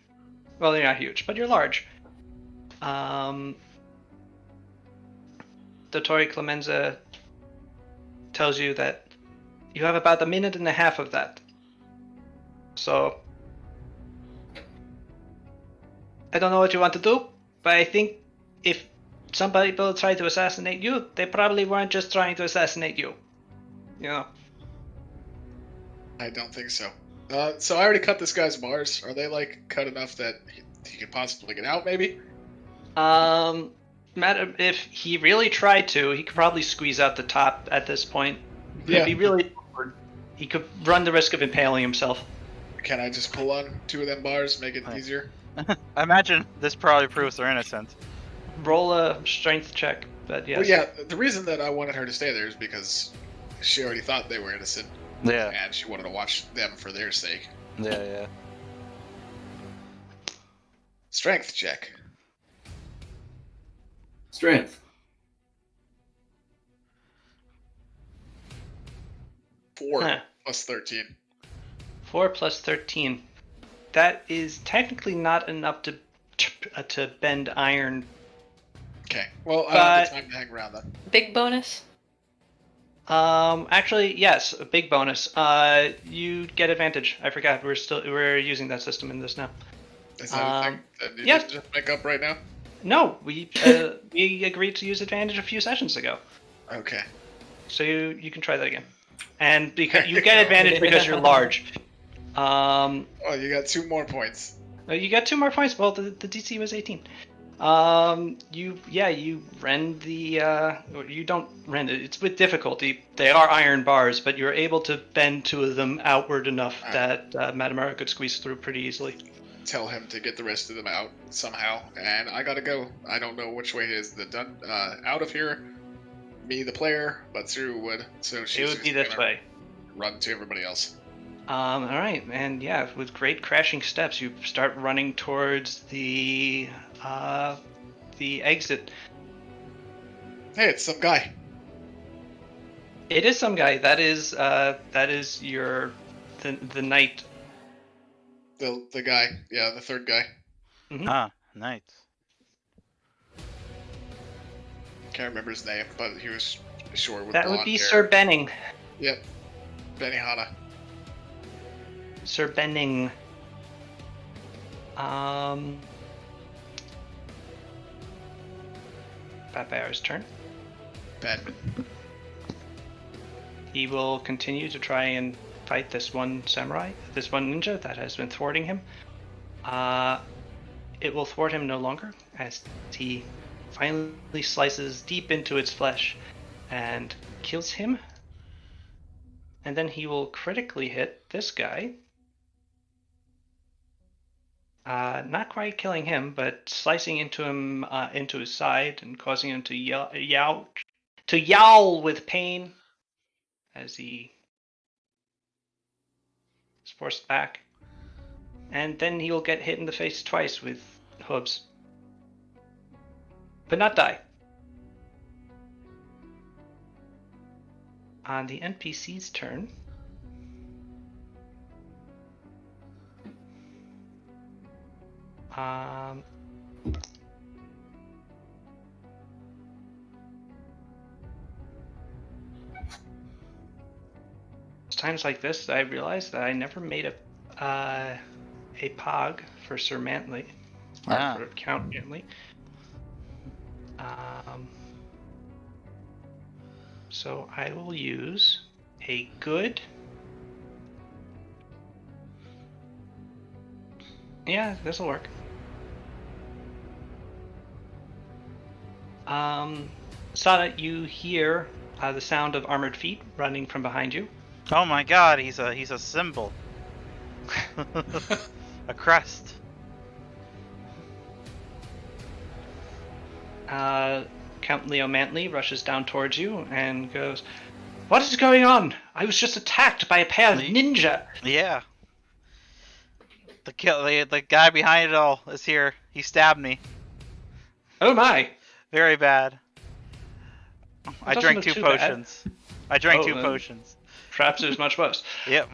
Well, you're not huge, but you're large. Dottori Clemenza tells you that you have about a minute and a half of that. So I don't know what you want to do, but I think if some people try to assassinate you, they probably weren't just trying to assassinate you. You know. I don't think so. So I already cut this guy's bars. Are they cut enough that he could possibly get out? Maybe. Madam, if he really tried to, he could probably squeeze out the top at this point. Yeah. It'd be really awkward. He could run the risk of impaling himself. Can I just pull on 2 of them bars, make it easier? I imagine this probably proves they're innocent. Roll a strength check, but yes. Well, yeah. The reason that I wanted her to stay there is because she already thought they were innocent, Yeah. and she wanted to watch them for their sake. Yeah. Strength check. Strength. 4 Huh. plus 13. 4 plus 13. That is technically not enough to bend iron. Okay. Well, I have the time to hang around then. Big bonus. Actually, yes, a big bonus. You get advantage. I forgot we're using that system in this now. Is that a thing that you yeah. just make up right now? No, we agreed to use advantage a few sessions ago. Okay. So you can try that again. And because you get advantage because you're large. Oh, you got 2 more points. You got 2 more points. Well, the DC was 18. You rend the you don't rend it. It's with difficulty. They are iron bars, but you're able to bend 2 of them outward enough that Matamara could squeeze through pretty easily. Tell him to get the rest of them out somehow, and I gotta go. I don't know which way is out of here. Me, the player, but Suru would. So she's It would be just this gonna way. run to everybody else. All right, and yeah, with great crashing steps, you start running towards the exit. Hey, it's some guy. It is some guy. That is your the knight. The guy. Yeah, the third guy. Mm-hmm. Ah, nice. Can't remember his name, but he was short with That blonde would be hair. Sir Benning. Yep. Benihana. Sir Benning. Batbear's turn. Ben. He will continue to try and fight this one samurai, this one ninja that has been thwarting him. It will thwart him no longer as he finally slices deep into its flesh and kills him. And then he will critically hit this guy. Not quite killing him, but slicing into him, into his side and causing him to yowl with pain as he is forced back. And then he will get hit in the face twice with hooves, but not die. On the NPC's turn, it's times like this that I realized that I never made a pog for Sir Mantley, or for Count Mantley. So I will use a good. Yeah, this will work. Sada, you hear the sound of armored feet running from behind you. Oh my god, he's a symbol. A crest. Count Leo Mantley rushes down towards you and goes, "What is going on? I was just attacked by a pair of ninja." Yeah. The guy behind it all is here. He stabbed me. Oh my! Very bad. I doesn't drank look 2 too bad. potions. I drank Oh, 2 potions. Perhaps it was much worse. Yep.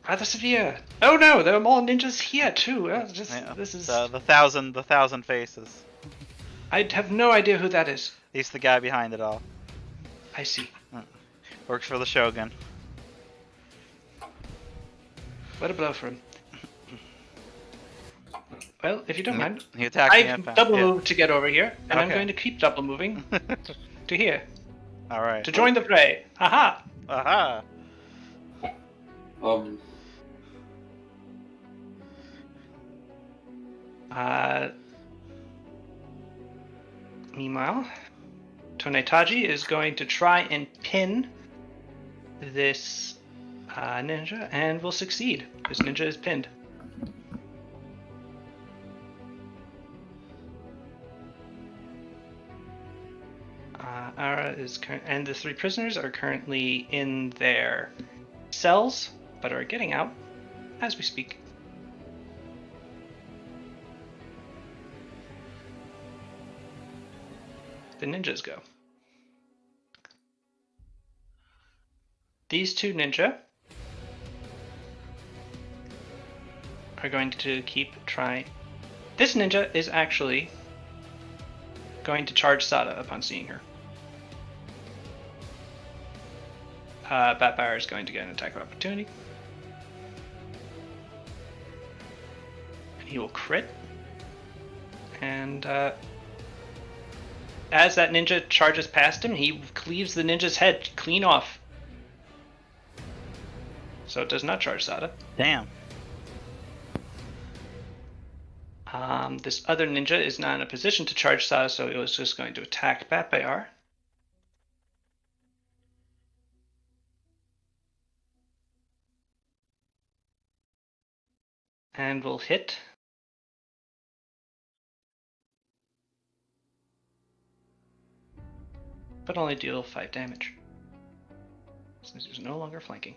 Rather severe. Oh no, there are more ninjas here too. This is. The thousand faces. I have no idea who that is. He's the guy behind it all. I see. Works for the Shogun. What a blow for him. Well, if you don't mind, He attacked me. I've double moved to get over here, and I'm Okay. going to keep double moving to here All right. to join the fray. Haha! Aha. Meanwhile, Tonetaji is going to try and pin this ninja and will succeed. This ninja is pinned. Ara is and the 3 prisoners are currently in their cells, but are getting out as we speak. The ninjas go. These 2 ninja are going to keep trying. This ninja is actually going to charge Sada upon seeing her. Batfire is going to get an attack of opportunity. And he will crit. And as that ninja charges past him, he cleaves the ninja's head clean off. So it does not charge Sada. Damn. This other ninja is not in a position to charge Sada, so it was just going to attack Batbayar. And will hit. But only deal 5 damage. Since he's no longer flanking.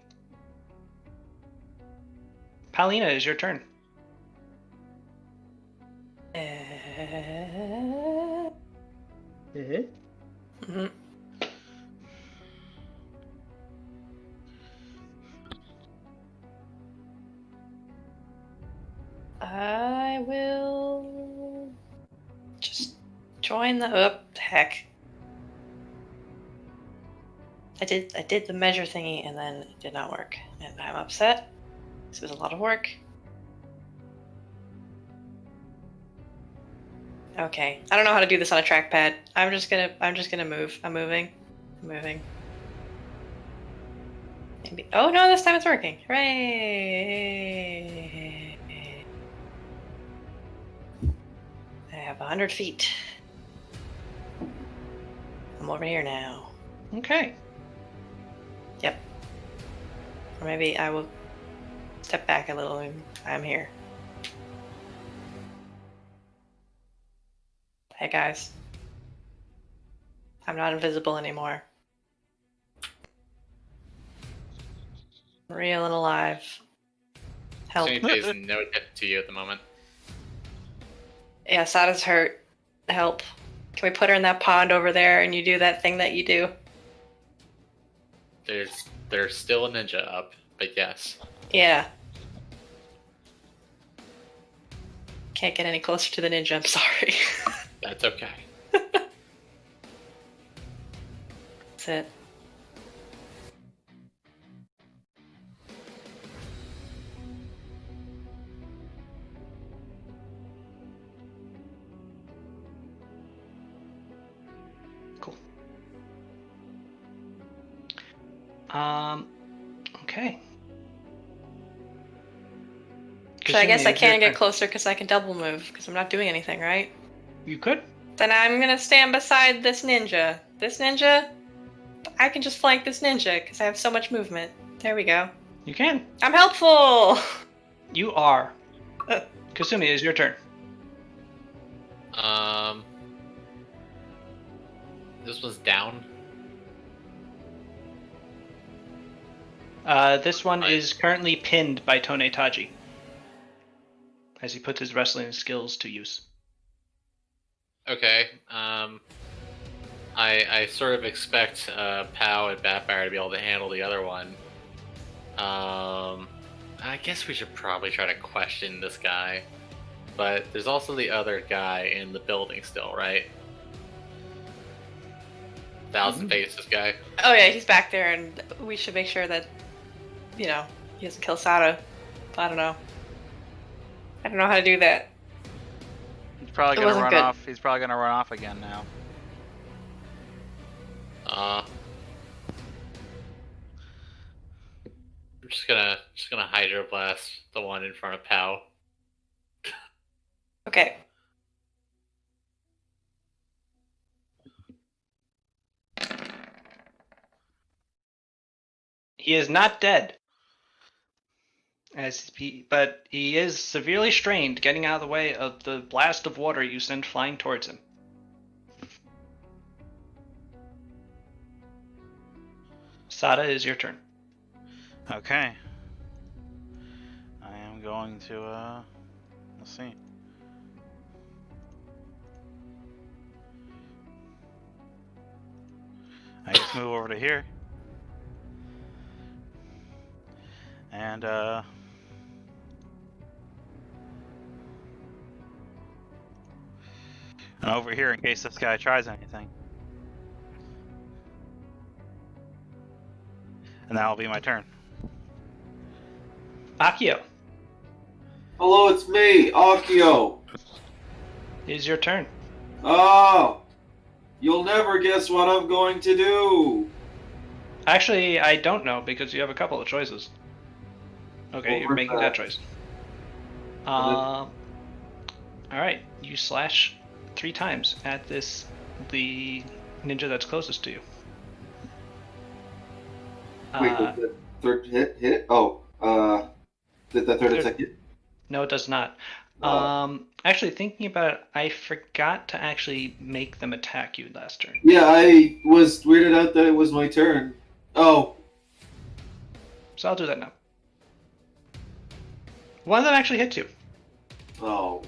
Paulina, is your turn. Mhm. I will just join the heck. I did the measure thingy and then it did not work. And I'm upset. This was a lot of work. Okay. I don't know how to do this on a trackpad. I'm just gonna move. I'm moving. Maybe. Oh no, this time it's working. Hooray! I have 100 feet. I'm over here now. Okay. Yep. Or maybe I will step back a little and I'm here. Hey guys. I'm not invisible anymore. Real and alive. Help. Sunite's no hit to you at the moment. Yeah, Sada's hurt. Help. Can we put her in that pond over there and you do that thing that you do? There's still a ninja up, but yes. Yeah. Can't get any closer to the ninja, I'm sorry. That's okay. That's it. Cool. Okay. So I guess I Kasumi, can't your get closer because I can double move because I'm not doing anything, right? You could. Then I'm gonna stand beside this ninja. This ninja, I can just flank this ninja because I have so much movement. There we go. You can. I'm helpful! You are. Kasumi, it is your turn. This was down. This one is currently pinned by Tone Taji as he puts his wrestling skills to use. Okay. I sort of expect Pow and Batfire to be able to handle the other one. I guess we should probably try to question this guy. But there's also the other guy in the building still, right? Thousand Faces guy. Oh yeah, he's back there and we should make sure that, you know, he doesn't kill Sada. I don't know. I don't know how to do that. He's probably It gonna wasn't run good. off. He's probably gonna run off again now. I'm just gonna hydroblast the one in front of Pow. Okay. He is not dead. But he is severely strained getting out of the way of the blast of water you send flying towards him. Sada, is your turn. Okay. I am going to let's see. I just move over to here. And over here in case this guy tries anything. And that'll be my turn. Akio. Hello, it's me, Akio. It is your turn. Oh! You'll never guess what I'm going to do! Actually, I don't know because you have a couple of choices. Okay, Well, you're where's making that choice. All right, you slash 3 times at the ninja that's closest to you. Wait, the third hit it? Oh, did the third attack hit? No, it does not. Oh. Actually, thinking about it, I forgot to actually make them attack you last turn. Yeah, I was weirded out that it was my turn. Oh. So I'll do that now. One of them actually hits you. Oh.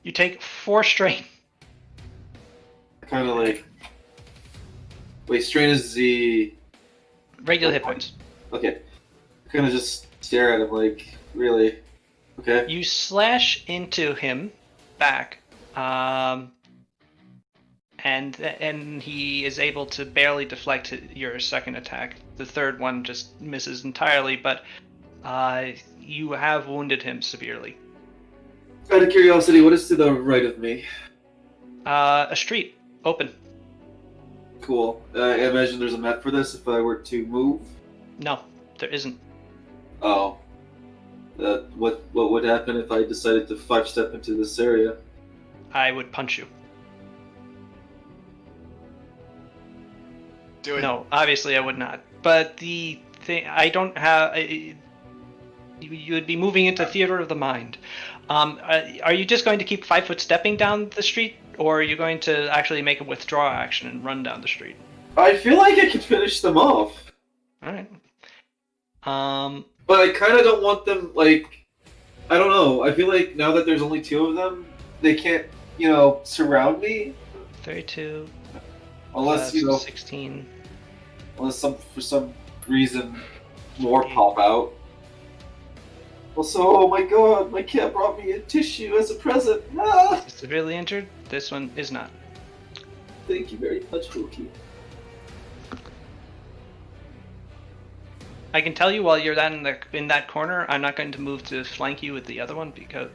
You take 4 strain. Kind of like... Wait, strain is the... Regular hit points. Okay. I kind of just stare at him like, really? Okay. You slash into him back, and he is able to barely deflect your second attack. The third one just misses entirely, but you have wounded him severely. Out of curiosity, what is to the right of me? A street, open. Cool. I imagine there's a map for this if I were to move. No, there isn't. Oh. What would happen if I decided to 5-step into this area? I would punch you. Do it. No, obviously I would not. But the thing, I don't have. You would be moving into theater of the mind. Are you just going to keep 5-foot stepping down the street, or are you going to actually make a withdraw action and run down the street? I feel like I could finish them off. All right. But I kind of don't want them, like... I don't know. I feel like now that there's only 2 of them, they can't, surround me. 32. Unless, 16. Unless for some reason more pop out. Also, oh my god, my cat brought me a tissue as a present. Ah! Severely injured? This one is not. Thank you very much, Wookie. I can tell you while you're in that corner, I'm not going to move to flank you with the other one because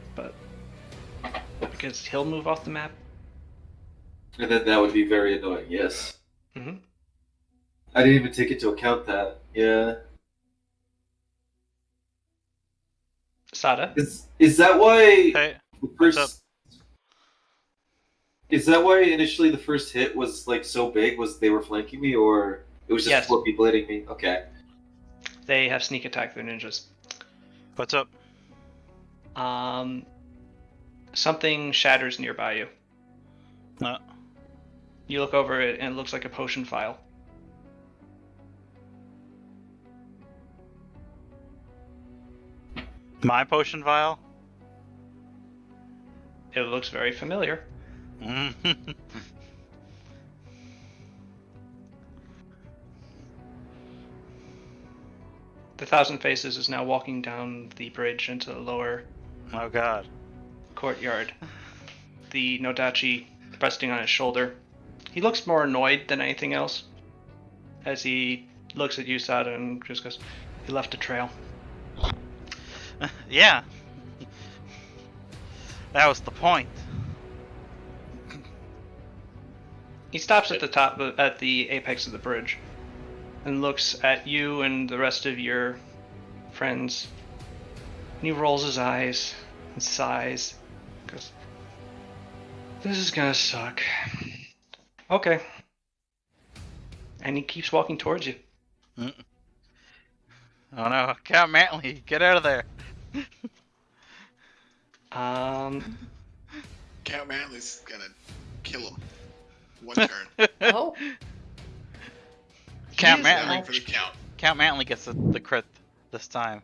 he'll move off the map. And then that would be very annoying, yes. Mm-hmm. I didn't even take into account that. Yeah. Sada? Is that why Hey, the what's up? first... Is that why initially the first hit was like so big? Was they were flanking me, or it was just Yes. 4 people hitting me? Okay. They have sneak attack, they're ninjas. What's up? Something shatters nearby you. No. You look over it and it looks like a potion vial. My potion vial? It looks very familiar. The Thousand Faces is now walking down the bridge into the lower Oh god. courtyard. The Nodachi resting on his shoulder. He looks more annoyed than anything else as he looks at you, Sada, and just goes, "You left a trail." Yeah. That was the point. He stops at the top, at the apex of the bridge, and looks at you and the rest of your friends. And he rolls his eyes and sighs. Goes, "This is gonna suck." Okay. And he keeps walking towards you. Oh no, Count Mantley, get out of there. Count Manley's gonna kill him. One turn. Oh, Count He's aiming Mantley, for the count. Count Mantley gets the crit this time.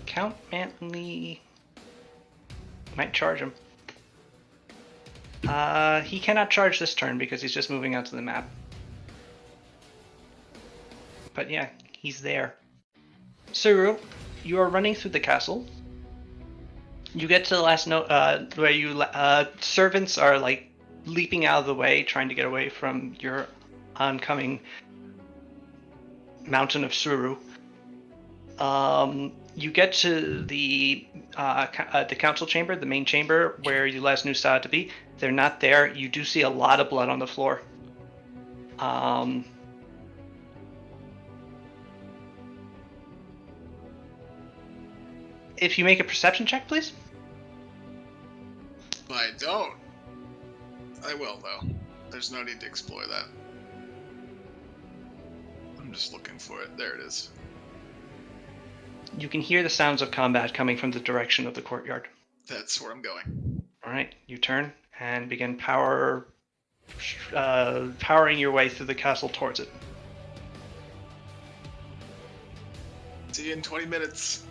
Count Mantley might charge him. He cannot charge this turn because he's just moving out to the map. But yeah, he's there. Suru, you are running through the castle. You get to the last note where you servants are like leaping out of the way, trying to get away from your oncoming mountain of Suru. You get to the council chamber, the main chamber where you last knew Saad to be. They're not there. You do see a lot of blood on the floor. If you make a perception check, please. I don't. I will, though. There's no need to explore that. I'm just looking for it. There it is. You can hear the sounds of combat coming from the direction of the courtyard. That's where I'm going. All right, you turn and begin powering your way through the castle towards it. See you in 20 minutes.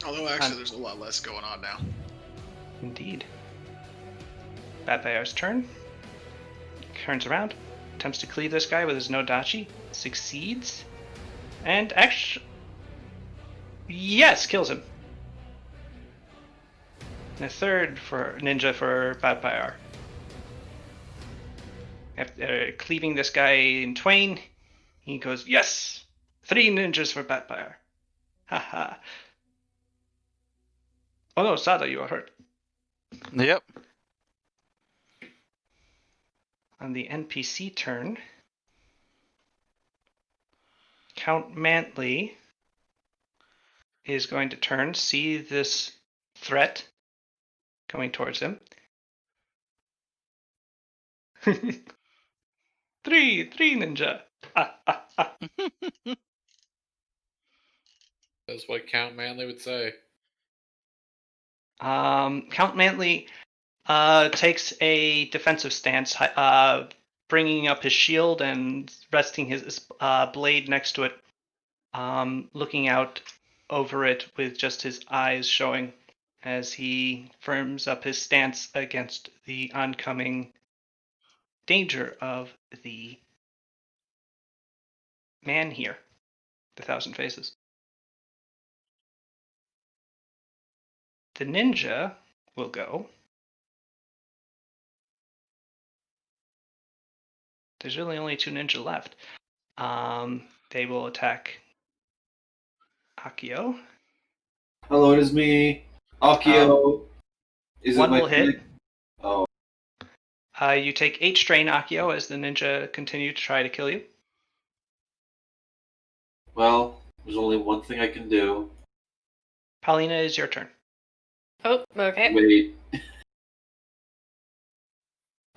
Although, actually, there's a lot less going on now. Indeed. Batbayar's turn. Turns around, attempts to cleave this guy with his no-dachi, succeeds, and actually, yes, kills him. And a third for ninja for Batbayar. After cleaving this guy in twain, he goes, yes! 3 ninjas for Batbayar. Haha. Oh no, Sada, you are hurt. Yep. On the NPC turn, Count Mantley is going to turn, see this threat coming towards him. Three ninja. That's what Count Manley would say. Count Mantley takes a defensive stance, bringing up his shield and resting his blade next to it, looking out over it with just his eyes showing as he firms up his stance against the oncoming danger of the man here, the Thousand Faces. The ninja will go. There's really only 2 ninja left. They will attack Akio. Hello, it is me, Akio. Is it One my will hit. Oh, You take 8 strain, Akio, as the ninja continue to try to kill you. well, there's only one thing I can do. Paulina, is your turn. Oh, okay. Wait.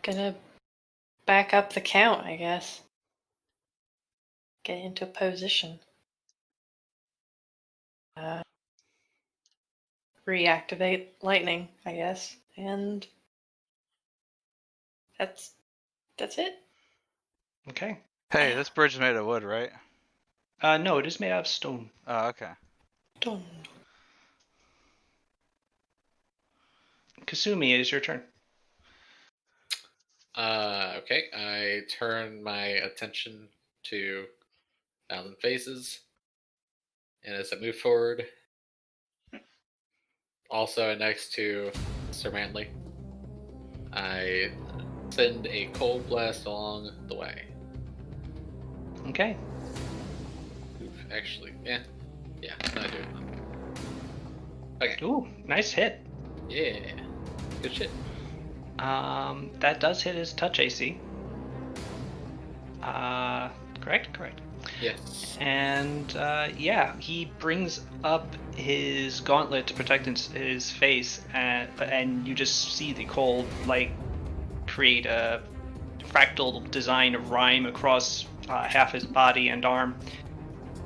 Gonna back up the count, I guess. Get into position. Reactivate lightning, I guess. And that's it. Okay. Hey, this bridge is made of wood, right? No, it is made out of stone. Oh, okay. Done. Kasumi, it is your turn. Okay. I turn my attention to Thousand Faces, and as I move forward, also next to Sir Mantley, I send a cold blast along the way. Okay. Actually, yeah, I do. Okay. Ooh, nice hit. Yeah, good shit. That does hit his touch AC. Correct? Correct. Yes. And yeah, he brings up his gauntlet to protect his face, and you just see the cold like create a fractal design of rhyme across half his body and arm,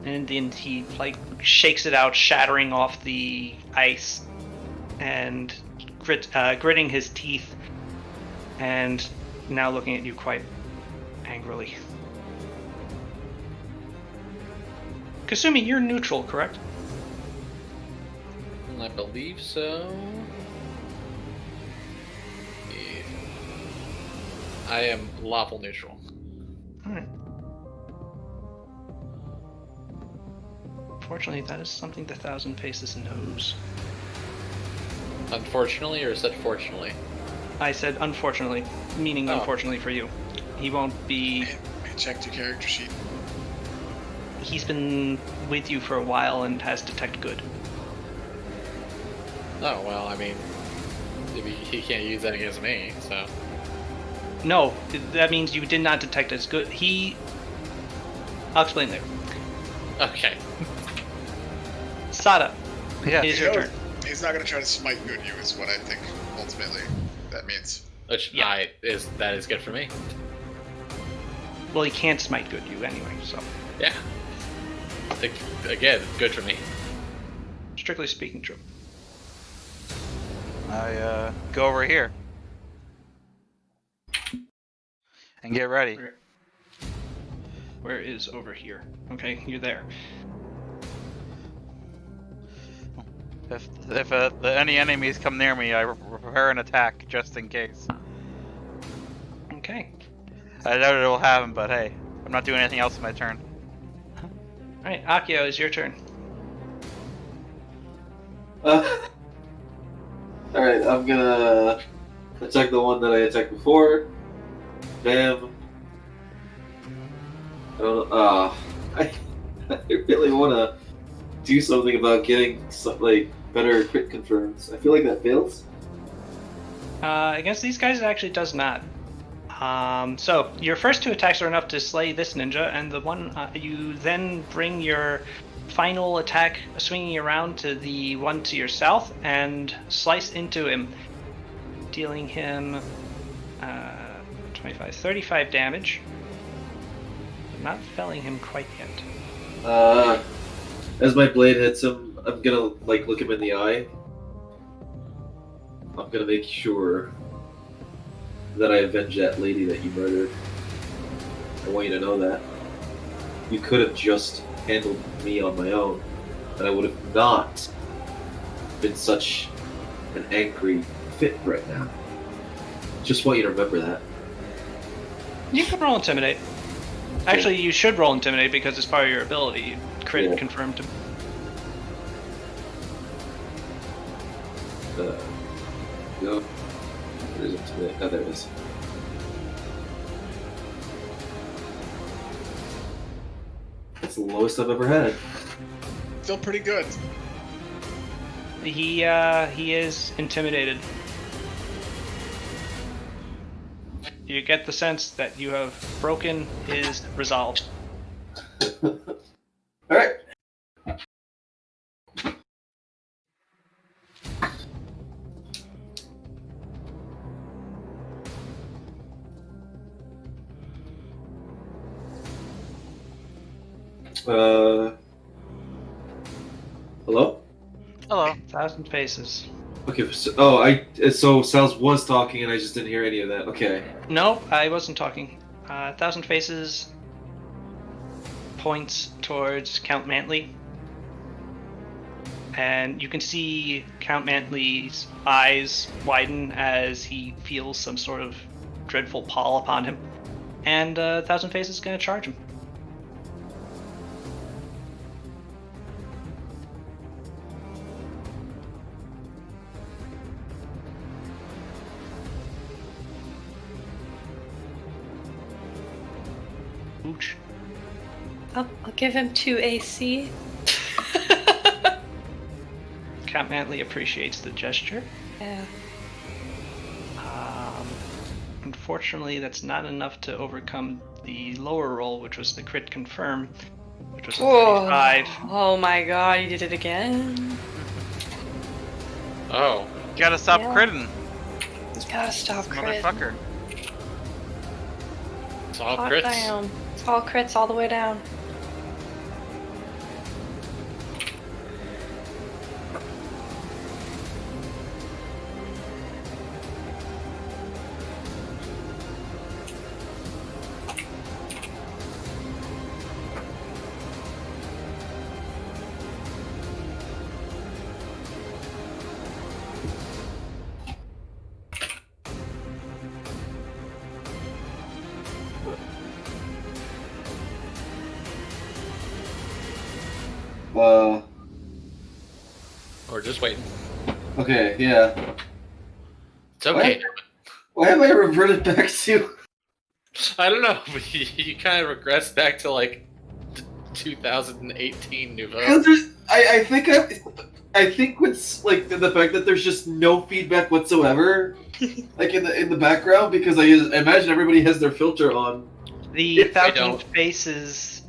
and then he like shakes it out, shattering off the ice, and gritting his teeth, and now looking at you quite angrily. Kasumi, you're neutral, correct? I believe so. Yeah. I am lawful neutral. Alright. Fortunately, that is something the Thousand Faces knows. Unfortunately, or said fortunately? I said unfortunately, meaning Oh. unfortunately for you. He won't be you checked your character sheet? He's been with you for a while and has detect good. Oh, well, I mean, he can't use that against me, so. No, that means you did not detect as good. I'll explain later. Okay. Sada, Yeah. it is your turn. He's not gonna try to smite good you, is what I think ultimately that means. Which Yeah. that is good for me. Well, he can't smite good you anyway, so Yeah. Again, good for me. strictly speaking, true. I go over here and get ready. Where is over here? Okay, you're there. If any enemies come near me, I prepare an attack just in case. Okay. I doubt it will happen, but hey, I'm not doing anything else in my turn. Alright, Akio, is your turn. Alright, I'm gonna attack the one that I attacked before. Bam. I don't know. I really want to do something about getting some, like, better crit confirms. I feel like that fails. Against these guys, it actually does not. So your first two attacks are enough to slay this ninja, and the one you then bring your final attack swinging around to the one to your south and slice into him, dealing him 35 damage. Not felling him quite yet. As my blade hits him, I'm gonna look him in the eye. I'm gonna make sure that I avenge that lady that you murdered. I want you to know that. You could have just handled me on my own, and I would have not been such an angry fit right now. Just want you to remember that. You can roll Intimidate. Actually, you should roll Intimidate because it's part of your ability. You crit Cool. confirmed. Go. Where is it today? Oh, there it is. That's the lowest I've ever had. Still pretty good. He is intimidated. You get the sense that you have broken his resolve. Alright. Hello? Hello. 1,000 faces. Okay, so Sal's was talking and I just didn't hear any of that. Okay. Nope, I wasn't talking. 1,000 faces points towards Count Mantley. And you can see Count Mantley's eyes widen as he feels some sort of dreadful pall upon him. And 1,000 faces is going to charge him. Ooch. I'll give him 2 AC. Count Mantley appreciates the gesture. Yeah. Unfortunately, that's not enough to overcome the lower roll, which was the crit confirm, which was a 35. Oh my god, you did it again? Oh. Gotta stop Yeah. critting, Gotta stop crit. motherfucker. It's all Lock crits. down. It's all crits all the way down. Or just waiting. Okay, yeah. It's okay. Why have I reverted back to I don't know, but you kind of regress back to like 2018 Nouveau. Because I think what's like the fact that there's just no feedback whatsoever, like in the background, because I imagine everybody has their filter on. The If I Thousand Faces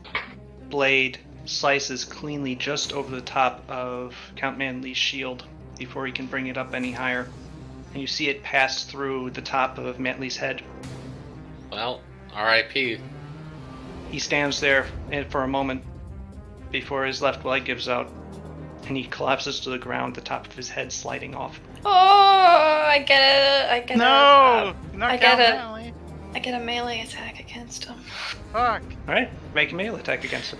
blade slices cleanly just over the top of Count Manley's shield before he can bring it up any higher. And you see it pass through the top of Manley's head. Well, R.I.P. He stands there for a moment before his left leg gives out, and he collapses to the ground, the top of his head sliding off. Oh, I get No! I Not get Count it. Manley. a melee attack against him. Fuck. Alright, make a melee attack against him.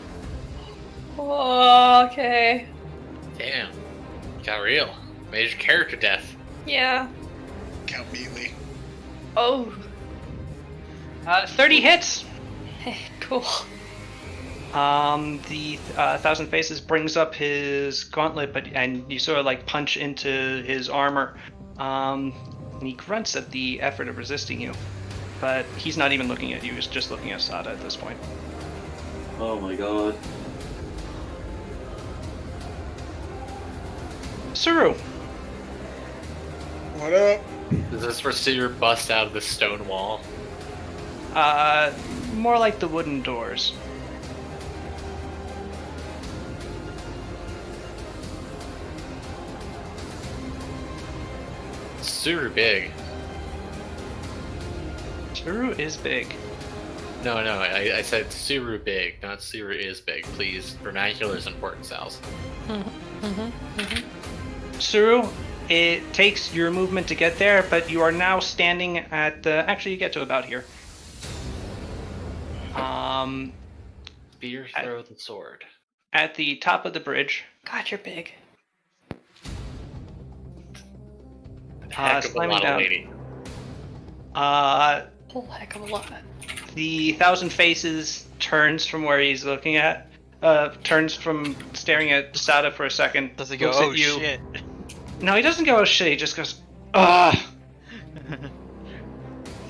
Oh, okay. Damn. Got real. Major character death. Yeah. Count melee. Oh. 30 hits! Cool. The Thousand Faces brings up his gauntlet, and you sort of like punch into his armor. And he grunts at the effort of resisting you, but he's not even looking at you. He's just looking at Sada at this point. Oh my god. Suru, What up? Does this receiver bust out of the stone wall? more like the wooden doors. Super big. Suru is big. No, I said Suru big, not Suru is big. Please, vernacular is important, Sal's. Suru, it takes your movement to get there, but you are now standing at the... Actually, you get to about here. Spear, throw the sword. At the top of the bridge. God, you're big. Heck of a slamming lot down. of lady. Whole heck of a lot. The Thousand Faces turns from where he's looking at. Turns from staring at Sada for a second. Does he go, looks oh at you. shit? No, he doesn't go, oh shit. He just goes, ugh.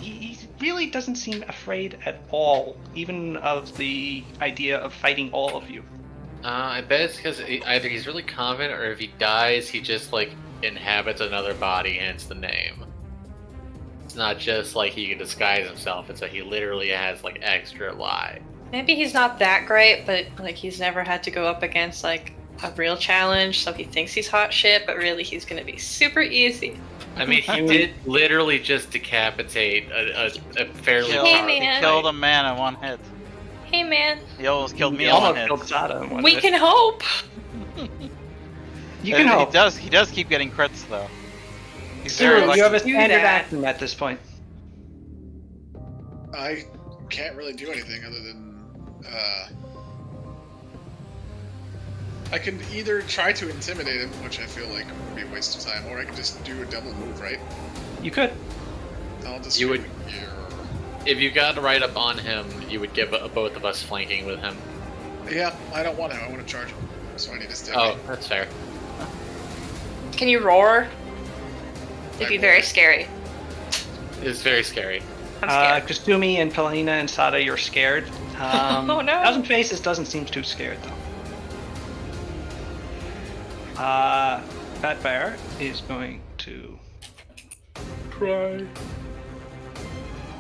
He really doesn't seem afraid at all, even of the idea of fighting all of you. I bet it's because either he's really confident, or if he dies, he just like inhabits another body, hence the name. It's not just like he can disguise himself; it's that he literally has like extra lie. Maybe he's not that great, but like he's never had to go up against like a real challenge, so he thinks he's hot shit, but really he's gonna be super easy. I mean, he did literally just decapitate a fairly. Hey, powerful man. He killed a man in one hit. Hey man, He almost killed me He in one almost hit. killed Sada in one we hit. can hope. You can hope. He does keep getting crits though. He's Suru, very lucky. you have a Do standard that. action at this point. I can't really do anything other than I can either try to intimidate him, which I feel like would be a waste of time, or I can just do a double move, right? You could. I'll just You would- here. If you got right up on him, you would give both of us flanking with him. Yeah, I don't want to. I want to charge him, so I need to stay. Oh, that's fair. Can you roar? It'd be very scary. It's very scary. I'm scared. Kasumi and Palina and Sada, you're scared. Oh, no. Thousand Faces doesn't seem too scared though. Fat Bear is going to try.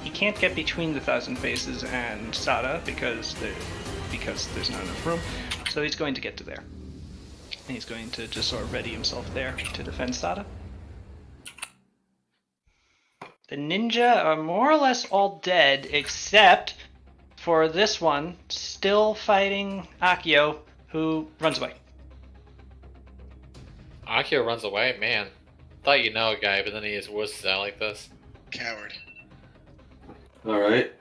He can't get between the Thousand Faces and Sada because there's not enough room. So he's going to get to there. And he's going to just sort of ready himself there to defend Sada. The ninja are more or less all dead, except for this one, still fighting Akio, who runs away. Akio runs away, man. Thought you know a guy, but then he just wusses out like this. Coward. Alright.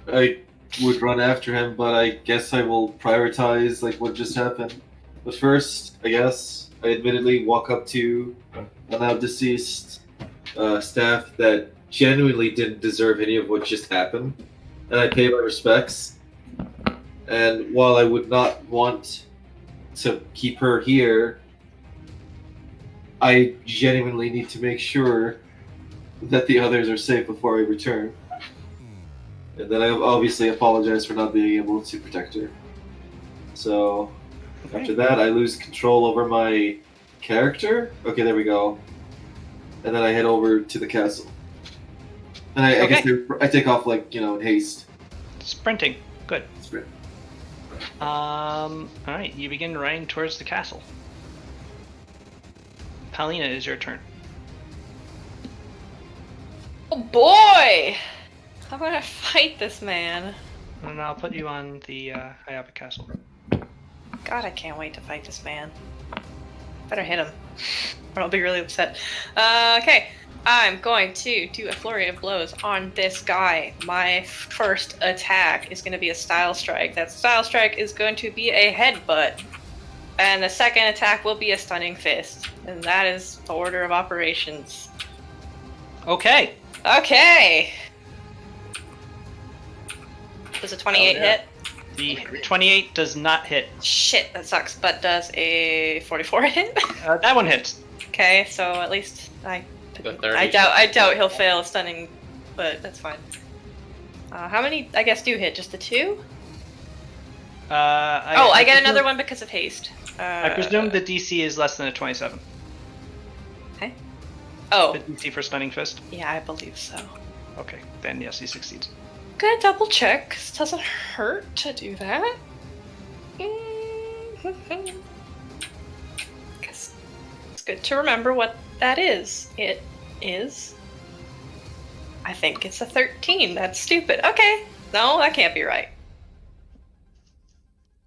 I would run after him, but I guess I will prioritize like what just happened. But first, I guess, I admittedly walk up to a now deceased staff that genuinely didn't deserve any of what just happened. And I pay my respects. And while I would not want to keep her here, I genuinely need to make sure that the others are safe before I return. And then I obviously apologize for not being able to protect her. So, after that, I lose control over my character. Okay, there we go. And then I head over to the castle. And I guess I take off, like, in haste. Sprinting. Good. Sprint. Alright, you begin running towards the castle. Paulina, it is your turn. Oh boy! I'm gonna fight this man. And I'll put you on the Hayaba Castle. God, I can't wait to fight this man. Better hit him, or I'll be really upset. Okay, I'm going to do a flurry of blows on this guy. My first attack is going to be a style strike. That style strike is going to be a headbutt. And the second attack will be a stunning fist. And that is the order of operations. Okay. Okay! Does a 28 hit? The 28 does not hit. Shit, that sucks. But does a 44 hit? That one hits. Okay, so at least I The doubt he'll fail stunning, but that's fine. How many, I guess, do hit? Just the 2? I get another one because of haste. I presume the DC is less than a 27. Okay. Oh. The DC for Stunning Fist? Yeah, I believe so. Okay, then yes, he succeeds. Gonna double check, 'cause it doesn't hurt to do that. Guess it's good to remember what that is. It is... I think it's a 13. That's stupid. Okay. No, that can't be right.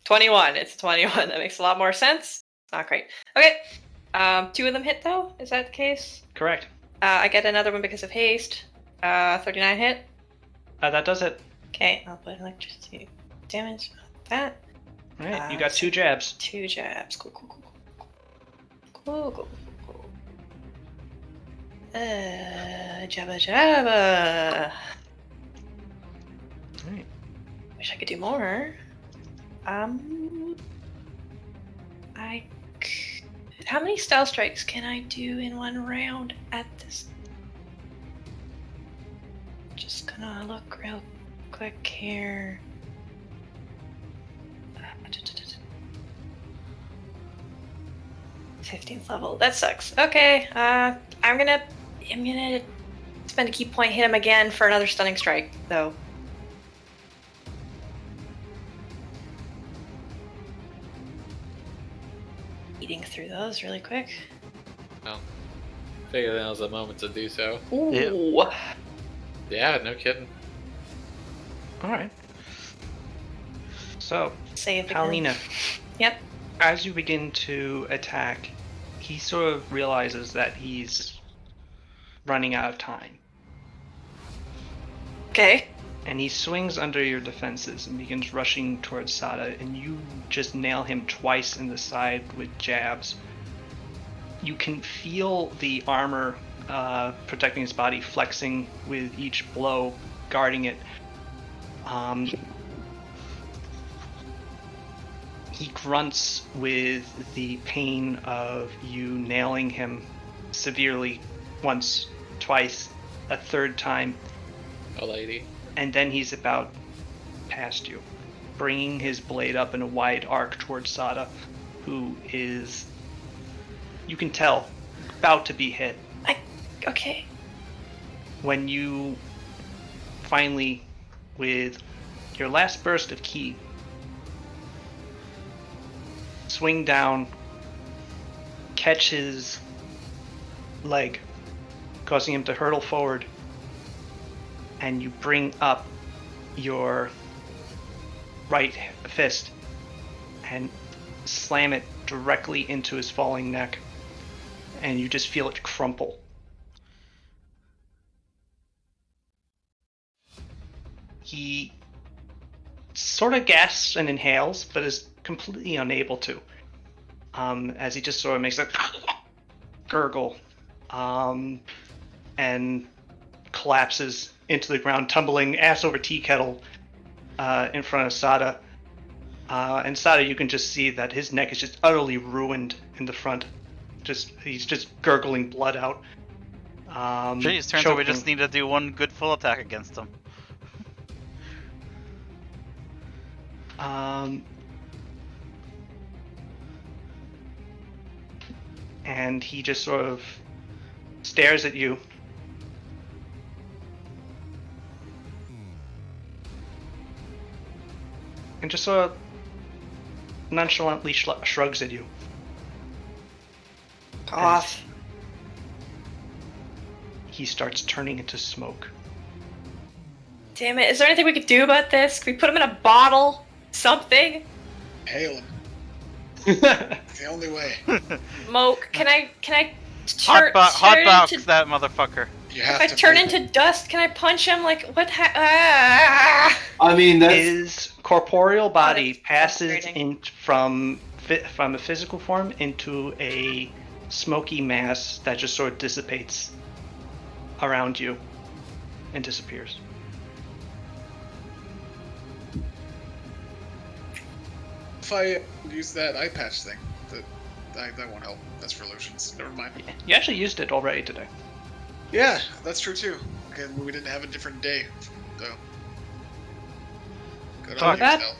21. It's 21. That makes a lot more sense. Not great. Okay. 2 of them hit, though? Is that the case? Correct. I get another one because of haste. 39 hit. That does it. Okay, I'll put electricity damage on that. Alright, you got 2 jabs. 2 jabs. Cool. Cool. Jabba. Alright. Wish I could do more. How many style strikes can I do in one round at this? Just gonna look real quick here. 15th level. That sucks. Okay. I'm gonna spend a key point, hit him again for another stunning strike, though. Eating through those really quick. Well, figured that was a moment to do so. Ooh. Yeah, no kidding. Alright. So, Save again. Paulina. Yep. As you begin to attack, he sort of realizes that he's running out of time. Okay. And he swings under your defenses and begins rushing towards Sada, and you just nail him twice in the side with jabs. You can feel the armor protecting his body flexing with each blow, guarding it. He grunts with the pain of you nailing him severely once, twice, a third time. Oh, lady. And then he's about past you, bringing his blade up in a wide arc towards Sada, who is, you can tell, about to be hit. Okay. When you finally, with your last burst of ki, swing down, catch his leg, causing him to hurtle forward, and you bring up your right fist and slam it directly into his falling neck, and you just feel it crumple. He sort of gasps and inhales, but is completely unable to, as he just sort of makes a gurgle, and collapses into the ground, tumbling ass over tea kettle in front of Sada. And Sada, you can just see that his neck is just utterly ruined in the front. He's just gurgling blood out. Jeez, turns out we just need to do one good full attack against him. And he just sort of stares at you. And just sort of nonchalantly shrugs at you. Off. He starts turning into smoke. Damn it! Is there anything we could do about this? Can we put him in a bottle? Something? Hail him. It's the only way. Moke, can I Hot turn box into, that motherfucker. You if have I to turn make into dust, can I punch him? Like, what I mean, that's His corporeal body that's passes frustrating. from a physical form into a smoky mass that just sort of dissipates around you and disappears. If I use that eye patch thing, that won't help. That's for lotions. Never mind. You actually used it already today. Yeah, that's true too. Okay, we didn't have a different day, though. Good Fuck on you, that. Stel.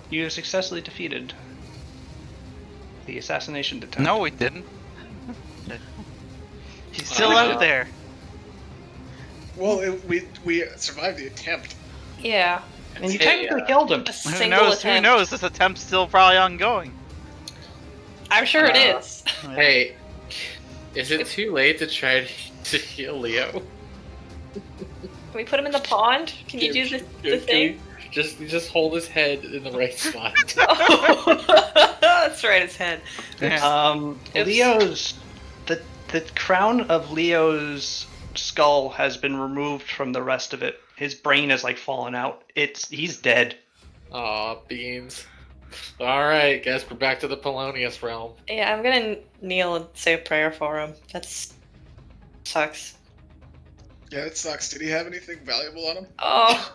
You have successfully defeated the assassination attempt. No, we didn't. He's still out there. Well, we survived the attempt. Yeah, And you technically killed him. a Who single knows? attempt. Who knows? This attempt's still probably ongoing. I'm sure it is. Hey, is it too late to try to heal Leo? Can we put him in the pond? Can you do the thing? Just hold his head in the right spot. That's right, his head. Oops. Leo's the crown of Leo's skull has been removed from the rest of it. His brain is like fallen out. He's dead. Aw, beans. Alright, guess we're back to the Polonius realm. Yeah, I'm gonna kneel and say a prayer for him. That's sucks. Yeah, it sucks. Did he have anything valuable on him? Oh,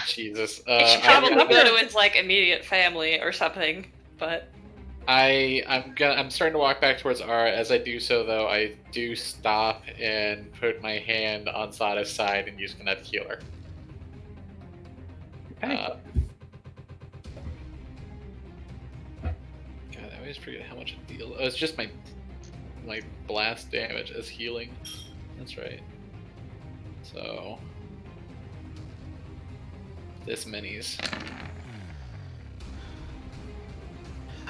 Jesus. he should probably go to his like immediate family or something. But I'm starting to walk back towards Ara. As I do so, though, I do stop and put my hand on Sada's side and use Kinetic Healer. Okay. God, I always forget how much it deals. Oh, it's just my blast damage as healing. That's right. So this minis.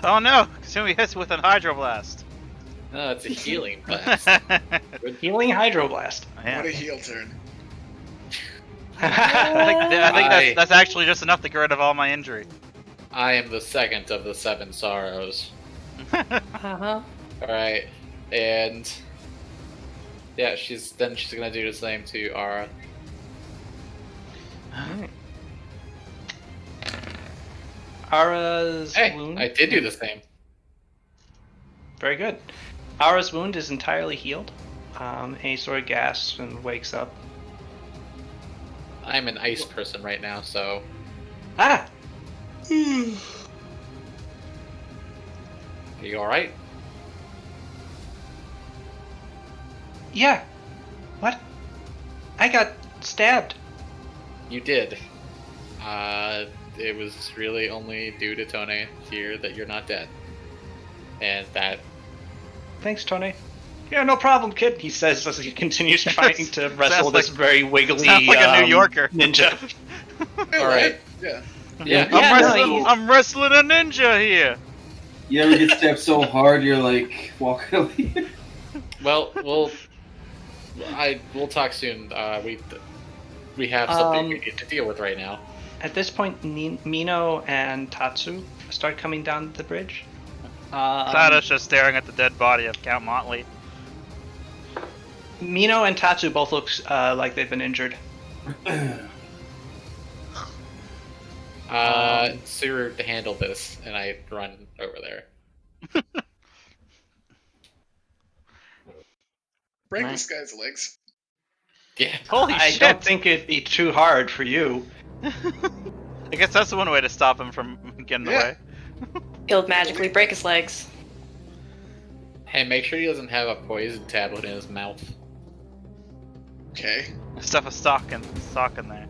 Oh no! Kasumi hits with an Hydroblast. No, it's a healing blast. Healing Hydroblast. Yeah. What a heel turn. I think that's actually just enough to get rid of all my injury. I am the second of the 7 sorrows. uh-huh. Alright, and yeah, she's gonna do the same to Ara. Alright. Ara's Hey, wound. I did do the same. Very good. Ara's wound is entirely healed. A sort of gasps and wakes up. I'm an ice person right now, so Ah! are you alright? Yeah. What? I got stabbed. You did. It was really only due to Tone here that you're not dead. And that Thanks, Tony. Yeah, no problem, kid. He says as he continues trying to wrestle Sounds this like- very wiggly sounds like a New Yorker. ninja. Alright. Yeah. yeah. I'm wrestling a ninja here. You ever get stabbed so hard you're like walking away? Well, we'll talk soon. We have something we need to deal with right now. At this point, Mino and Tatsu start coming down the bridge. Sada's just staring at the dead body of Count Motley. Mino and Tatsu both look like they've been injured. Suru to handle this, and I run over there. Break Right. this guy's legs. Yeah. Holy I shit! don't think it'd be too hard for you. I guess that's one way to stop him from getting Yeah. away. He'll magically break his legs. Hey, make sure he doesn't have a poison tablet in his mouth. Okay. Stuff a sock in there.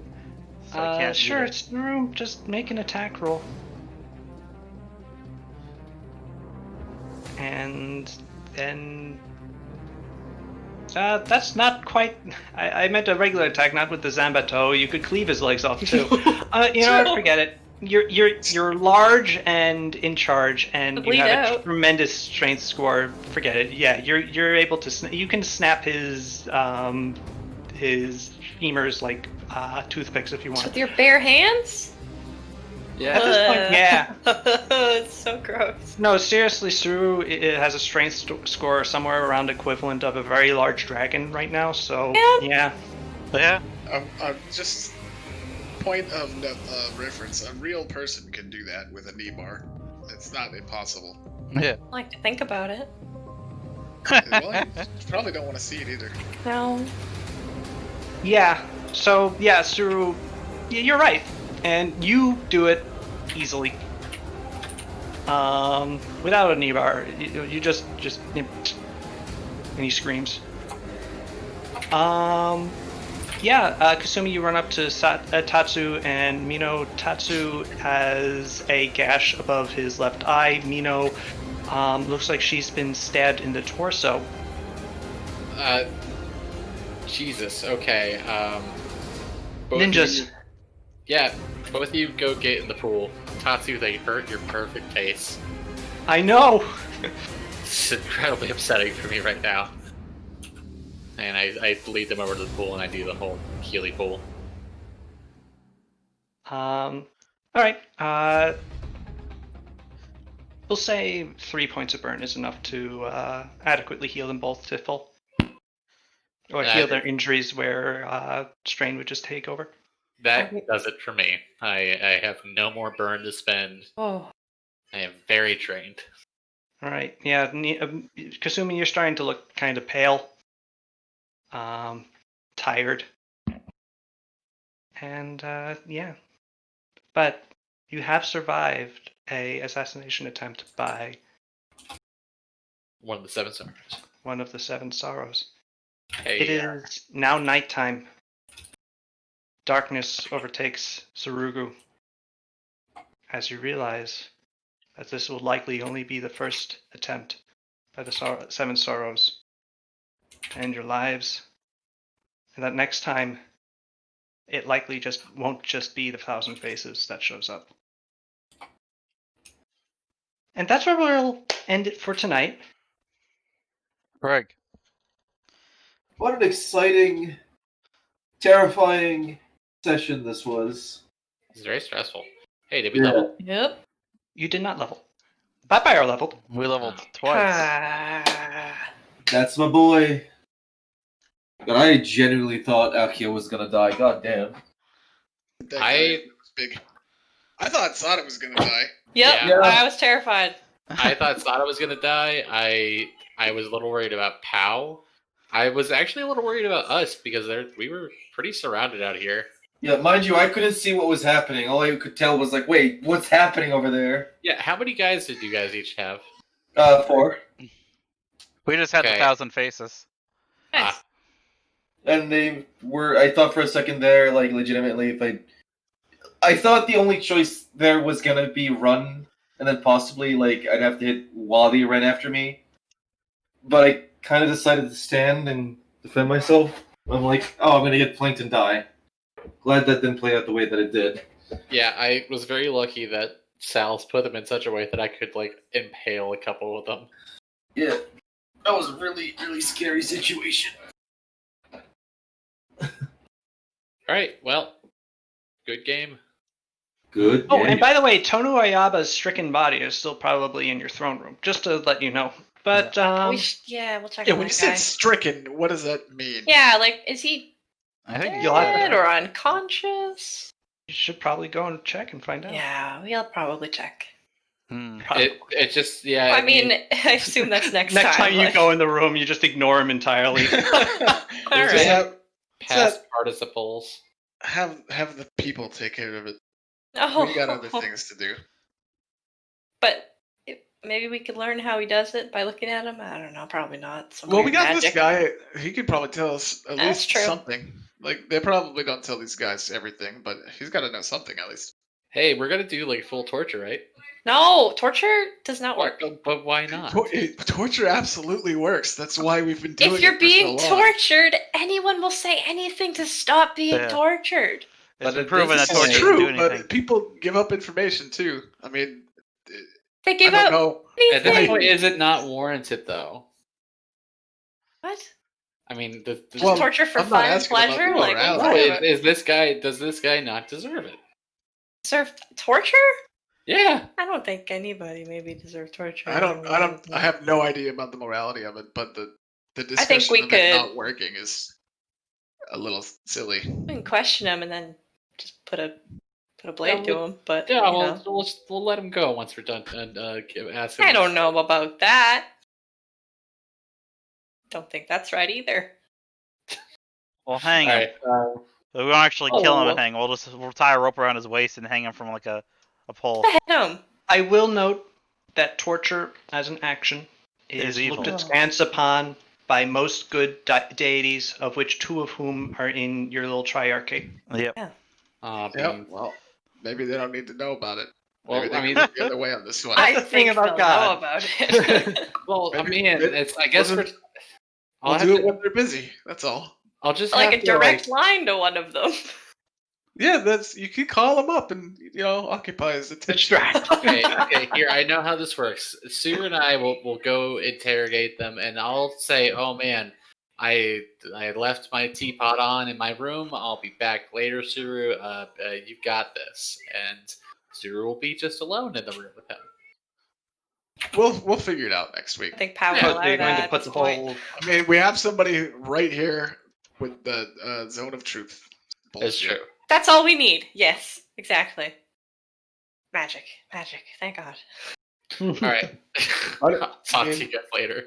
So I can't Sure, eat it. it's in the room. Just make an attack roll. And then... that's not quite... I meant a regular attack, not with the Zambato. You could cleave his legs off, too. You know what? Forget it. You're large and in charge, and you Bleed have a out. tremendous strength score. Forget it. Yeah, you're able to... You can snap his femurs like toothpicks if you want. With your bare hands? Yeah. At this point, yeah. It's so gross. No, seriously, Suru it has a strength score somewhere around equivalent of a very large dragon right now, so yeah. Yeah. Just point of reference. A real person can do that with a knee bar. It's not impossible. Yeah. I like to think about it. Well, you probably don't want to see it either. No. Yeah, so yeah, Suru, you're right. And you do it easily. Without a knee bar, you just and he screams. Kasumi, you run up to Tatsu, and Mino. Tatsu has a gash above his left eye. Mino looks like she's been stabbed in the torso. Jesus. Okay. Both Ninjas. of you- yeah, both of you go get in the pool. Tatsu, they hurt your perfect face. I know. It's incredibly upsetting for me right now. And I lead them over to the pool and I do the whole Healy pool. All right. We'll say 3 points of burn is enough to adequately heal them both to full, or heal their injuries where strain would just take over. That does it for me. I have no more burn to spend. Oh. I am very drained. All right. Yeah, Kasumi, you're starting to look kind of pale, tired, and yeah. But you have survived a assassination attempt by One of the 7 stars. one of the 7 sorrows. Hey, It is now nighttime. Darkness overtakes Sarugu as you realize that this will likely only be the first attempt by the 7 sorrows to end your lives, and that next time it likely won't just be the 1,000 faces that shows up. And that's where we'll end it for tonight. Greg. What an exciting, terrifying session this was. it's very stressful. Hey, did we level? Yep. You did not level. Bye-bye are leveled. We leveled twice. That's my boy. But I genuinely thought Akio was gonna die. God damn. That guy was big. I thought Sada was gonna die. Yep. Yeah. I was terrified. I thought Sada was gonna die. I was a little worried about Pow. I was actually a little worried about us because we were pretty surrounded out here. Yeah, mind you, I couldn't see what was happening. All I could tell was like, wait, what's happening over there? Yeah, how many guys did you guys each have? 4. We just had the Okay. 1,000 faces. Nice. And they were, I thought for a second there, like, legitimately, if I thought the only choice there was gonna be run, and then possibly, like, I'd have to hit Wadi right after me. But I kind of decided to stand and defend myself. I'm like, oh, I'm gonna get flanked and die. Glad that didn't play out the way that it did. Yeah, I was very lucky that Sal's put them in such a way that I could, like, impale a couple of them. Yeah, that was a really, really scary situation. Alright, well, good game. Good. Oh, game. and by the way, Tonu Ayaba's stricken body is still probably in your throne room, just to let you know. But, we'll check Yeah, on when that you guy. said stricken, what does that mean? Yeah, like, is he I think You'll have dead to- or unconscious? you should probably go and check and find out. Yeah, we'll probably check. It just, yeah. I mean, I assume that's next Next time you like- go in the room, you just ignore him entirely. All Just right. have past participles. Have the people take care of it. Oh, We got other things to do. But Maybe we could learn how he does it by looking at him. I don't know. Probably not. Some Well, we weird got magic. this guy. He could probably tell us at That's least true. something. Like they probably don't tell these guys everything, but he's got to know something at least. Hey, we're gonna do like full torture, right? No, torture does not work. But why not? Torture absolutely works. That's why we've been doing If you're it for so being long. tortured, anyone will say anything to stop being Yeah. tortured. It's But been at proven this that point- torture It's doesn't do true, anything. but people give up information too. I mean, They I give don't out know. At this anything. point, is it not warranted though? What? I mean, Just Well, torture for I'm not fun and asking about pleasure? the Like, what are you morality. talking No, about? is this guy? Does this guy not deserve it? Deserve torture? Yeah. I don't think anybody maybe deserves torture. I have no idea about the morality of it, but the think discussion we of it could- not working is a little silly. We can question him and then just put a blade Yeah, to him. But Yeah. you Well, know. we'll let him go once we're done. And ask him. I don't know about that. Don't think that's right either. We'll hang All him. right. We won't actually kill him Oh. and hang him. We'll tie a rope around his waist and hang him from like a pole. Hit him. I will note that torture as an action Is is evil. looked askance upon by most good deities, of which 2 of whom are in your little triarchy. Yep. Yeah, well, maybe they don't need to know about it. Well, Maybe they I mean- can look the other way on this one. I the thing think about they'll God. know about it. Well, I Maybe- mean, maybe- it's. I guess we'll we're. just- I'll We'll have do it to- when they're busy. That's all. I'll just Like have a to, direct line to one of them. Yeah, that's you can call them up and occupy his attention. Distract. Okay. Here, I know how this works. Sue and I will go interrogate them, and I'll say, "Oh man, I left my teapot on in my room. I'll be back later, Suru. You've got this." And Suru will be just alone in the room with him. We'll figure it out next week. I think power But allowed they're going that to at put this the point. whole. I mean, we have somebody right here with the zone of truth. It's Bullshit. true. That's all we need. Yes, exactly. Magic. Thank God. All right. I don't- Talk to you guys later.